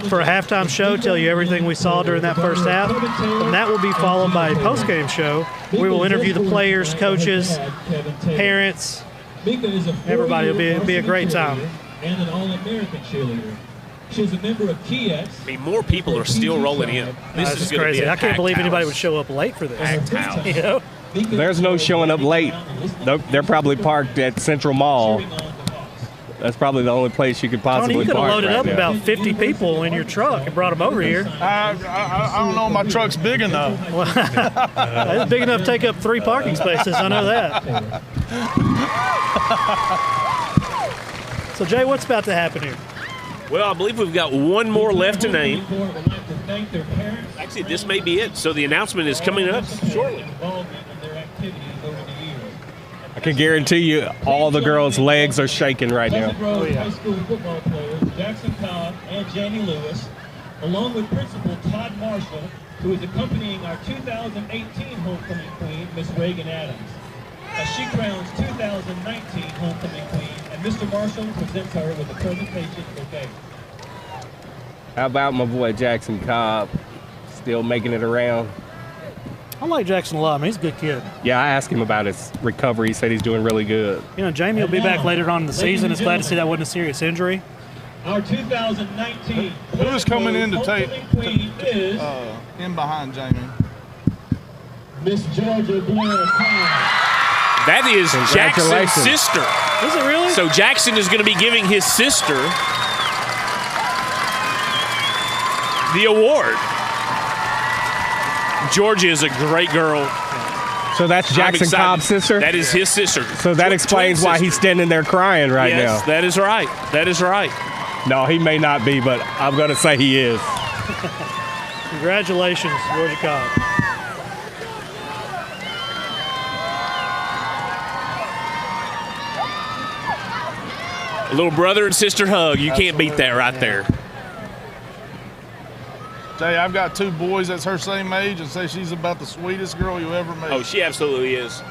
for a halftime show, tell you everything we saw during that first half. And that will be followed by a postgame show. We will interview the players, coaches, parents, everybody. It'll be a great time. And an All-American cheerleader. She was a member of KEX. I mean, more people are still rolling in. This is going to crazy. be a I can't believe packed anybody house. would show up late for this. Packed house. You know? There's no showing up late. They're probably parked at Central Mall. That's probably the only place you could possibly Tony, you could have park loaded right up now. about 50 people in your truck and brought them over here. I don't know. My truck's big enough. It's big enough to take up 3 parking spaces. I know that. So, Jay, what's about to happen here? Well, I believe we've got one more left to name. Actually, this may be it. So the announcement is coming up shortly. I can guarantee you all the girls' legs are shaking right now. High school football players Jackson Cobb and Janie Lewis, along with Principal Todd Marshall, who is accompanying our 2018 homecoming queen, Miss Reagan Adams, as she crowns 2019 homecoming queen, and Mr. Marshall presents her with a presentation bouquet. How about my boy Jackson Cobb, still making it around? I like Jackson a lot. I mean, he's a good kid. Yeah, I asked him about his recovery. He said he's doing really good. You know, Jamie will be back later on in the season. It's glad to see that wasn't a serious injury. Our 2019 Who's coming in to take queen is in behind Jamie? Miss Georgia Blair Cobb. That is Jackson's Congratulations. sister. Is it really? So Jackson is going to be giving his sister the award. Georgia is a great girl. So that's Jackson excited. Cobb's sister? That is his sister. So that explains why he's standing there crying right Yes, now. that is right. That is right. No, he may not be, but I'm going to say he is. Congratulations, Georgia Cobb. A little brother and sister hug. You can't beat that right there. Jay, I've got 2 boys that's her same age and say she's about the sweetest girl you ever met. Oh, she absolutely is.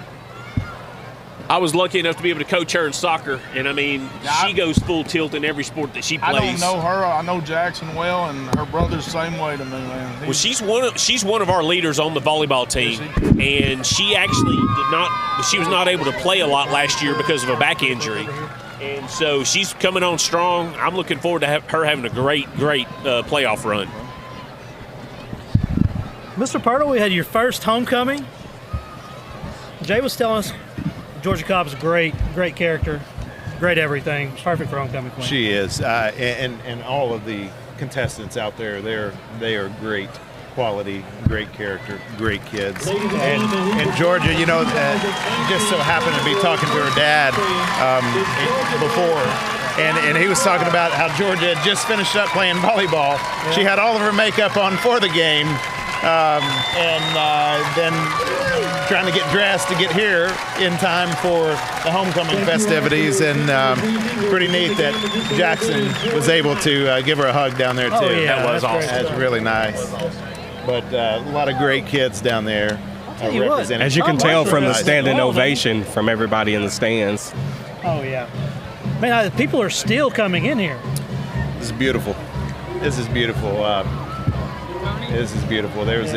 I was lucky enough to be able to coach her in soccer, and I mean, she goes full tilt in every sport that she plays. I don't know her. I know Jackson well, and her brother's the same way to me, man. Well, she's one of our leaders on the volleyball team, and she actually she was not able to play a lot last year because of a back injury, and so she's coming on strong. I'm looking forward to her having a great playoff run. Mr. Pirtle, we had your first homecoming. Jay was telling us Georgia Cobb's a great character, great everything, perfect for homecoming queen. She is, and all of the contestants out there, they are great quality, great character, great kids. And Georgia, you know, just so happened to be talking to her dad before, and he was talking about how Georgia had just finished up playing volleyball. Yeah. She had all of her makeup on for the game. And then trying to get dressed to get here in time for the homecoming festivities, and pretty neat that Jackson was able to give her a hug down there too. Oh, yeah, that was awesome. Great. That's really nice. But a lot of great kids down there representing. As you can tell from the standing ovation from everybody in the stands. Oh yeah, man, people are still coming in here. This is beautiful. This is beautiful. This is beautiful. There's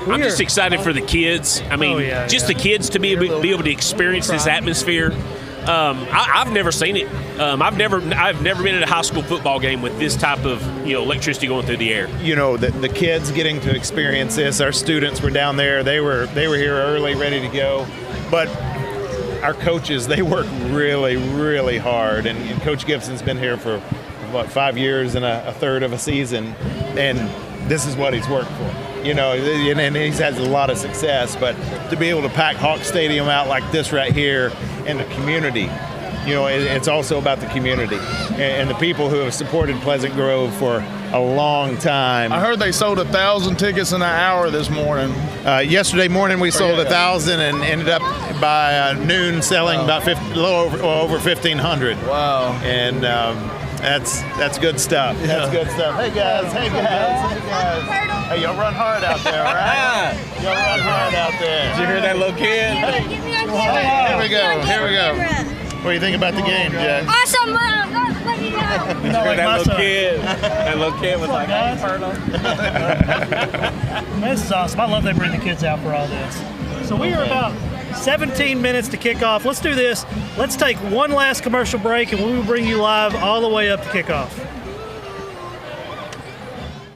I'm just excited for the kids. I mean, the kids to be able to experience this atmosphere. I've never seen it. I've never been at a high school football game with this type of electricity going through the air. You know, the kids getting to experience this. Our students were down there. They were here early, ready to go. But our coaches, they work really, really hard. And Coach Gibson's been here for 5 years and a third of a season, and this is what he's worked for. You know, and he's had a lot of success, but to be able to pack Hawk Stadium out like this right here and the community, it's also about the community and the people who have supported Pleasant Grove for a long time. I heard they sold 1,000 tickets in an hour this morning. Yesterday morning we sold 1,000 and ended up by noon selling about a little over 1,500. Wow. And that's good stuff. Yeah. That's good stuff. Hey guys. Hey, y'all run hard out there, all right? Y'all run hard out there. Did you hear that little kid? Hey, here we go. What do you think about the game, Jack? Awesome, Mom. Did you hear that little kid? That little kid was like, hey, Man, this is awesome. I love they bring the kids out for all this. So we are about 17 minutes to kick off. Let's do this. Let's take one last commercial break, and we will bring you live all the way up to kickoff.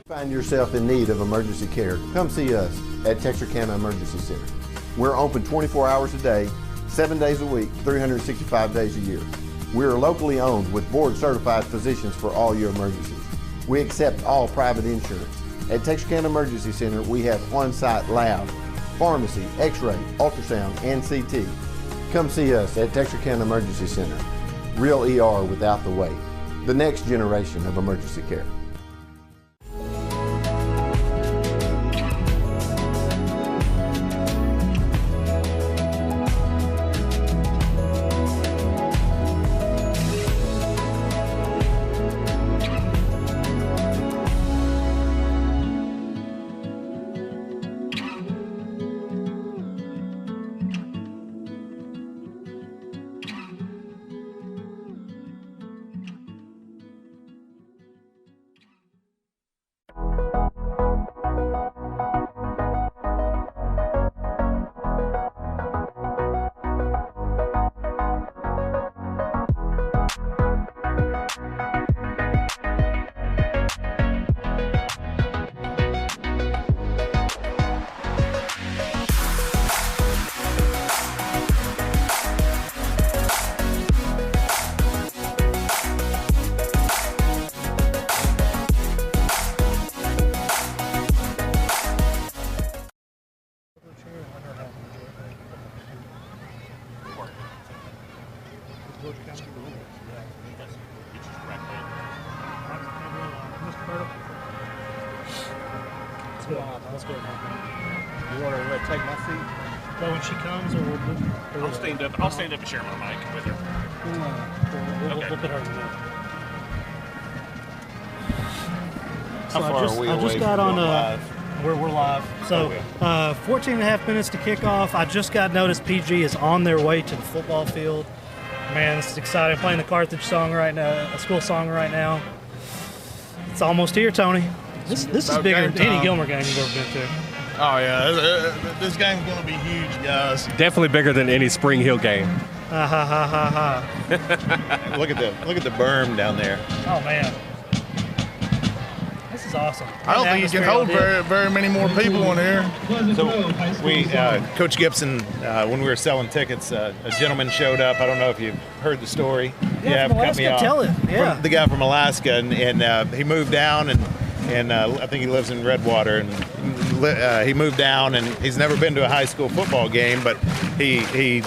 Find yourself in need of emergency care, come see us at Texarkana Emergency Center. We're open 24 hours a day, 7 days a week, 365 days a year. We are locally owned with board-certified physicians for all your emergencies. We accept all private insurance. At Texarkana Emergency Center, we have on-site lab, pharmacy, x-ray, ultrasound, and CT. Come see us at Texarkana Emergency Center. Real ER without the wait. The next generation of emergency care. Let's go. You want to take my seat? So when she comes, or we'll I'll stand up. I'll stand up and share my mic with her. we'll put her in the How far are we I away just got from on live? We're live. So 14 and a half minutes to kick off. I just got notice PG is on their way to the football field. Man, this is exciting. I'm playing the Carthage song right now, a school song right now. It's almost here, Tony. This is bigger than any Gilmer game you've ever been to. Oh, yeah. This game's going to be huge, guys. Definitely bigger than any Spring Hill game. Ha ha ha ha ha. Look at the berm down there. Oh, man. This is awesome. I don't think you can hold very many more people in here. So we, Coach Gibson, when we were selling tickets, a gentleman showed up. I don't know if you've heard the story. Yeah, from Alaska, tell it. Yeah. The guy from Alaska, and he moved down, and I think he lives in Redwater, and he moved down, and he's never been to a high school football game, but he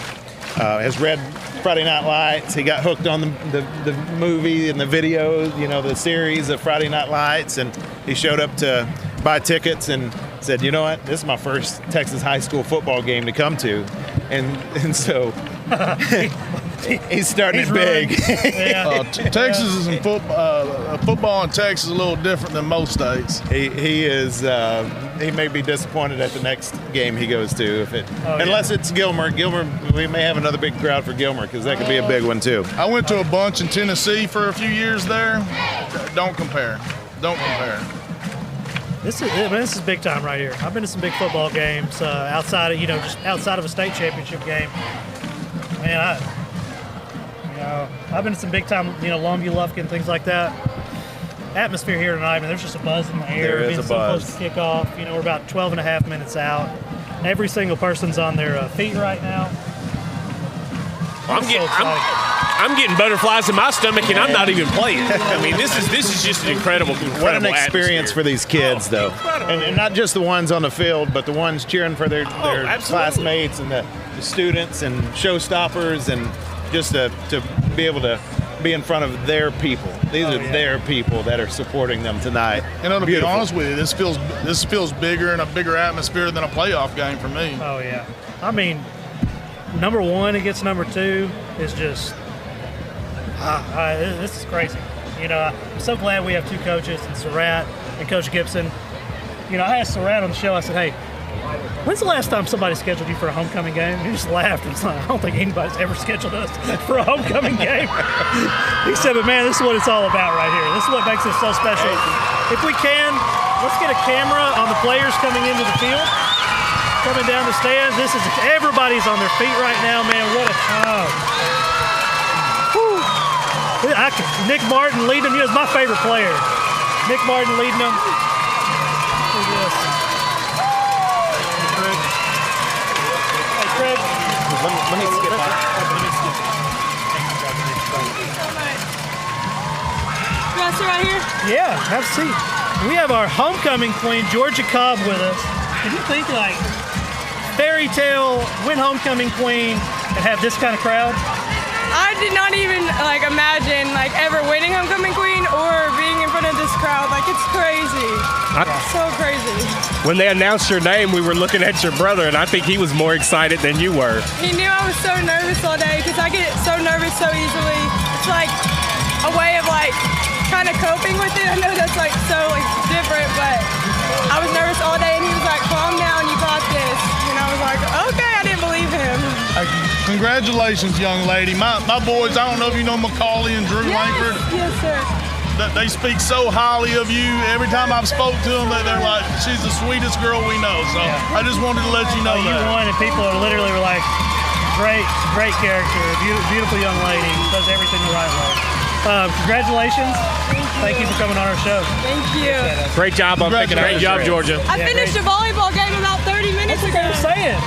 has read Friday Night Lights. He got hooked on the movie and the video, the series of Friday Night Lights, and he showed up to buy tickets and said, you know what, this is my first Texas high school football game to come to, and so he's starting it big. Texas is in football in Texas is a little different than most states. He is. He may be disappointed at the next game he goes to unless it's Gilmer. Gilmer, we may have another big crowd for Gilmer because that could be a big one too. I went to a bunch in Tennessee for a few years there. Don't compare. Don't compare. This is big time right here. I've been to some big football games outside of just outside of a state championship game. Man, I've been to some big time Longview, Lufkin, things like that. Atmosphere here tonight, man, there's just a buzz in the air. There is a buzz. Close to kick off. We're about 12 and a half minutes out. Every single person's on their feet right now. I'm getting butterflies in my stomach, and I'm not even playing. I mean, this is just an incredible what an experience atmosphere for these kids, though, and not just the ones on the field, but the ones cheering for their classmates and the students and showstoppers, and just to be able to be in front of their people. These are their people that are supporting them tonight. And to be honest with you, this feels bigger and a bigger atmosphere than a playoff game for me. Oh yeah, I mean, number one against number two is just this is crazy. I'm so glad we have two coaches, and Surratt and Coach Gibson. I asked Surratt on the show. I said, "Hey, when's the last time somebody scheduled you for a homecoming game?" And he just laughed. And like, I don't think anybody's ever scheduled us for a homecoming game. He said, but man, this is what it's all about right here. This is what makes it so special. If we can, let's get a camera on the players coming into the field. coming down the stands. Everybody's on their feet right now, man. What a time. Nick Martin leading them. He was my favorite player. Nick Martin leading them. Look at this. Hey, Craig. Let me skip by. You want to sit right here? Yeah, have a seat. We have our homecoming queen, Georgia Cobb, with us. Can you think, like, fairy tale, win homecoming queen, and have this kind of crowd? I did not even imagine ever winning homecoming queen or being in front of this crowd. It's crazy. So crazy. When they announced your name, we were looking at your brother, and I think he was more excited than you were. He knew I was so nervous all day because I get so nervous so easily. It's like a way of kind of coping with it. I know that's so different, but I was nervous all day, and he was like, "Calm down, you got this." And I was like, "Okay," I didn't believe him. Congratulations, young lady. My boys, I don't know if you know Macaulay and Drew Langford. Yes, sir. They speak so highly of you. Every time I've spoke to them, they're like, "She's the sweetest girl we know." So I just wanted to let you know that. You won, and people are literally like, great character, beautiful young lady, does everything the right way. Congratulations. Thank you for coming on our show. Thank you. Great job on picking up. Great job, Georgia. I finished a volleyball game about 30 minutes ago. That's what I'm saying.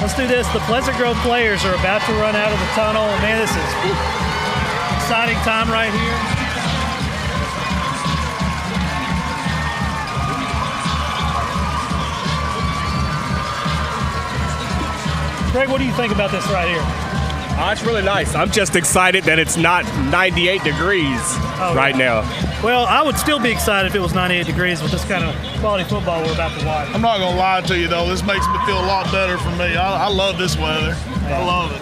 Let's do this. The Pleasant Grove players are about to run out of the tunnel. Man, this is exciting time right here. Greg, what do you think about this right here? Oh, it's really nice. I'm just excited that it's not 98 degrees right now. Well, I would still be excited if it was 98 degrees with this kind of quality football we're about to watch. I'm not going to lie to you, though. This makes me feel a lot better for me. I love this weather. Yeah. I love it.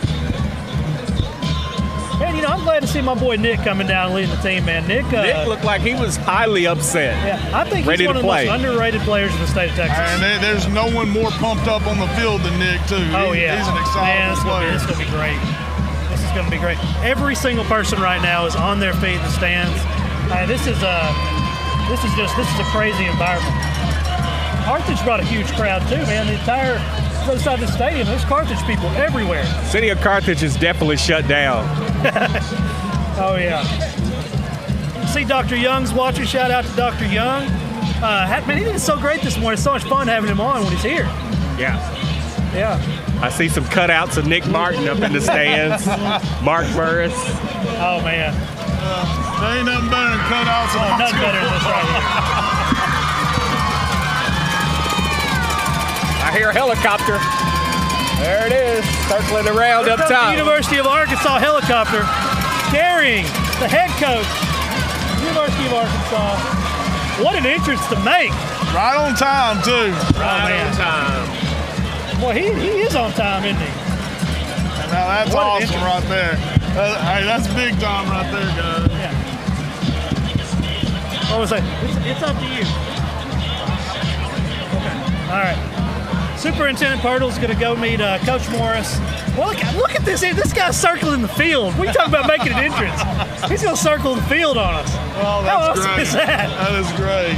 Man, I'm glad to see my boy Nick coming down and leading the team, man. Nick looked like he was highly upset. Yeah, I think he's one of the most underrated players in the state of Texas. And there's no one more pumped up on the field than Nick, too. Oh, yeah. He's an exciting player. This is going to be great. This is going to be great. Every single person right now is on their feet in the stands. This is a crazy environment. Carthage brought a huge crowd, too, man. The entire other side of the stadium, there's Carthage people everywhere. City of Carthage is definitely shut down. Oh, yeah. See Dr. Young's watching. Shout out to Dr. Young. Man, he did so great this morning. It's so much fun having him on when he's here. Yeah. Yeah. I see some cutouts of Nick Martin up in the stands. Mark Burris. Oh, man. There ain't nothing better than cutouts of nothing better than this right here. I hear a helicopter. There it is, circling around up top. The University of Arkansas helicopter carrying the head coach, University of Arkansas. What an entrance to make. Right on time, too. Right on time. Boy, he is on time, isn't he? Now that's awesome right there. Hey, that's big time right there, guys. Yeah. What was I? It's up to you. Okay. All right. Superintendent Pirtle's going to go meet Coach Morris. Well, look at this. This guy's circling the field. We talking about making an entrance. He's going to circle the field on us. Well, that's How awesome great. is that? That is great.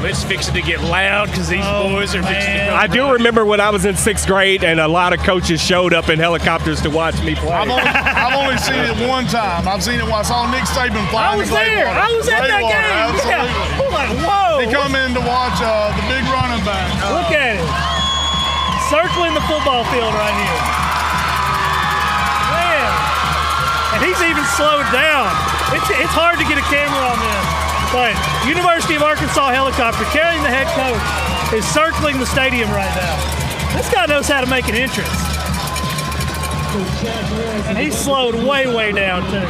It's fixing to get loud because these boys are fixing to go. I do remember when I was in 6th grade and a lot of coaches showed up in helicopters to watch me play. I've only seen it one time. I've seen it when I saw Nick Saban fly. I was there. I was at that game. Absolutely. Yeah. I'm like, whoa. They come in to watch the big running back. Look at it. Circling the football field right here. Man. And he's even slowed down. It's hard to get a camera on this. But University of Arkansas helicopter carrying the head coach is circling the stadium right now. This guy knows how to make an entrance. And he's slowed way down, too.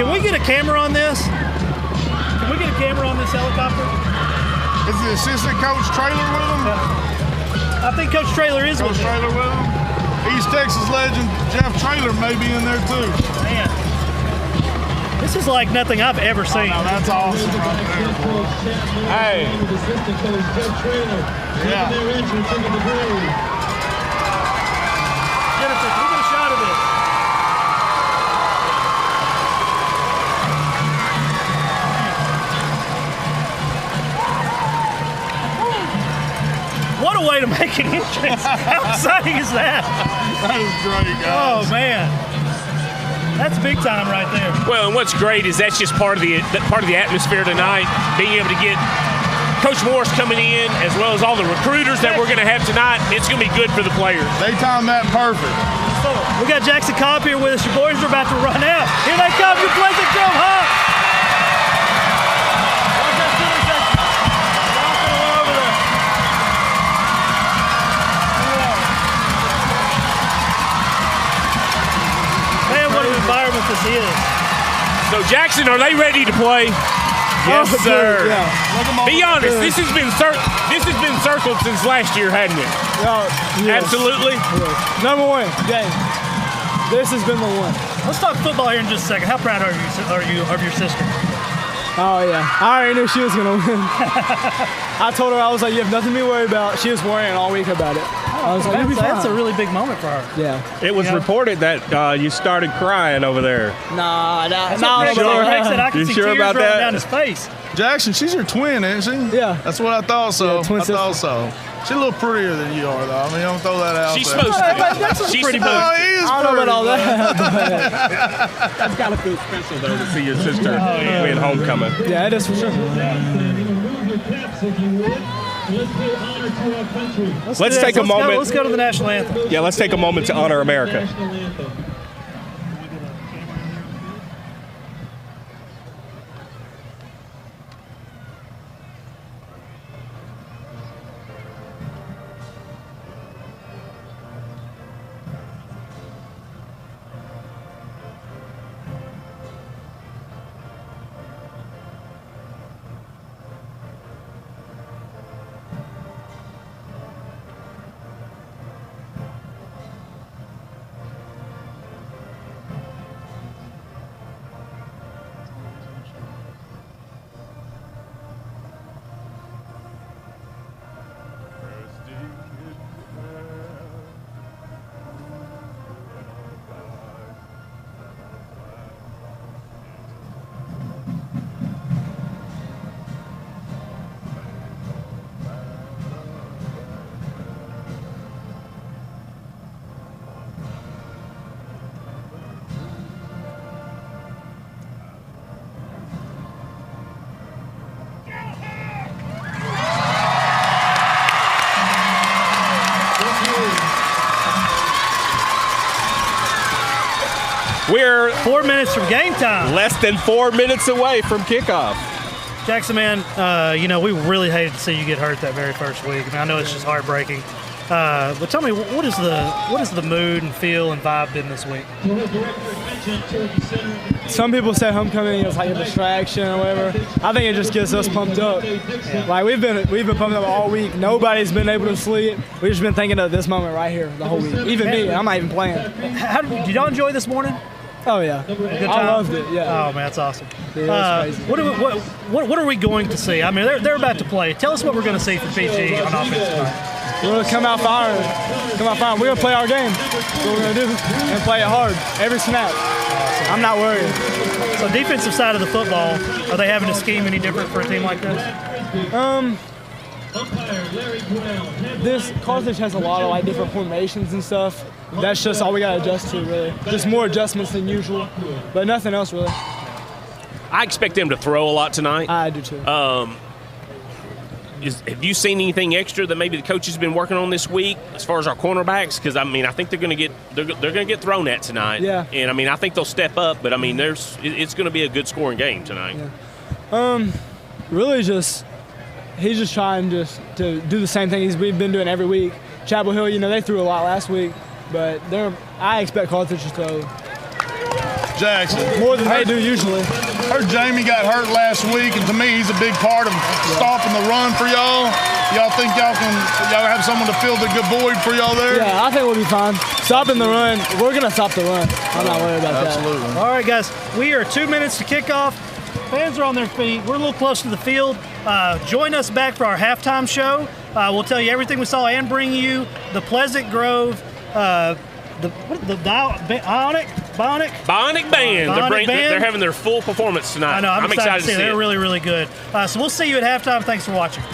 Can we get a camera on this? Can we get a camera on this helicopter? Is the assistant coach Traylor with him? I think Coach Traylor is with him. Coach Traylor with him? East Texas legend Jeff Traylor may be in there, too. Man. This is like nothing I've ever seen. Oh, no, that's awesome right there. Hey. Yeah. Get a shot of this. What a way to make an entrance. How exciting is that? That is great, guys. Oh, man. That's big time right there. Well, and what's great is that's just part of the atmosphere tonight, being able to get Coach Morris coming in, as well as all the recruiters that we're going to have tonight. It's going to be good for the players. They timed that perfect. So, we got Jackson Cobb here with us. Your boys are about to run out. Here they come, your Pleasant Grove Hawks. Environment this is. So Jackson, are they ready to play? Yes, sir. Yeah. Be honest. This has been circled since last year, hadn't it? Yes. Absolutely. Yes. Number one game. This has been the one. Let's talk football here in just a second. How proud are you of your sister? Oh yeah, I already knew she was gonna win. I told her, I was like, you have nothing to be worried about. She was worrying all week about it. I was like, you'll be fine. That's a really big moment for her. Yeah. It was reported that you started crying over there. Nah. Greg said I can see sure tears about rolling that? down his face. Jackson, she's your twin, isn't she? Yeah. That's what I thought so. Yeah, twin I thought so. She's a little prettier than you are, though. I mean, don't throw that out She's there. supposed to be. That's She's pretty supposed Oh, to. he is I don't know about all that. That's got to feel special, though, to see your sister win homecoming. Yeah, it is for sure. Let's take a moment. Let's go to the national anthem. Yeah, let's take a moment to honor America. We're 4 minutes from game time. Less than 4 minutes away from kickoff. Jackson, man, we really hated to see you get hurt that very first week. I mean, I know it's just heartbreaking. But tell me, what is the mood and feel and vibe been this week? Some people say homecoming is like a distraction or whatever. I think it just gets us pumped up. Yeah. Like we've been pumped up all week. Nobody's been able to sleep. We've just been thinking of this moment right here the whole week. Even me, I'm not even playing. Did y'all enjoy this morning? Oh yeah, good time? I loved it. Yeah. Oh man, that's awesome. Yeah, that's crazy. What are we going to see? I mean, they're about to play. Tell us what we're going to see from PG on offense tonight. We're going to come out firing. We're going to play our game. That's what we're going to do, and play it hard every snap. I'm not worried. So defensive side of the football, are they having to scheme any different for a team like this? This Carthage has a lot of like different formations and stuff. That's just all we got to adjust to, really. Just more adjustments than usual, but nothing else really. I expect them to throw a lot tonight. I do too. Have you seen anything extra that maybe the coach has been working on this week as far as our cornerbacks? Because I mean, I think they're going to get thrown at tonight. Yeah. And I mean, I think they'll step up. But I mean, it's going to be a good scoring game tonight. Yeah. Really, he's just trying to do the same thing we've been doing every week. Chapel Hill, they threw a lot last week, but I expect Carthage to throw Jackson more than they do usually. Heard Jamie got hurt last week, and to me, he's a big part of stopping the run for y'all. Y'all think y'all have someone to fill the good void for y'all there? Yeah, I think we'll be fine. Stopping the run, we're going to stop the run. I'm not worried about that. Absolutely. All right, guys, we are 2 minutes to kickoff. Fans are on their feet. We're a little close to the field. Join us back for our halftime show. We'll tell you everything we saw and bring you the Pleasant Grove, the Bionic Band. They're having their full performance tonight. I know. I'm excited to see. to see They're it. really, really good. So we'll see you at halftime. Thanks for watching.